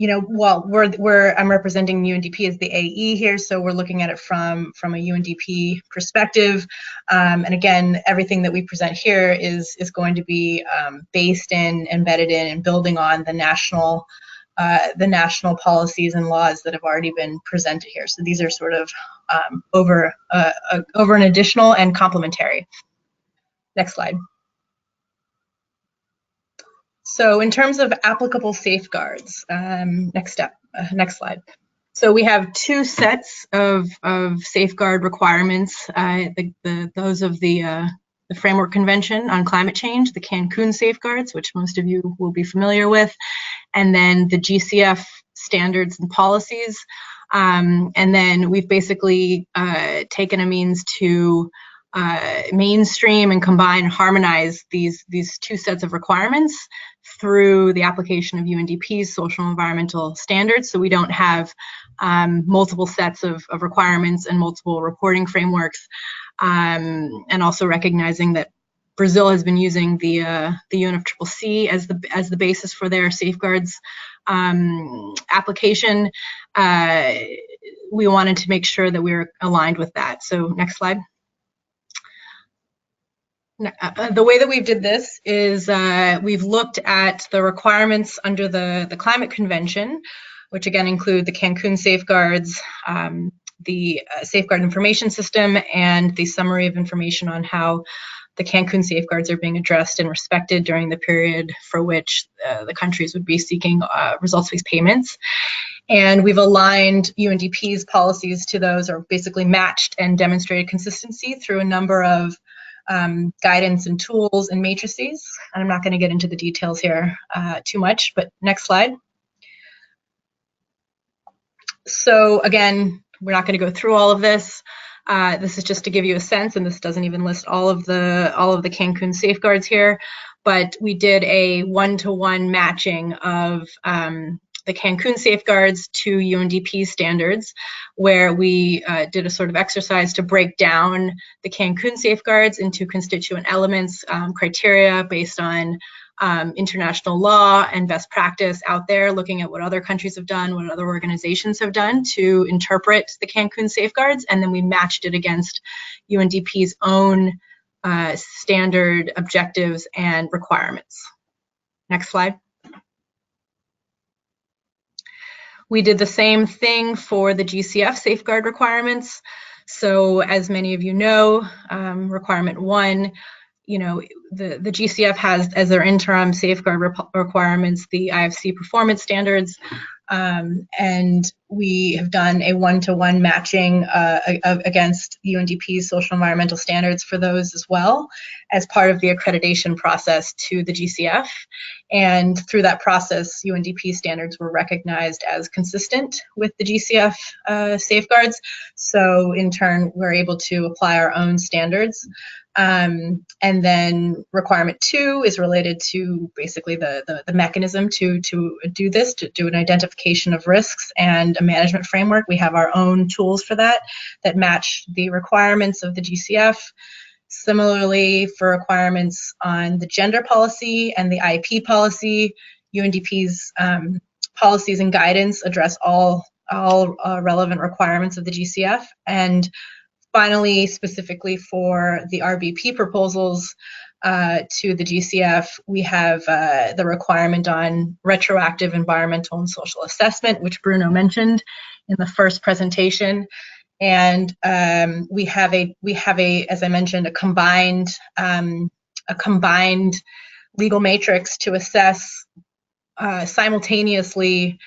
I'm representing UNDP as the AE here, so we're looking at it from a UNDP perspective. And again, everything that we present here is going to be based in, embedded in, and building on the national policies and laws that have already been presented here. So these are sort of over an additional and complementary. Next slide. So in terms of applicable safeguards, next slide. So we have 2 sets of safeguard requirements, those of the Framework Convention on Climate Change, the Cancun safeguards, which most of you will be familiar with, and then the GCF standards and policies. And then we've basically taken a means to mainstream and combine and harmonize these 2 sets of requirements through the application of UNDP's social and environmental standards. So we don't have multiple sets of requirements and multiple reporting frameworks, and also recognizing that Brazil has been using the UNFCCC as the basis for their safeguards application. We wanted to make sure that we were aligned with that. So next slide. The way that we did this is we've looked at the requirements under the Climate Convention, which again include the Cancun safeguards, the Safeguard Information System, and the summary of information on how the Cancun safeguards are being addressed and respected during the period for which the countries would be seeking results-based payments. And we've aligned UNDP's policies to those, or basically matched and demonstrated consistency through a number of guidance and tools and matrices. And I'm not going to get into the details here too much, but next slide. So again, we're not going to go through all of this. This is just to give you a sense, and this doesn't even list all of the Cancun safeguards here, but we did a 1-to-1 matching of the Cancun safeguards to UNDP standards, where we did a sort of exercise to break down the Cancun safeguards into constituent elements, criteria based on international law and best practice out there, looking at what other countries have done, what other organizations have done to interpret the Cancun safeguards, and then we matched it against UNDP's own standard objectives and requirements. Next slide. We did the same thing for the GCF safeguard requirements. So as many of you know, requirement 1, the GCF has as their interim safeguard requirements the IFC performance standards, and we have done a one-to-one matching against UNDP's social environmental standards for those as well as part of the accreditation process to the GCF. And through that process, UNDP standards were recognized as consistent with the GCF safeguards. So in turn, we're able to apply our own standards. And then requirement 2 is related to basically the mechanism to do this, to do an identification of risks and a management framework. We have our own tools for that match the requirements of the GCF. Similarly, for requirements on the gender policy and the IP policy, UNDP's policies and guidance address all relevant requirements of the GCF. And finally, specifically for the RBP proposals to the GCF, we have the requirement on retroactive environmental and social assessment, which Bruno mentioned in the first presentation. And we have a, as I mentioned, a combined legal matrix to assess simultaneously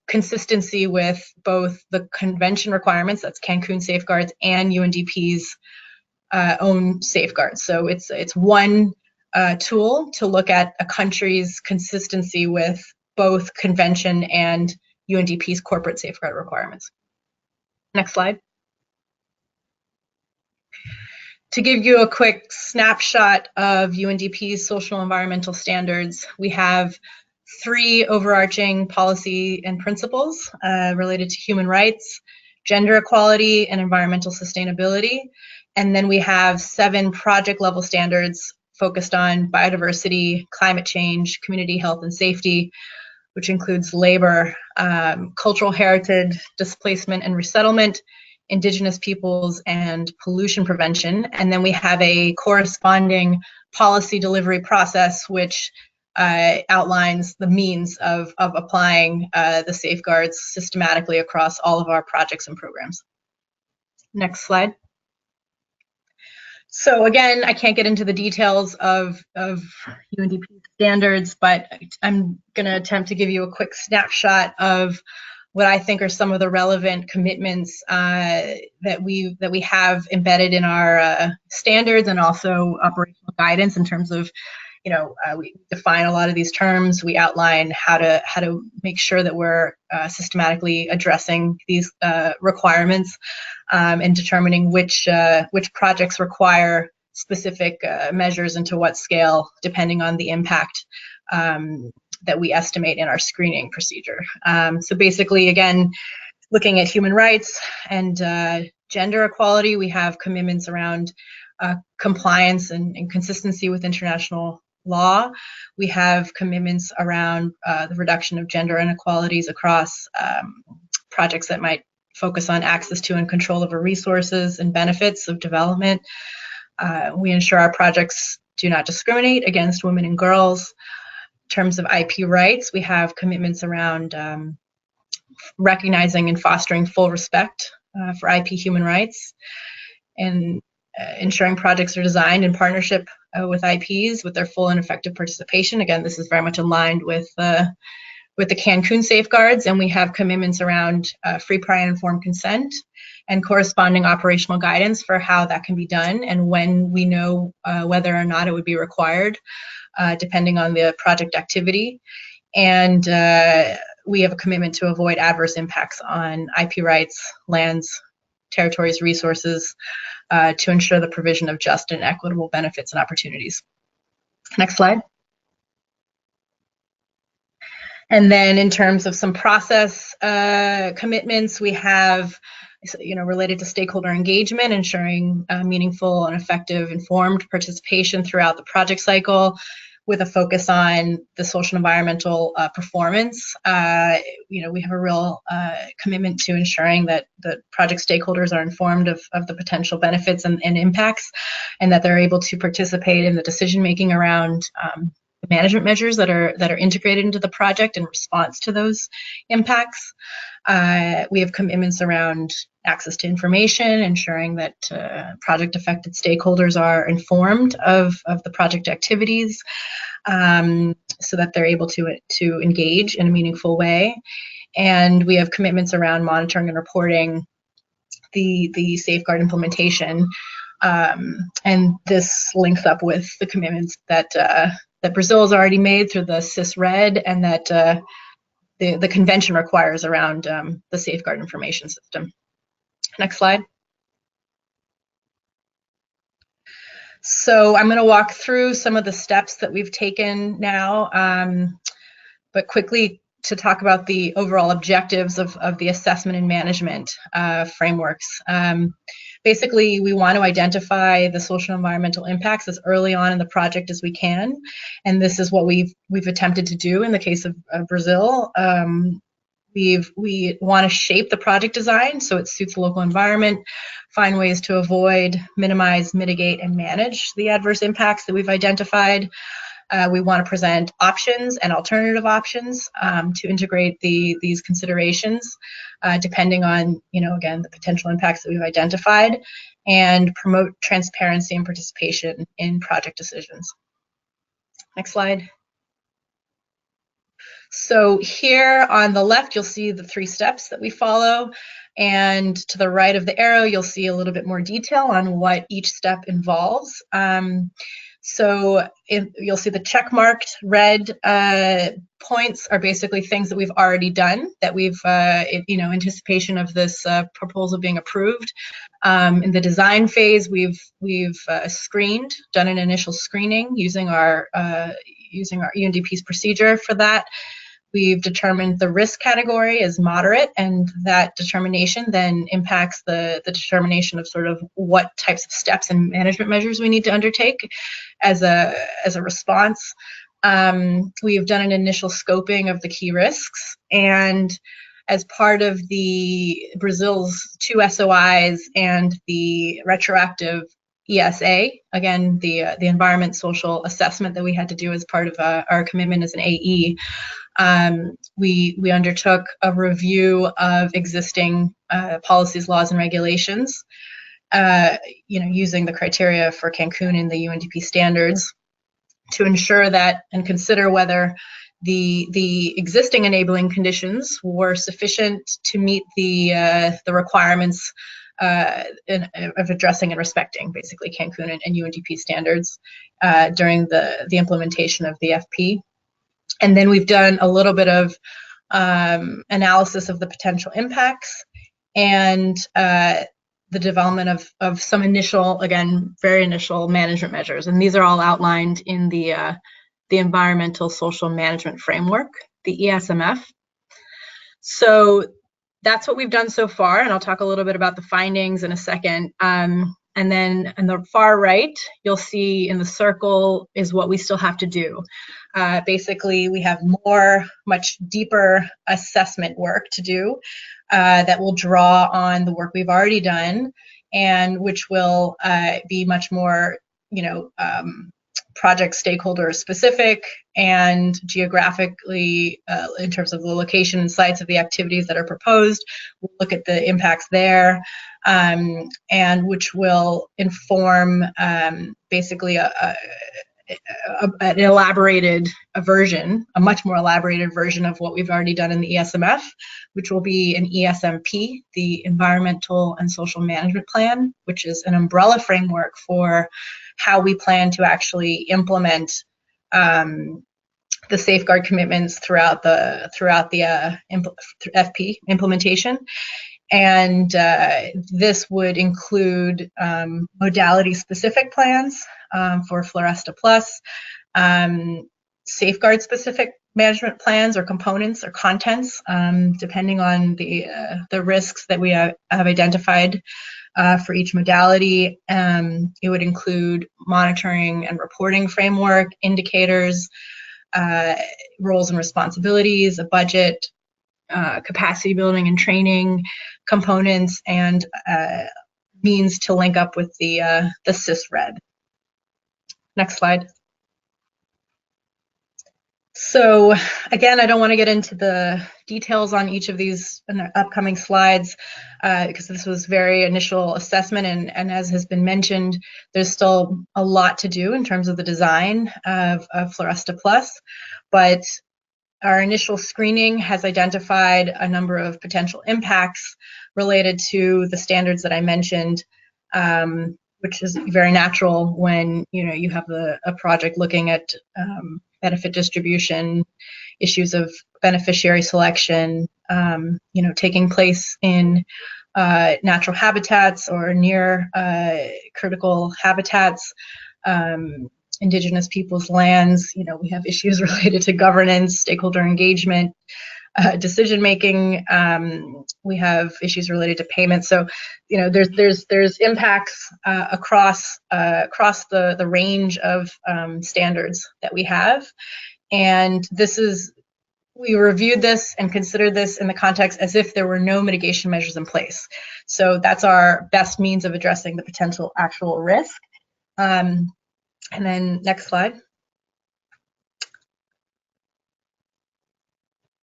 consistency with both the convention requirements, that's Cancun safeguards, and UNDP's own safeguards. So it's one tool to look at a country's consistency with both convention and UNDP's corporate safeguard requirements. Next slide. To give you a quick snapshot of UNDP's social environmental standards, we have 3 overarching policy and principles related to human rights, gender equality, and environmental sustainability. And then we have 7 project level standards focused on biodiversity, climate change, community health and safety, which includes labor, cultural heritage, displacement and resettlement, Indigenous peoples, and pollution prevention. And then we have a corresponding policy delivery process, which outlines the means of applying the safeguards systematically across all of our projects and programs. Next slide. So again, I can't get into the details of UNDP standards, but I'm going to attempt to give you a quick snapshot of what I think are some of the relevant commitments that we have embedded in our standards and also operational guidance in terms of, we define a lot of these terms. We outline how to make sure that we're systematically addressing these requirements and determining which projects require specific measures and to what scale, depending on the impact that we estimate in our screening procedure. So basically, again, looking at human rights and gender equality, we have commitments around compliance and consistency with international law. We have commitments around the reduction of gender inequalities across projects that might focus on access to and control over resources and benefits of development. We ensure our projects do not discriminate against women and girls. In terms of IP rights, we have commitments around recognizing and fostering full respect for IP human rights, and ensuring projects are designed in partnership with IPs with their full and effective participation. Again, this is very much aligned with the Cancun safeguards, and we have commitments around free, prior, and informed consent and corresponding operational guidance for how that can be done and when we know whether or not it would be required, depending on the project activity. And we have a commitment to avoid adverse impacts on IP rights, lands, territories, resources, to ensure the provision of just and equitable benefits and opportunities. Next slide. And then in terms of some process commitments, we have, related to stakeholder engagement, ensuring meaningful and effective informed participation throughout the project cycle with a focus on the social and environmental performance. We have a real commitment to ensuring that the project stakeholders are informed of the potential benefits and impacts, and that they're able to participate in the decision-making around the management measures that are integrated into the project in response to those impacts. We have commitments around access to information, ensuring that project affected stakeholders are informed of the project activities, so that they're able to engage in a meaningful way. And we have commitments around monitoring and reporting the safeguard implementation. And this links up with the commitments that Brazil has already made through the REDD, and that the convention requires around the safeguard information system. Next slide. So I'm going to walk through some of the steps that we've taken now, but quickly to talk about the overall objectives of the assessment and management frameworks. Basically, we want to identify the social and environmental impacts as early on in the project as we can, and this is what we've attempted to do in the case of Brazil. We want to shape the project design so it suits the local environment, find ways to avoid, minimize, mitigate, and manage the adverse impacts that we've identified. We want to present options and alternative options to integrate these considerations, depending on, again, the potential impacts that we've identified, and promote transparency and participation in project decisions. Next slide. So here on the left, you'll see the 3 steps that we follow, and to the right of the arrow, you'll see a little bit more detail on what each step involves. So you'll see the check-marked red points are basically things that we've already done, that we've, anticipation of this proposal being approved. In the design phase, we've done an initial screening using our UNDP's procedure for that. We've determined the risk category as moderate, and that determination then impacts the determination of sort of what types of steps and management measures we need to undertake as a response. We've done an initial scoping of the key risks, and as part of the Brazil's 2 SOIs and the retroactive ESA, again, the environment social assessment that we had to do as part of our commitment as an AE, we undertook a review of existing policies, laws, and regulations, using the criteria for Cancun and the UNDP standards to ensure that and consider whether the existing enabling conditions were sufficient to meet the requirements of addressing and respecting basically Cancun and UNDP standards during the implementation of the FP. And then we've done a little bit of analysis of the potential impacts and the development of some initial, again, very initial management measures. And these are all outlined in the Environmental Social Management Framework, the ESMF. So that's what we've done so far, and I'll talk a little bit about the findings in a second. And then on the far right, you'll see in the circle is what we still have to do. Basically, we have much deeper assessment work to do that will draw on the work we've already done, and which will be much more, project stakeholder specific and geographically in terms of the location and sites of the activities that are proposed. We'll look at the impacts there, and which will inform basically an elaborated version, a much more elaborated version of what we've already done in the ESMF, which will be an ESMP, the Environmental and Social Management Plan, which is an umbrella framework for how we plan to actually implement the safeguard commitments throughout the FP implementation. And this would include modality-specific plans for Floresta Plus, safeguard-specific management plans or components or contents, depending on the risks that we have identified for each modality. It would include monitoring and reporting framework, indicators, roles and responsibilities, a budget, capacity building and training components, and means to link up with the REDD. Next slide. So again, I don't want to get into the details on each of these in the upcoming slides because this was very initial assessment, and as has been mentioned, there's still a lot to do in terms of the design of Floresta Plus, but our initial screening has identified a number of potential impacts related to the standards that I mentioned, which is very natural when you have a project looking at benefit distribution, issues of beneficiary selection, taking place in natural habitats or near critical habitats, indigenous peoples' lands. We have issues related to governance, stakeholder engagement, decision making. We have issues related to payment. So, there's impacts across the range of standards that we have, and we reviewed this and considered this in the context as if there were no mitigation measures in place. So that's our best means of addressing the potential actual risk. And then next slide.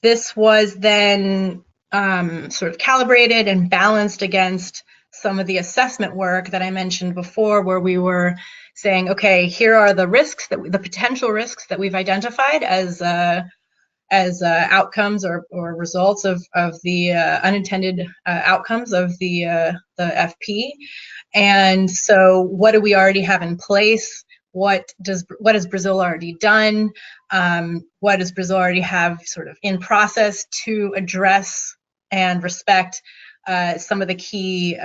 This was then sort of calibrated and balanced against some of the assessment work that I mentioned before, where we were saying, okay, here are the risks, the potential risks that we've identified as outcomes or results of the unintended outcomes of the FP. And so what do we already have in place? What has Brazil already done? What does Brazil already have sort of in process to address and respect some of the key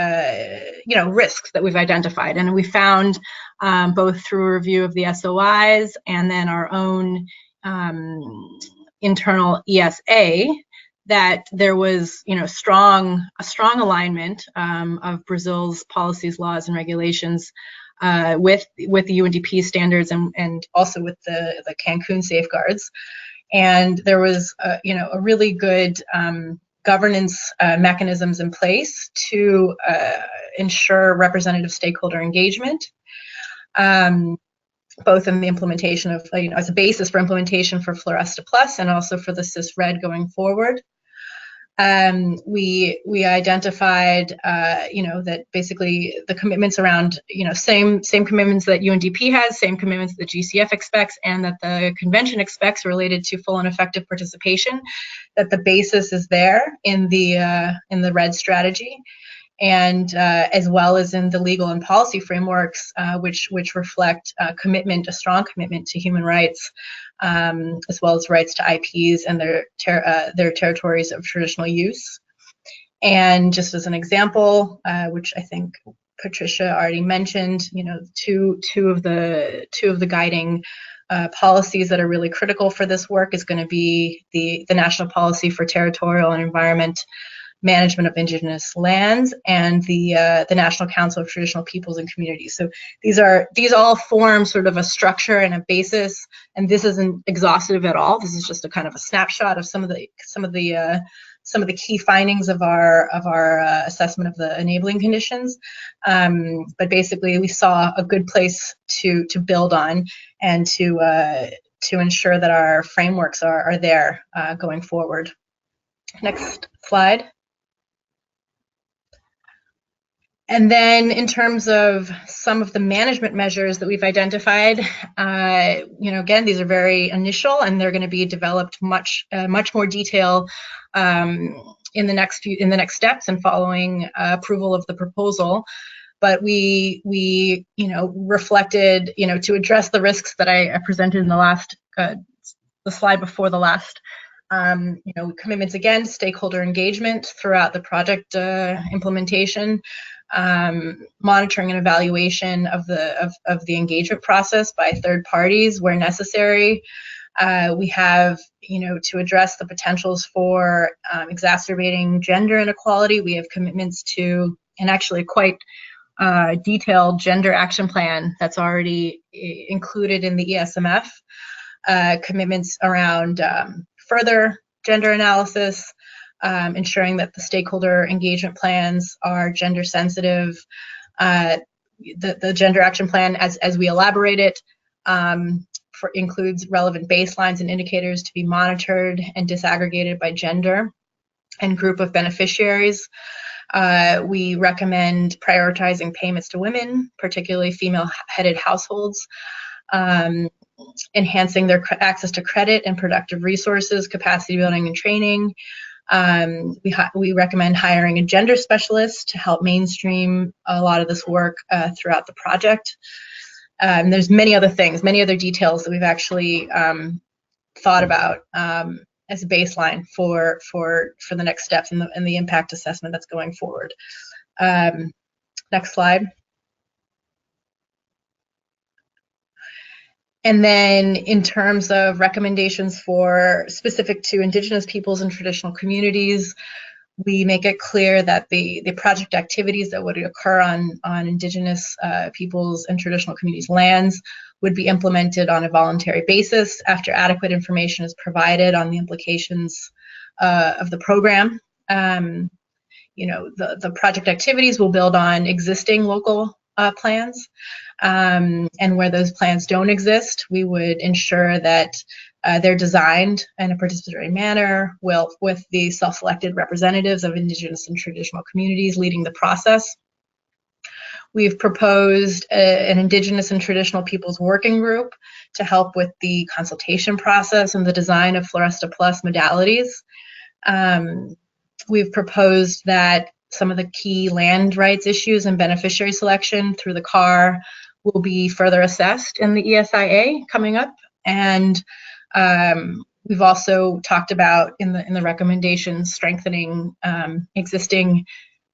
risks that we've identified? And we found both through a review of the SOIs and then our own internal ESA that there was a strong alignment of Brazil's policies, laws, and regulations with the UNDP standards and also with the Cancun safeguards. And there was a really good governance mechanisms in place to ensure representative stakeholder engagement, both in the implementation of, as a basis for implementation for Floresta Plus and also for the CIS-REDD going forward. We identified, that basically the commitments around, same commitments that UNDP has, same commitments that GCF expects, and that the convention expects related to full and effective participation, that the basis is there in the REDD strategy, and as well as in the legal and policy frameworks, which reflect a strong commitment to human rights, as well as rights to IPs and their territories of traditional use. And just as an example, which I think Patricia already mentioned, two of the guiding policies that are really critical for this work is going to be the National Policy for Territorial and Environment Management of Indigenous Lands and the National Council of Traditional Peoples and Communities. So these all form sort of a structure and a basis, and this isn't exhaustive at all. This is just a kind of a snapshot of some of the key findings of our assessment of the enabling conditions. But basically, we saw a good place to build on and to ensure that our frameworks are there going forward. Next slide. And then in terms of some of the management measures that we've identified, again, these are very initial and they're going to be developed much more detail in the next steps and following approval of the proposal. But we reflected, to address the risks that I presented in the last, the slide before the last, commitments again, stakeholder engagement throughout the project implementation, monitoring and evaluation of the engagement process by third parties where necessary. We have, to address the potentials for exacerbating gender inequality. We have commitments to, and actually quite detailed gender action plan that's already included in the ESMF, commitments around further gender analysis, ensuring that the stakeholder engagement plans are gender sensitive, the gender action plan as we elaborate it, includes relevant baselines and indicators to be monitored and disaggregated by gender and group of beneficiaries. We recommend prioritizing payments to women, particularly female-headed households, enhancing their access to credit and productive resources, capacity building and training. We recommend hiring a gender specialist to help mainstream a lot of this work throughout the project. There's many other things, many other details that we've actually thought about as a baseline for the next steps and the impact assessment that's going forward. Next slide. And then in terms of recommendations for specific to Indigenous peoples and traditional communities, we make it clear that the project activities that would occur on Indigenous peoples and traditional communities' lands would be implemented on a voluntary basis after adequate information is provided on the implications of the program. The project activities will build on existing local plans, and where those plans don't exist, we would ensure that they're designed in a participatory manner with the self-selected representatives of Indigenous and traditional communities leading the process. We've proposed an Indigenous and traditional peoples working group to help with the consultation process and the design of Floresta Plus modalities. We've proposed that some of the key land rights issues and beneficiary selection through the CAR will be further assessed in the ESIA coming up. And we've also talked about in the recommendations strengthening existing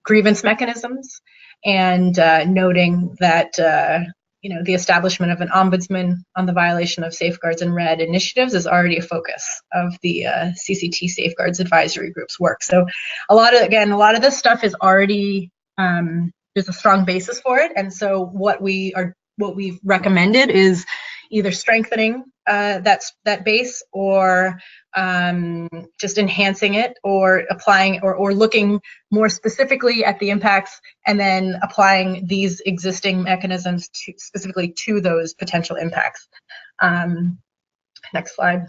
grievance mechanisms and noting that the establishment of an ombudsman on the violation of safeguards and REDD initiatives is already a focus of the CCT Safeguards Advisory Group's work. So a lot of this stuff is already, there's a strong basis for it. And so what we've recommended is either strengthening that base or just enhancing it or applying or looking more specifically at the impacts and then applying these existing mechanisms specifically to those potential impacts. Next slide.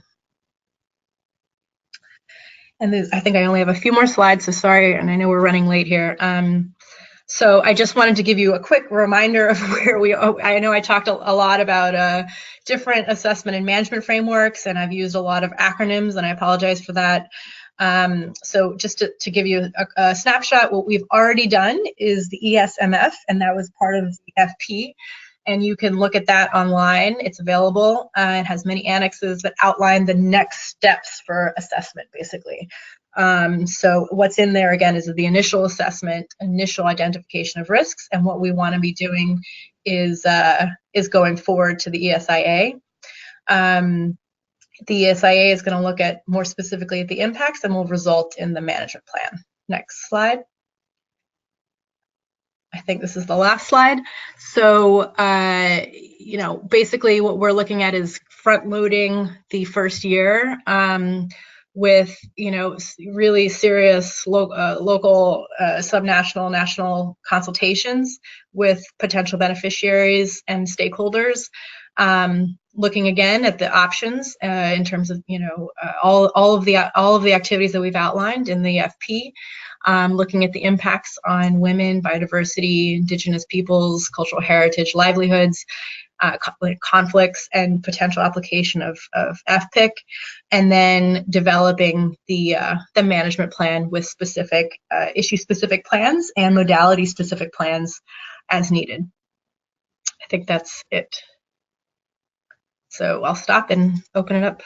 And I think I only have a few more slides, so sorry, and I know we're running late here. So I just wanted to give you a quick reminder of where we are. I know I talked a lot about different assessment and management frameworks, and I've used a lot of acronyms, and I apologize for that. So just to give you a snapshot, what we've already done is the ESMF, and that was part of the FP. And you can look at that online. It's available. It has many annexes that outline the next steps for assessment, basically. So what's in there again is the initial assessment, initial identification of risks, and what we want to be doing is going forward to the ESIA. The ESIA is going to look at more specifically at the impacts and will result in the management plan. Next slide. I think this is the last slide. So, basically what we're looking at is front loading the first year with, really serious local, subnational, national consultations with potential beneficiaries and stakeholders. Looking again at the options in terms of, all of the activities that we've outlined in the FP. Looking at the impacts on women, biodiversity, Indigenous peoples, cultural heritage, livelihoods, conflicts, and potential application of FPIC, and then developing the management plan with specific issue-specific plans and modality-specific plans as needed. I think that's it. So I'll stop and open it up.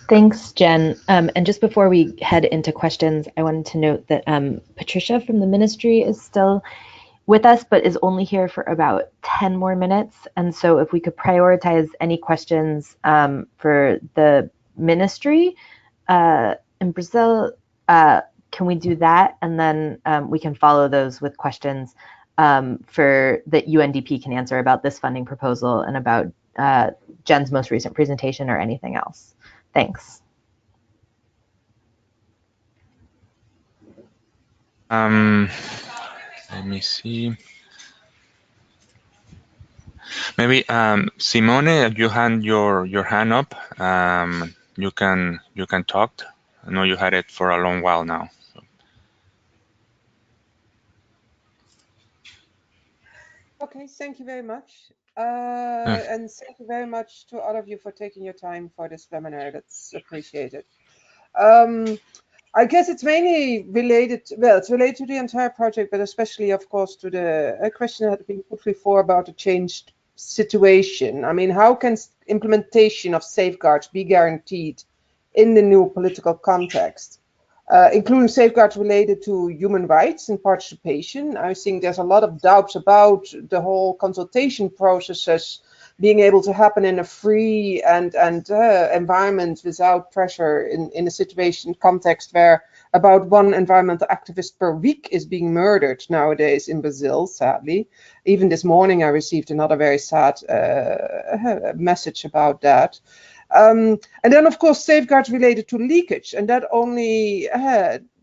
Thanks, Jen. And just before we head into questions, I wanted to note that Patricia from the ministry is still with us, but is only here for about 10 more minutes. And so if we could prioritize any questions for the ministry in Brazil, can we do that? And then we can follow those with questions for that UNDP can answer about this funding proposal and about Jen's most recent presentation or anything else. Thanks. Let me see. Maybe Simone, you hand your hand up. You can talk. I know you had it for a long while now. Okay, thank you very much. And thank you very much to all of you for taking your time for this webinar. That's appreciated. I guess it's mainly related, well, it's related to the entire project, but especially, of course, to the question that had been put before about the changed situation. I mean, how can implementation of safeguards be guaranteed in the new political context? Including safeguards related to human rights and participation. I think there's a lot of doubts about the whole consultation processes being able to happen in a free and environment without pressure in a situation context where about one environmental activist per week is being murdered nowadays in Brazil, sadly. Even this morning I received another very sad message about that. And then, of course, safeguards related to leakage, and that only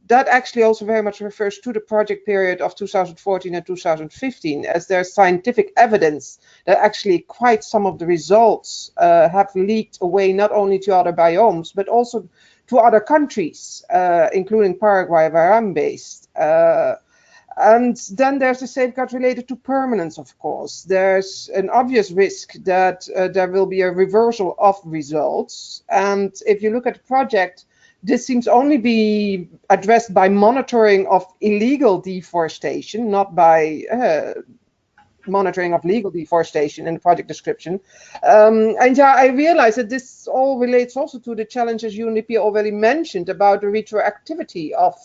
that actually also very much refers to the project period of 2014 and 2015, as there's scientific evidence that actually quite some of the results have leaked away not only to other biomes, but also to other countries, including Paraguay, where I'm based. And then there's the safeguard related to permanence, of course. There's an obvious risk that there will be a reversal of results. And if you look at the project, this seems only be addressed by monitoring of illegal deforestation, not by monitoring of legal deforestation in the project description. And yeah, I realize that this all relates also to the challenges UNDP already mentioned about the retroactivity of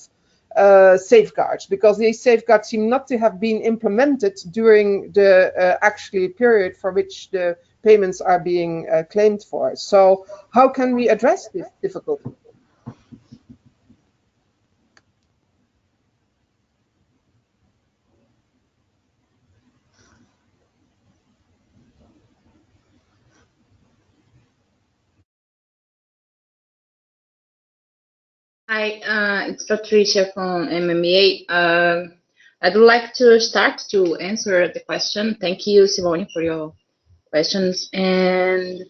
safeguards, because these safeguards seem not to have been implemented during the actually period for which the payments are being claimed for. So how can we address this difficulty? Hi, it's Patricia from MMA. I'd like to start to answer the question. Thank you, Simone, for your questions. And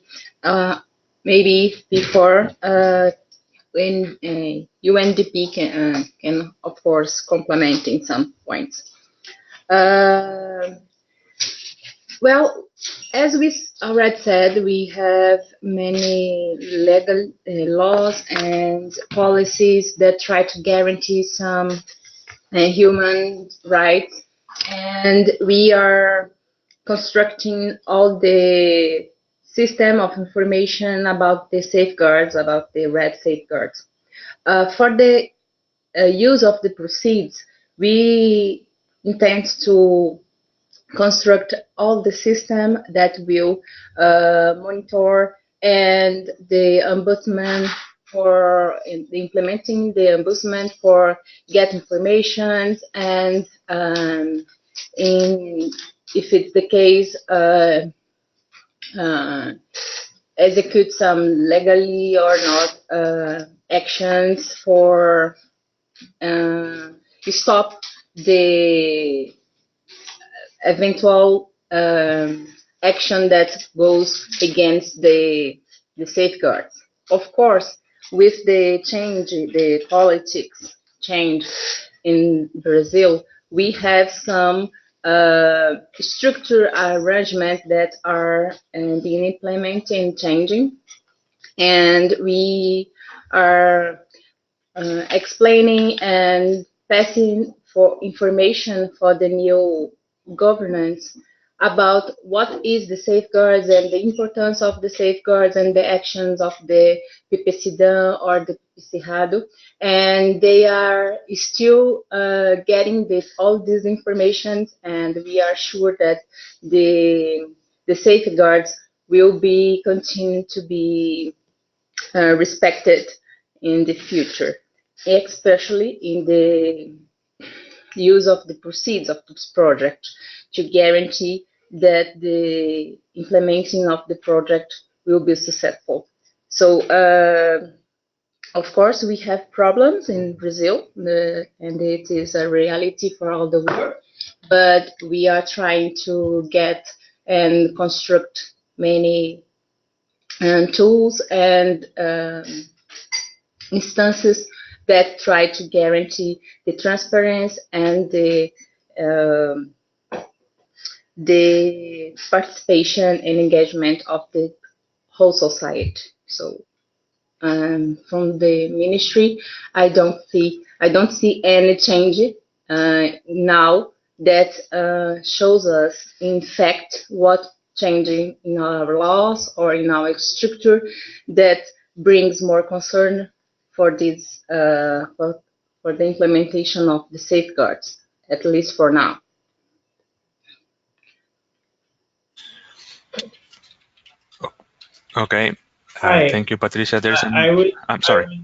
maybe before, when UNDP can, of course, complement in some points. Well, as we already said, we have many legal laws and policies that try to guarantee some human rights, and we are constructing all the system of information about the safeguards, about the REDD safeguards. For the use of the proceeds, we intend to construct all the system that will monitor and the ombudsman for implementing the ombudsman for get information and if it's the case execute some legally or not actions for stop the eventual action that goes against the safeguards. Of course, with the change, the politics change in Brazil, we have some structure arrangement that are being implemented and changing, and we are explaining and passing for information for the new governance about what is the safeguards and the importance of the safeguards and the actions of the PPCDAN or the PPCRADO, and they are still getting all this information, and we are sure that the safeguards will be continue to be respected in the future, especially in the use of the proceeds of this project to guarantee that the implementing of the project will be successful. So, of course, we have problems in Brazil, and it is a reality for all the world, but we are trying to get and construct many tools and instances that try to guarantee the transparency and the participation and engagement of the whole society. So from the ministry, I don't see any change now that shows us in fact what changing in our laws or in our structure that brings more concern for this for the implementation of the safeguards, at least for now. Okay. Hi. Thank you, Patricia. I'm sorry.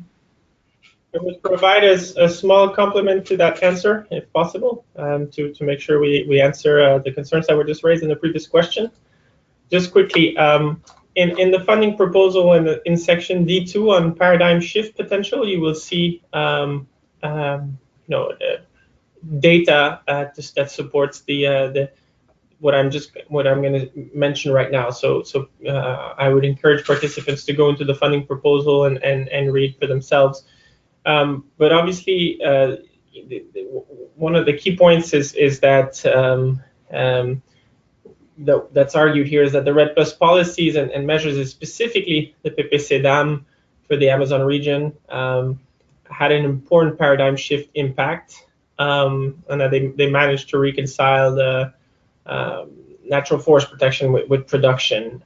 I would provide a small complement to that answer, if possible, to make sure we answer the concerns that were just raised in the previous question. Just quickly, in the funding proposal in section D2 on paradigm shift potential, you will see data that supports the what I'm going to mention right now. So I would encourage participants to go into the funding proposal and read for themselves. But obviously, one of the key points is that that's argued here is that the REDD Plus policies and measures, specifically the PPCDAM for the Amazon region, had an important paradigm shift impact, and that they managed to reconcile the natural forest protection with production,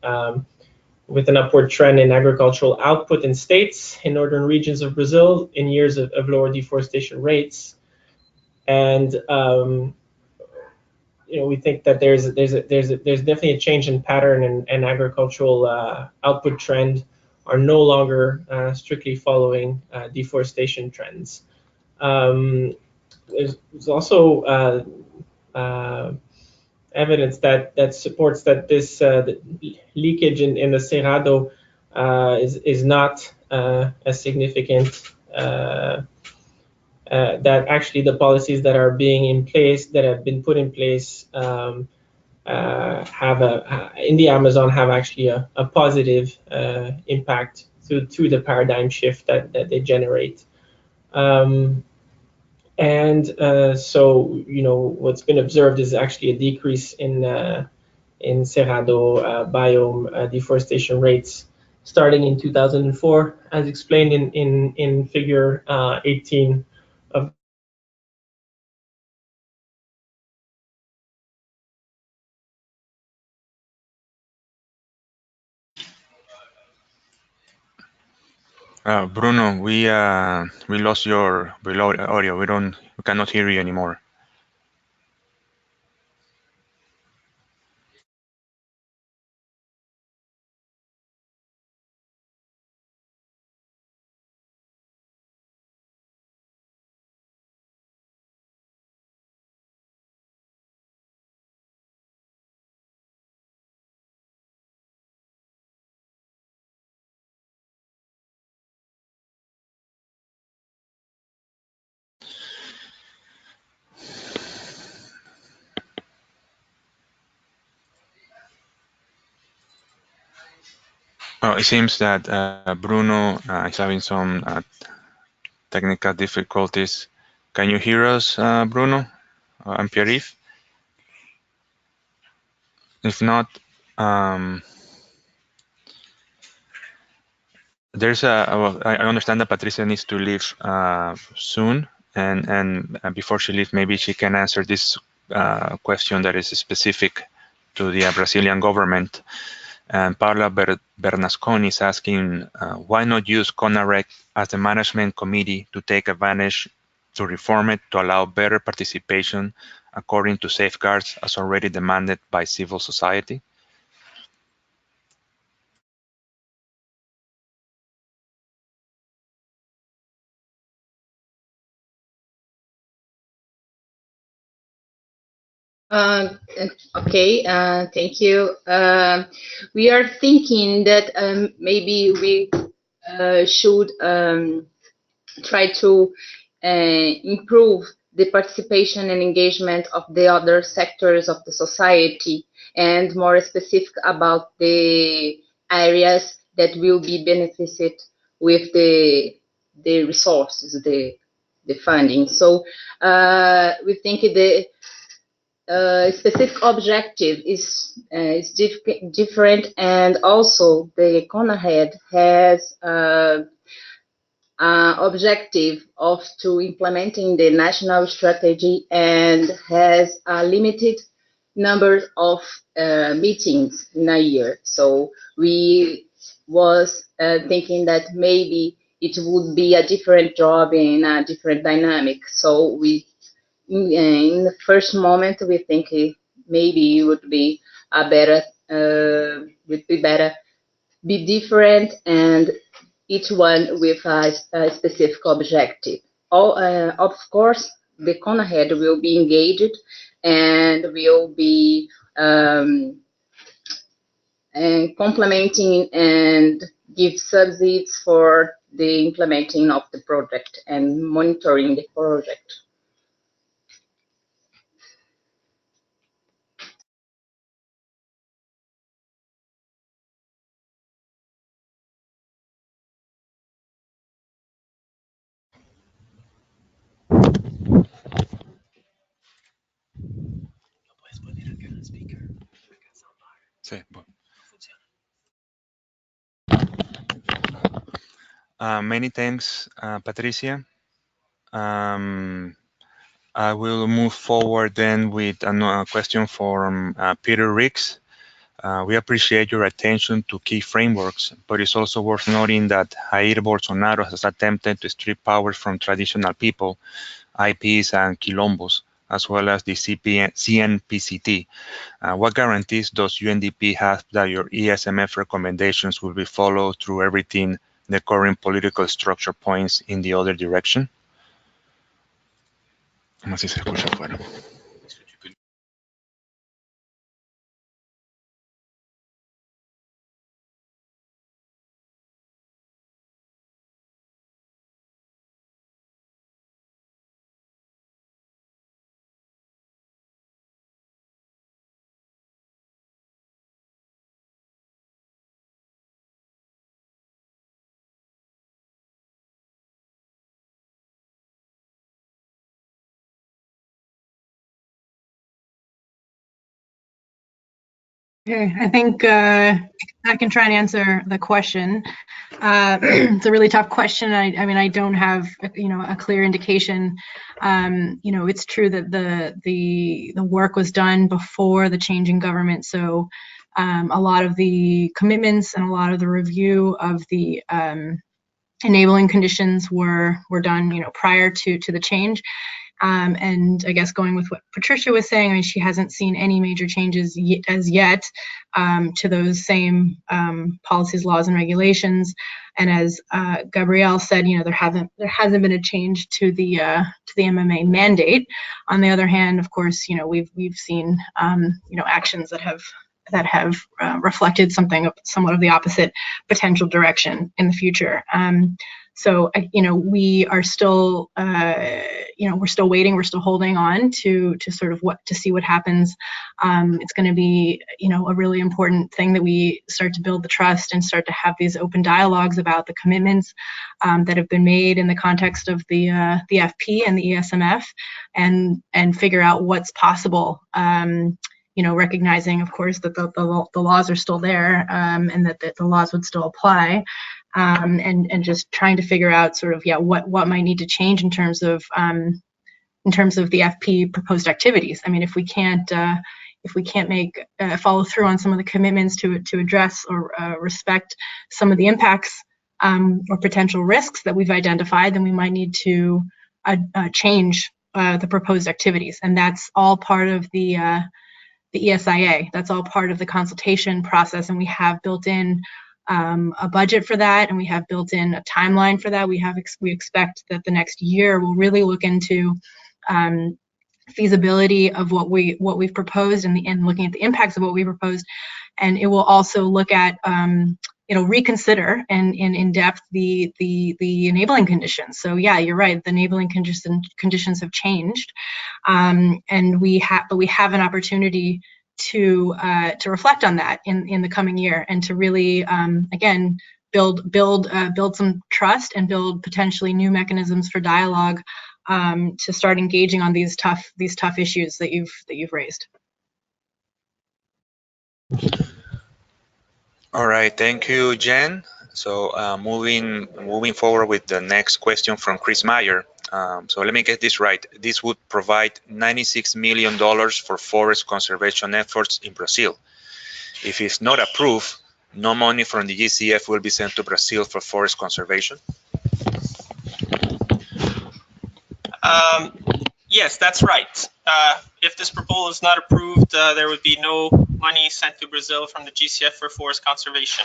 with an upward trend in agricultural output in states in northern regions of Brazil in years of lower deforestation rates. And we think that there's definitely a change in pattern, and agricultural output trend are no longer strictly following deforestation trends. There's also evidence that supports that this leakage in the Cerrado is not as significant. That actually the policies that are have been put in place in the Amazon have actually a positive impact to the paradigm shift that they generate. So what's been observed is actually a decrease in Cerrado biome deforestation rates starting in 2004, as explained in figure 18 of Bruno, we lost your audio. We cannot hear you anymore. It seems that Bruno is having some technical difficulties. Can you hear us, Bruno and Pierre-Yves? If not, I understand that Patricia needs to leave soon, and before she leaves, maybe she can answer this question that is specific to the Brazilian government. And Paula Bernasconi is asking, why not use CONAREC as the management committee to take advantage to reform it to allow better participation according to safeguards as already demanded by civil society? Okay, thank you. We are thinking that maybe we should try to improve the participation and engagement of the other sectors of the society and more specific about the areas that will be benefited with the resources, the funding. So we think the specific objective is different, and also the CONAHED has objective of to implementing the national strategy and has a limited number of meetings in a year. So we was thinking that maybe it would be a different job in a different dynamic. So we, in the first moment, we think maybe it would be a better, be different, and each one with a specific objective. Of course, the CONAHED will be engaged and will be complementing and give subsidies for the implementing of the project and monitoring the project. Sí, bueno. Many thanks, Patricia. I will move forward then with a question from Peter Ricks. We appreciate your attention to key frameworks, but it's also worth noting that Jair Bolsonaro has attempted to strip power from traditional people, IPs and quilombos, as well as the CNPCT. What guarantees does UNDP have that your ESMF recommendations will be followed through everything the current political structure points in the other direction? Así se escucha afuera. Okay, I think I can try and answer the question. It's a really tough question. I mean, I don't have a clear indication. It's true that the work was done before the change in government, so a lot of the commitments and a lot of the review of the enabling conditions were done prior to the change. And I guess going with what Patricia was saying, I mean, she hasn't seen any major changes as yet to those same policies, laws, and regulations. And as Gabrielle said, there hasn't been a change to the MMA mandate. On the other hand, of course, we've seen actions that have reflected somewhat of the opposite potential direction in the future. So, we are still, we're still waiting. We're still holding on to sort of to see what happens. It's going to be, a really important thing that we start to build the trust and start to have these open dialogues about the commitments that have been made in the context of the FP and the ESMF, and figure out what's possible. Recognizing, of course, that the laws are still there, and that the laws would still apply. And just trying to figure out sort of what might need to change in terms of the FP proposed activities. I mean, if we can't make follow through on some of the commitments to address or respect some of the impacts or potential risks that we've identified, then we might need to change the proposed activities, and that's all part of the ESIA. That's all part of the consultation process, and we have built in a budget for that, and we have built in a timeline for that. We expect that the next year we'll really look into feasibility of what we've proposed and looking at the impacts of what we proposed, and it will also look at reconsider and in depth the enabling conditions. So yeah, you're right. The enabling conditions have changed, and we have an opportunity to reflect on that in the coming year, and to really again build some trust and build potentially new mechanisms for dialogue to start engaging on these tough issues that you've raised. All right, thank you, Jen. So moving forward with the next question from Chris Meyer. So let me get this right. This would provide $96 million for forest conservation efforts in Brazil. If it's not approved, no money from the GCF will be sent to Brazil for forest conservation? Yes, that's right. If this proposal is not approved, there would be no money sent to Brazil from the GCF for forest conservation.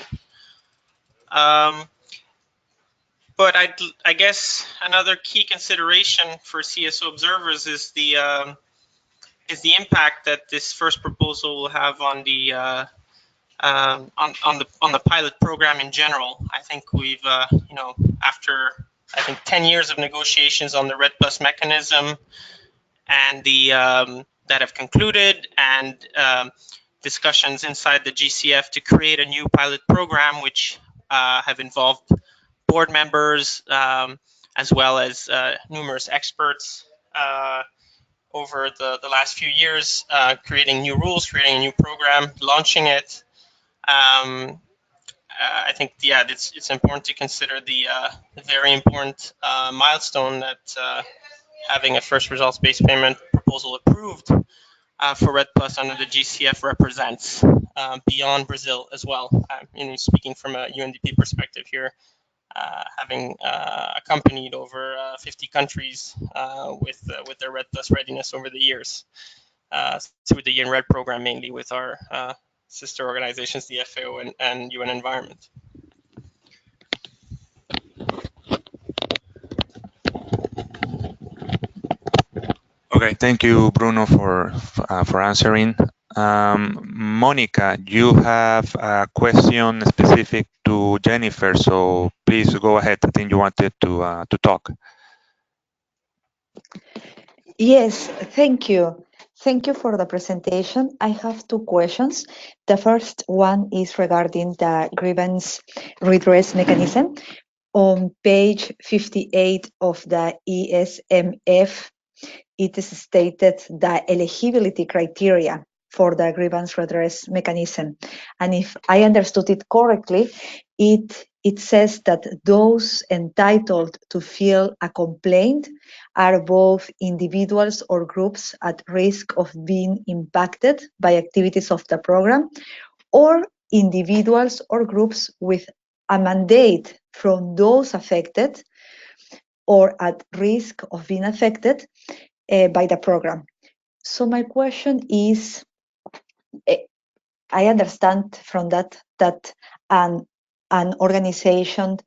But I guess another key consideration for CSO observers is the impact that this first proposal will have on the on the pilot program in general. I think we've you know, after I think 10 years of negotiations on the REDD+ mechanism, and the that have concluded, and discussions inside the GCF to create a new pilot program, which have involved board members as well as numerous experts over the last few years, creating new rules, creating a new program, launching it. I think, yeah, it's important to consider the very important milestone that having a first results-based payment proposal approved for REDD+ under the GCF represents beyond Brazil as well. You know, speaking from a UNDP perspective here, having accompanied over 50 countries with their REDD+ readiness over the years through the UN REDD program, mainly with our sister organizations, the FAO and UN Environment. Okay, thank you, Bruno, for answering. Monica, you have a question specific to Jennifer, so please go ahead. I think you wanted to talk. Yes, thank you. Thank you for the presentation. I have two questions. The first one is regarding the grievance redress mechanism. On page 58 of the ESMF, it is stated the eligibility criteria for the grievance redress mechanism. And if I understood it correctly, it says that those entitled to file a complaint are both individuals or groups at risk of being impacted by activities of the program, or individuals or groups with a mandate from those affected or at risk of being affected by the program. So my question is, I understand from that an organization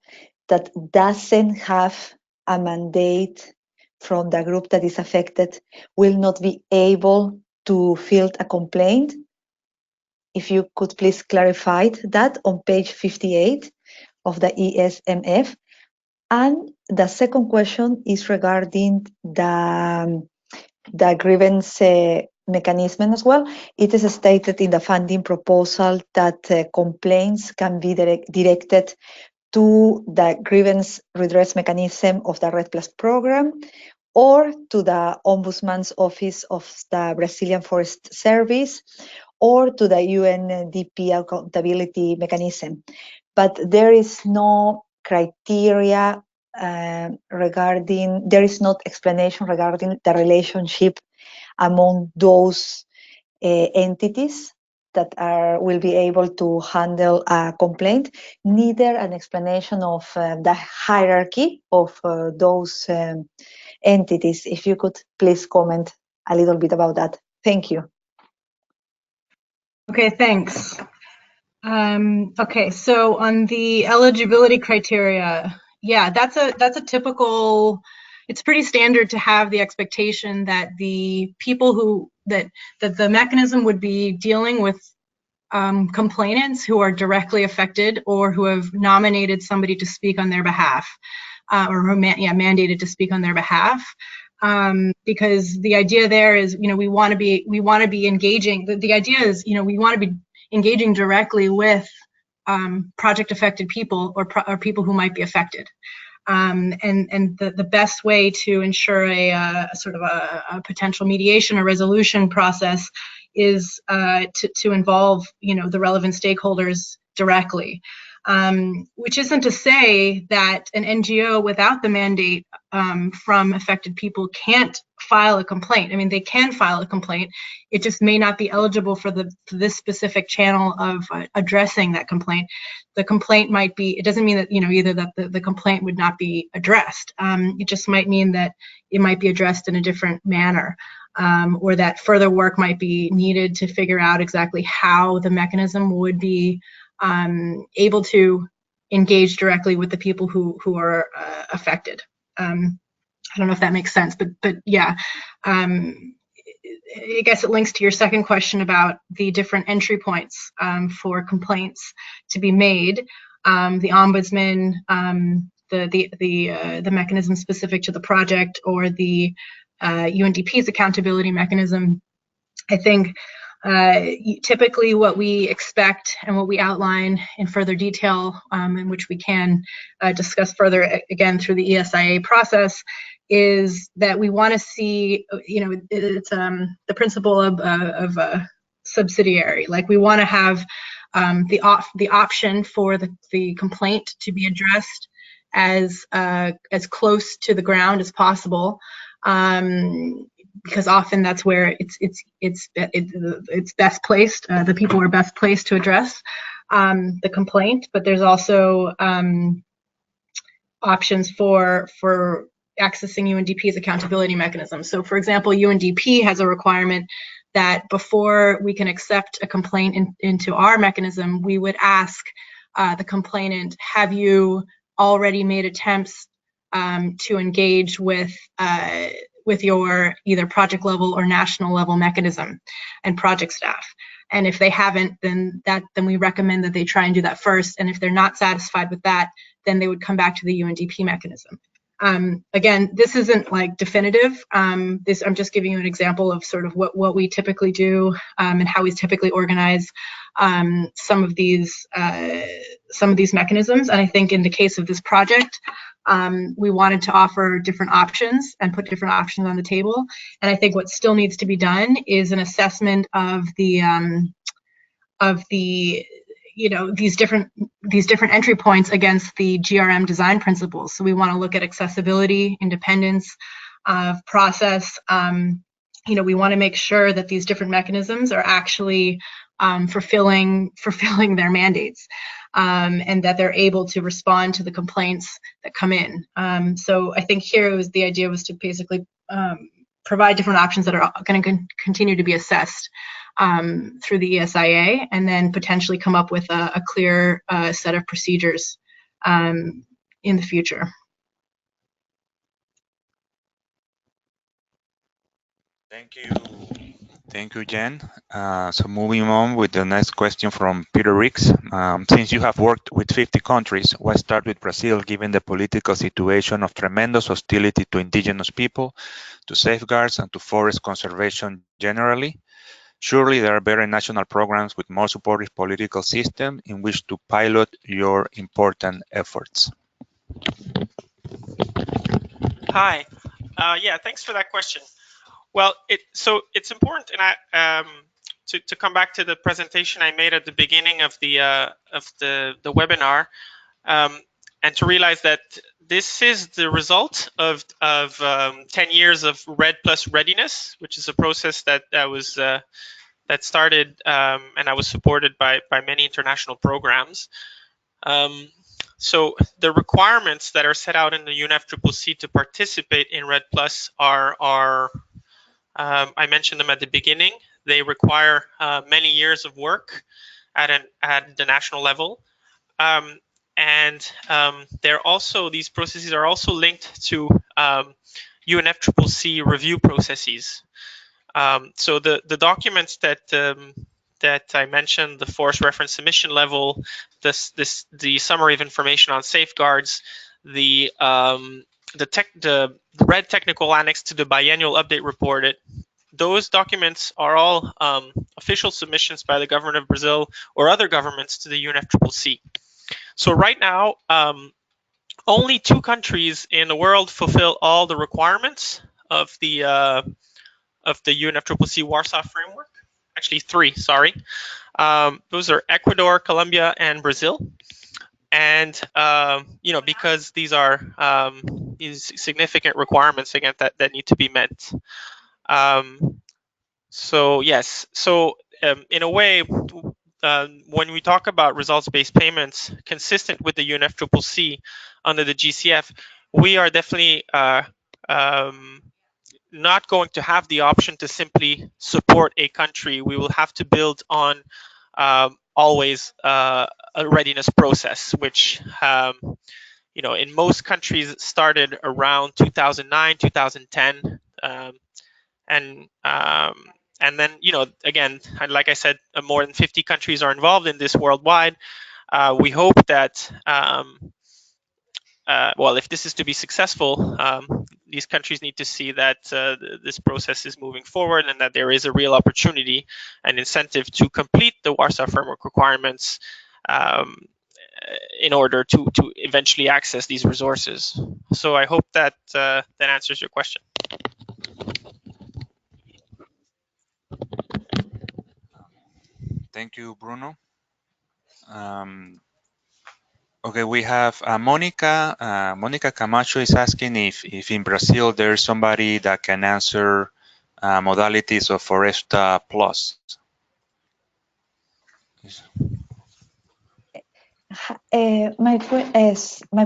that doesn't have a mandate from the group that is affected will not be able to file a complaint. If you could please clarify that on page 58 of the ESMF. And the second question is regarding the grievance mechanism as well. It is stated in the funding proposal that complaints can be directed to the grievance redress mechanism of the REDD+ program, or to the Ombudsman's Office of the Brazilian Forest Service, or to the UNDP accountability mechanism. But there is no criteria regarding, there is no explanation regarding the relationship among those entities that will be able to handle a complaint, neither an explanation of the hierarchy of those entities. If you could please comment a little bit about that. Thank you. Okay, thanks. Okay, so on the eligibility criteria, yeah, that's a typical, it's pretty standard to have the expectation that the people that the mechanism would be dealing with complainants who are directly affected or who have nominated somebody to speak on their behalf, or mandated to speak on their behalf. because the idea there is, we want to be engaging. The idea is, we want to be engaging directly with project affected people or people who might be affected. And the best way to ensure a sort of a potential mediation or resolution process is to involve, the relevant stakeholders directly. Which isn't to say that an NGO without the mandate from affected people can't file a complaint. I mean, they can file a complaint. It just may not be eligible for this specific channel of addressing that complaint. The complaint might be, it doesn't mean that, either that the complaint would not be addressed. It just might mean that it might be addressed in a different manner. Or that further work might be needed to figure out exactly how the mechanism would be able to engage directly with the people who are affected. I don't know if that makes sense, but yeah. I guess it links to your second question about the different entry points for complaints to be made. The ombudsman, the mechanism specific to the project, or the UNDP's accountability mechanism. I think typically what we expect and what we outline in further detail, in which we can discuss further again through the ESIA process, is that we want to see, it's the principle of subsidiary. Like, we want to have the option for the complaint to be addressed as close to the ground as possible. Because often that's where it's best placed. The people are best placed to address the complaint, but there's also options for accessing UNDP's accountability mechanism. So, for example, UNDP has a requirement that before we can accept a complaint into our mechanism, we would ask the complainant, have you already made attempts to engage with your either project level or national level mechanism and project staff? And if they haven't, then we recommend that they try and do that first. And if they're not satisfied with that, then they would come back to the UNDP mechanism. Again, this isn't like definitive. I'm just giving you an example of sort of what we typically do and how we typically organize some of these mechanisms. And I think in the case of this project, we wanted to offer different options and put different options on the table. And I think what still needs to be done is an assessment of the these different entry points against the GRM design principles. So we want to look at accessibility, independence of process. We want to make sure that these different mechanisms are actually fulfilling their mandates, and that they're able to respond to the complaints that come in. So I think here the idea was to basically provide different options that are going to continue to be assessed through the ESIA, and then potentially come up with a clear set of procedures in the future. Thank you, Jen. So moving on with the next question from Peter Ricks. Since you have worked with 50 countries, why start with Brazil, given the political situation of tremendous hostility to indigenous people, to safeguards, and to forest conservation generally? Surely there are better national programs with more supportive political system in which to pilot your important efforts. Hi. Yeah, thanks for that question. Well, it's important, and to come back to the presentation I made at the beginning of the webinar, and to realize that this is the result of 10 years of REDD plus readiness, which is a process that started and I was supported by many international programs. So the requirements that are set out in the UNFCCC to participate in REDD plus are I mentioned them at the beginning. They require many years of work at the national level, and these processes are also linked to UNFCCC review processes. So the documents that I mentioned, the forest reference submission level, the summary of information on safeguards, the the REDD technical annex to the biannual update report, those documents are all official submissions by the government of Brazil or other governments to the UNFCCC. So right now, only 2 countries in the world fulfill all the requirements of the UNFCCC Warsaw framework. Actually, 3. Sorry. Those are Ecuador, Colombia, and Brazil. And because these are these significant requirements again that need to be met. So yes, so in a way, when we talk about results-based payments consistent with the UNFCCC under the GCF, we are definitely not going to have the option to simply support a country. We will have to build on always a readiness process, which in most countries started around 2009, 2010, and then again, like I said, more than 50 countries are involved in this worldwide. We hope that well, if this is to be successful, these countries need to see that this process is moving forward and that there is a real opportunity and incentive to complete the Warsaw Framework requirements in order to eventually access these resources. So I hope that that answers your question. Thank you, Bruno. Okay, we have Monica. Monica Camacho is asking if in Brazil there's somebody that can answer modalities of Foresta Plus. My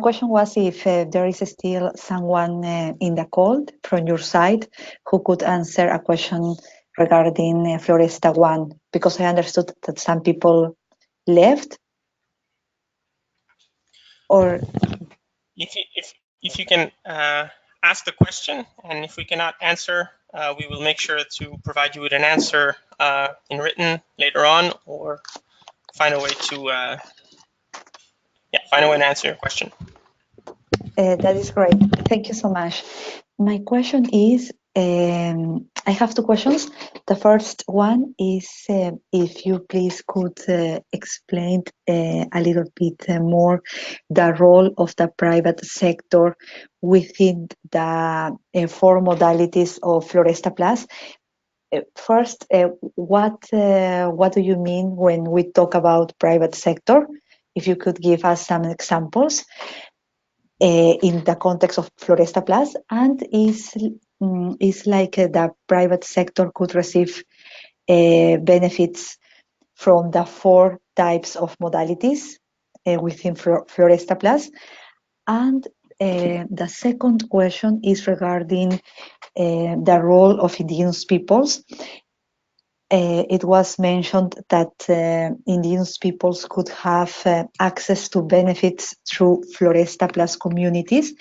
question was if there is still someone in the call from your side who could answer a question regarding Floresta 1, because I understood that some people left. Or if you can ask the question, and if we cannot answer, we will make sure to provide you with an answer in written later on, or find a way to answer your question. That is great. Thank you so much. My question is, I have 2 questions. The first one is if you please could explain a little bit more the role of the private sector within the 4 modalities of Floresta Plus. First, what do you mean when we talk about private sector? If you could give us some examples in the context of Floresta Plus, and is like the private sector could receive benefits from the 4 types of modalities within Floresta Plus. And the second question is regarding the role of indigenous peoples. It was mentioned that indigenous peoples could have access to benefits through Floresta Plus communities.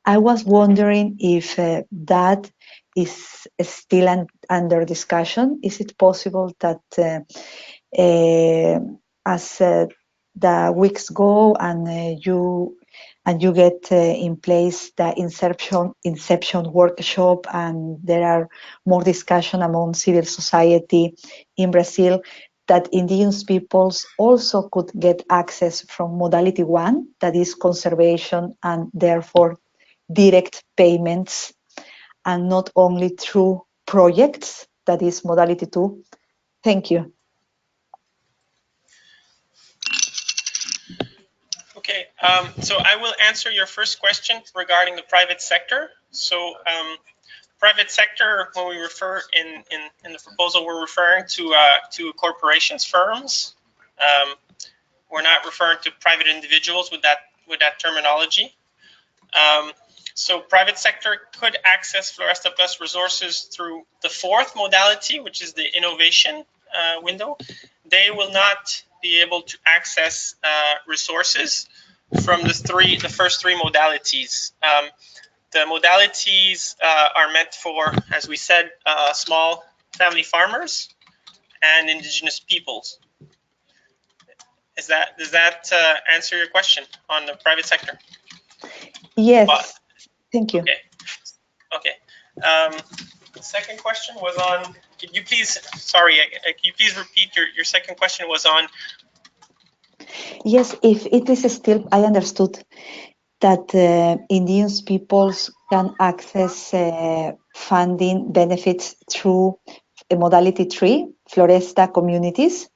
I was wondering if that is still under discussion. Is it possible that as the weeks go and you get in place the inception workshop, and there are more discussion among civil society in Brazil, that indigenous peoples also could get access from modality 1, that is conservation, and therefore direct payments, and not only through projects, that is modality 2. Thank you. Okay, so I will answer your first question regarding the private sector. So private sector, when we refer in the proposal, we're referring to corporations, firms. We're not referring to private individuals with that terminology. So private sector could access Floresta Plus resources through the 4th modality, which is the innovation window. They will not be able to access resources from the first 3 modalities. The modalities are meant for, as we said, small family farmers and indigenous peoples. Does that answer your question on the private sector? Yes. Thank you. Okay. The second question was on, can you please, sorry, can you please repeat your second question was on? Yes, if it is still, I understood that indigenous peoples can access funding benefits through modality 3, Floresta communities.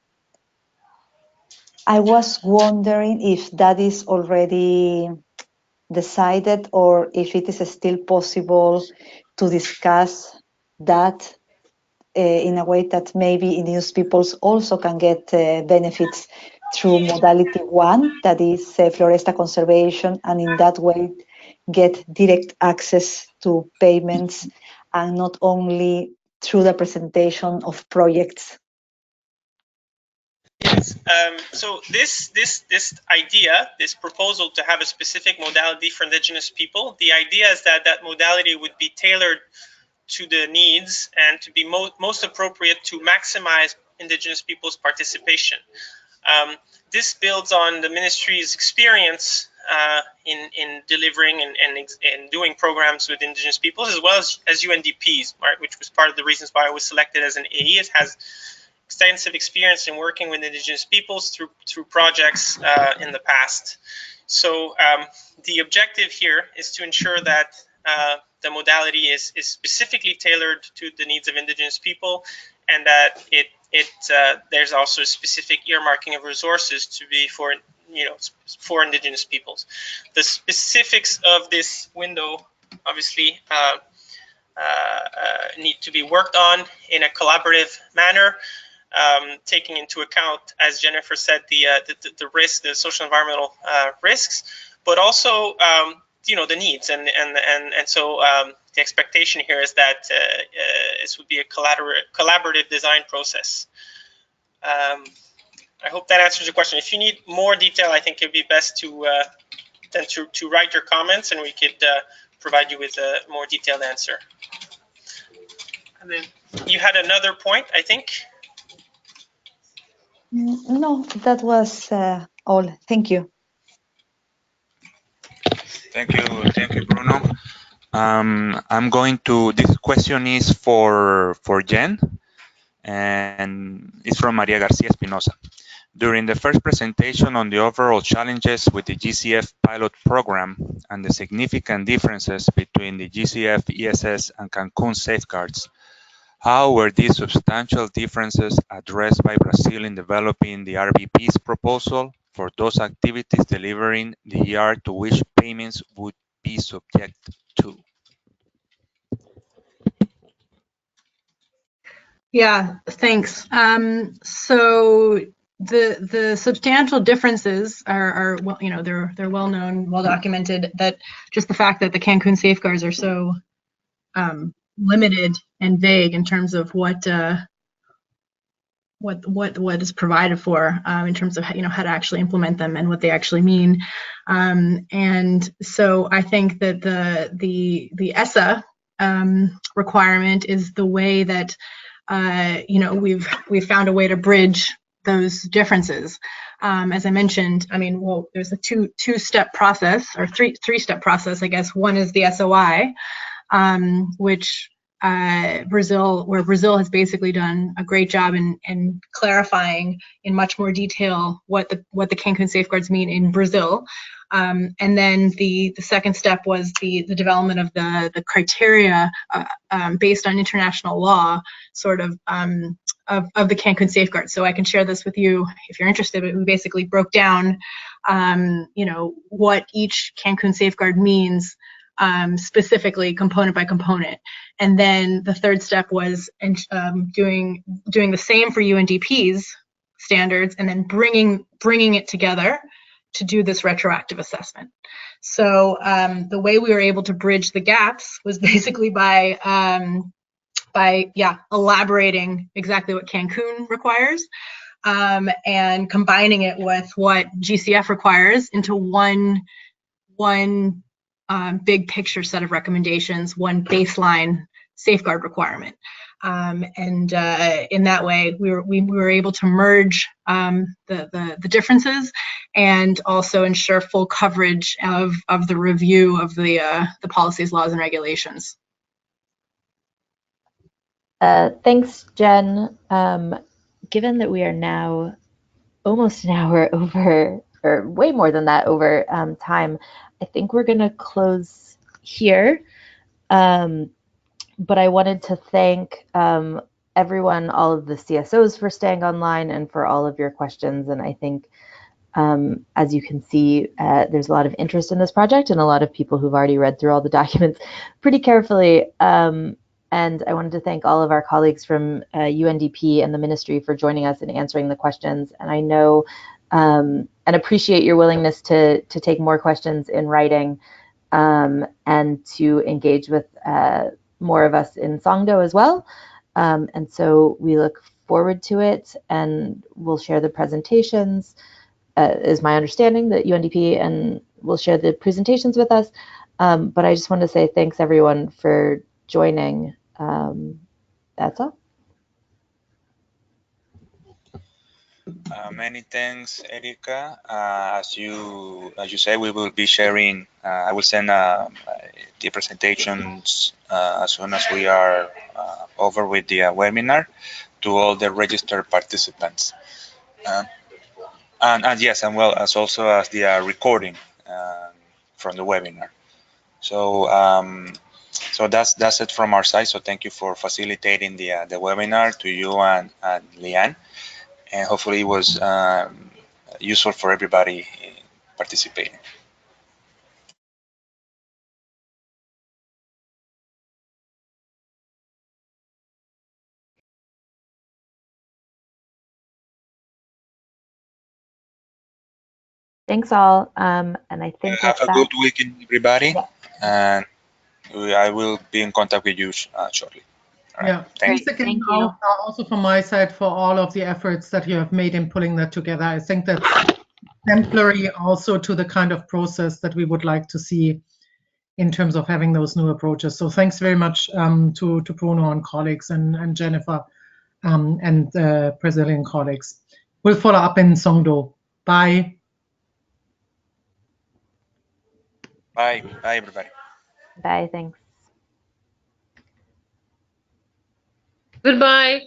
I was wondering if that is already decided or if it is still possible to discuss that in a way that maybe indigenous peoples also can get benefits through modality 1, that is Floresta conservation, and in that way get direct access to payments and not only through the presentation of projects. Yes. So this idea, this proposal to have a specific modality for indigenous people, the idea is that that modality would be tailored to the needs and to be most appropriate to maximize indigenous people's participation. This builds on the ministry's experience in delivering and doing programs with indigenous peoples, as well as UNDPs, right, which was part of the reasons why I was selected as an AE. It has extensive experience in working with indigenous peoples through projects in the past. So the objective here is to ensure that the modality is specifically tailored to the needs of indigenous people, and that there's also a specific earmarking of resources to be for indigenous peoples. The specifics of this window obviously need to be worked on in a collaborative manner, taking into account, as Jennifer said, the risk, the social environmental risks, but also the needs, and so the expectation here is that this would be a collaborative design process. I hope that answers your question. If you need more detail, I think it'd be best to write your comments, and we could provide you with a more detailed answer. And then you had another point, I think. No, that was all. Thank you. Thank you, Bruno. I'm going to, this question is for Jen, and it's from Maria Garcia Espinosa. During the first presentation on the overall challenges with the GCF pilot program and the significant differences between the GCF, ESS, and Cancun safeguards, how were these substantial differences addressed by Brazil in developing the RBP's proposal for those activities delivering the ER to which payments would be subject to? Yeah, thanks. So the substantial differences are well, they're well known, well documented. That just the fact that the Cancun safeguards are so limited and vague in terms of what is provided for in terms of how to actually implement them and what they actually mean. And so I think that the ESSA requirement is the way that we've found a way to bridge those differences. As I mentioned, there's a two-step process, or three-step process, I guess. One is the SOI, which Brazil has basically done a great job in clarifying in much more detail what the Cancun safeguards mean in Brazil. And then the second step was the development of the criteria based on international law, sort of the Cancun safeguards. So I can share this with you if you're interested. But we basically broke down, what each Cancun safeguard means, specifically component by component. And then the third step was doing the same for UNDP's standards, and then bringing it together to do this retroactive assessment. So the way we were able to bridge the gaps was basically by elaborating exactly what Cancun requires, and combining it with what GCF requires into one big picture set of recommendations, one baseline safeguard requirement. And in that way, we were able to merge the differences and also ensure full coverage of the review of the policies, laws, and regulations. Thanks, Jen. Given that we are now almost an hour over, or way more than that over time, I think we're going to close here. But I wanted to thank everyone, all of the CSOs for staying online and for all of your questions. And I think, as you can see, there's a lot of interest in this project and a lot of people who've already read through all the documents pretty carefully. And I wanted to thank all of our colleagues from UNDP and the ministry for joining us and answering the questions. And I know and appreciate your willingness to take more questions in writing and to engage with more of us in Songdo as well. And so we look forward to it, and we'll share the presentations. Is my understanding that UNDP and will share the presentations with us. But I just want to say thanks everyone for joining. That's all. Many thanks, Erika. As you say, we will be sharing. I will send the presentations as soon as we are over with the webinar to all the registered participants. And yes, and well as also as the recording from the webinar. So so that's it from our side. So thank you for facilitating the webinar, to you and Leanne. And hopefully it was useful for everybody participating. Thanks all. And I think have a good weekend, everybody. Yeah. And I will be in contact with you shortly. Right. Yeah, thanks again. Thank you. Also from my side for all of the efforts that you have made in pulling that together. I think that's exemplary also to the kind of process that we would like to see in terms of having those new approaches. So thanks very much to Bruno and colleagues and Jennifer and Brazilian colleagues. We'll follow up in Songdo. Bye. Bye. Bye, everybody. Bye. Thanks. Goodbye.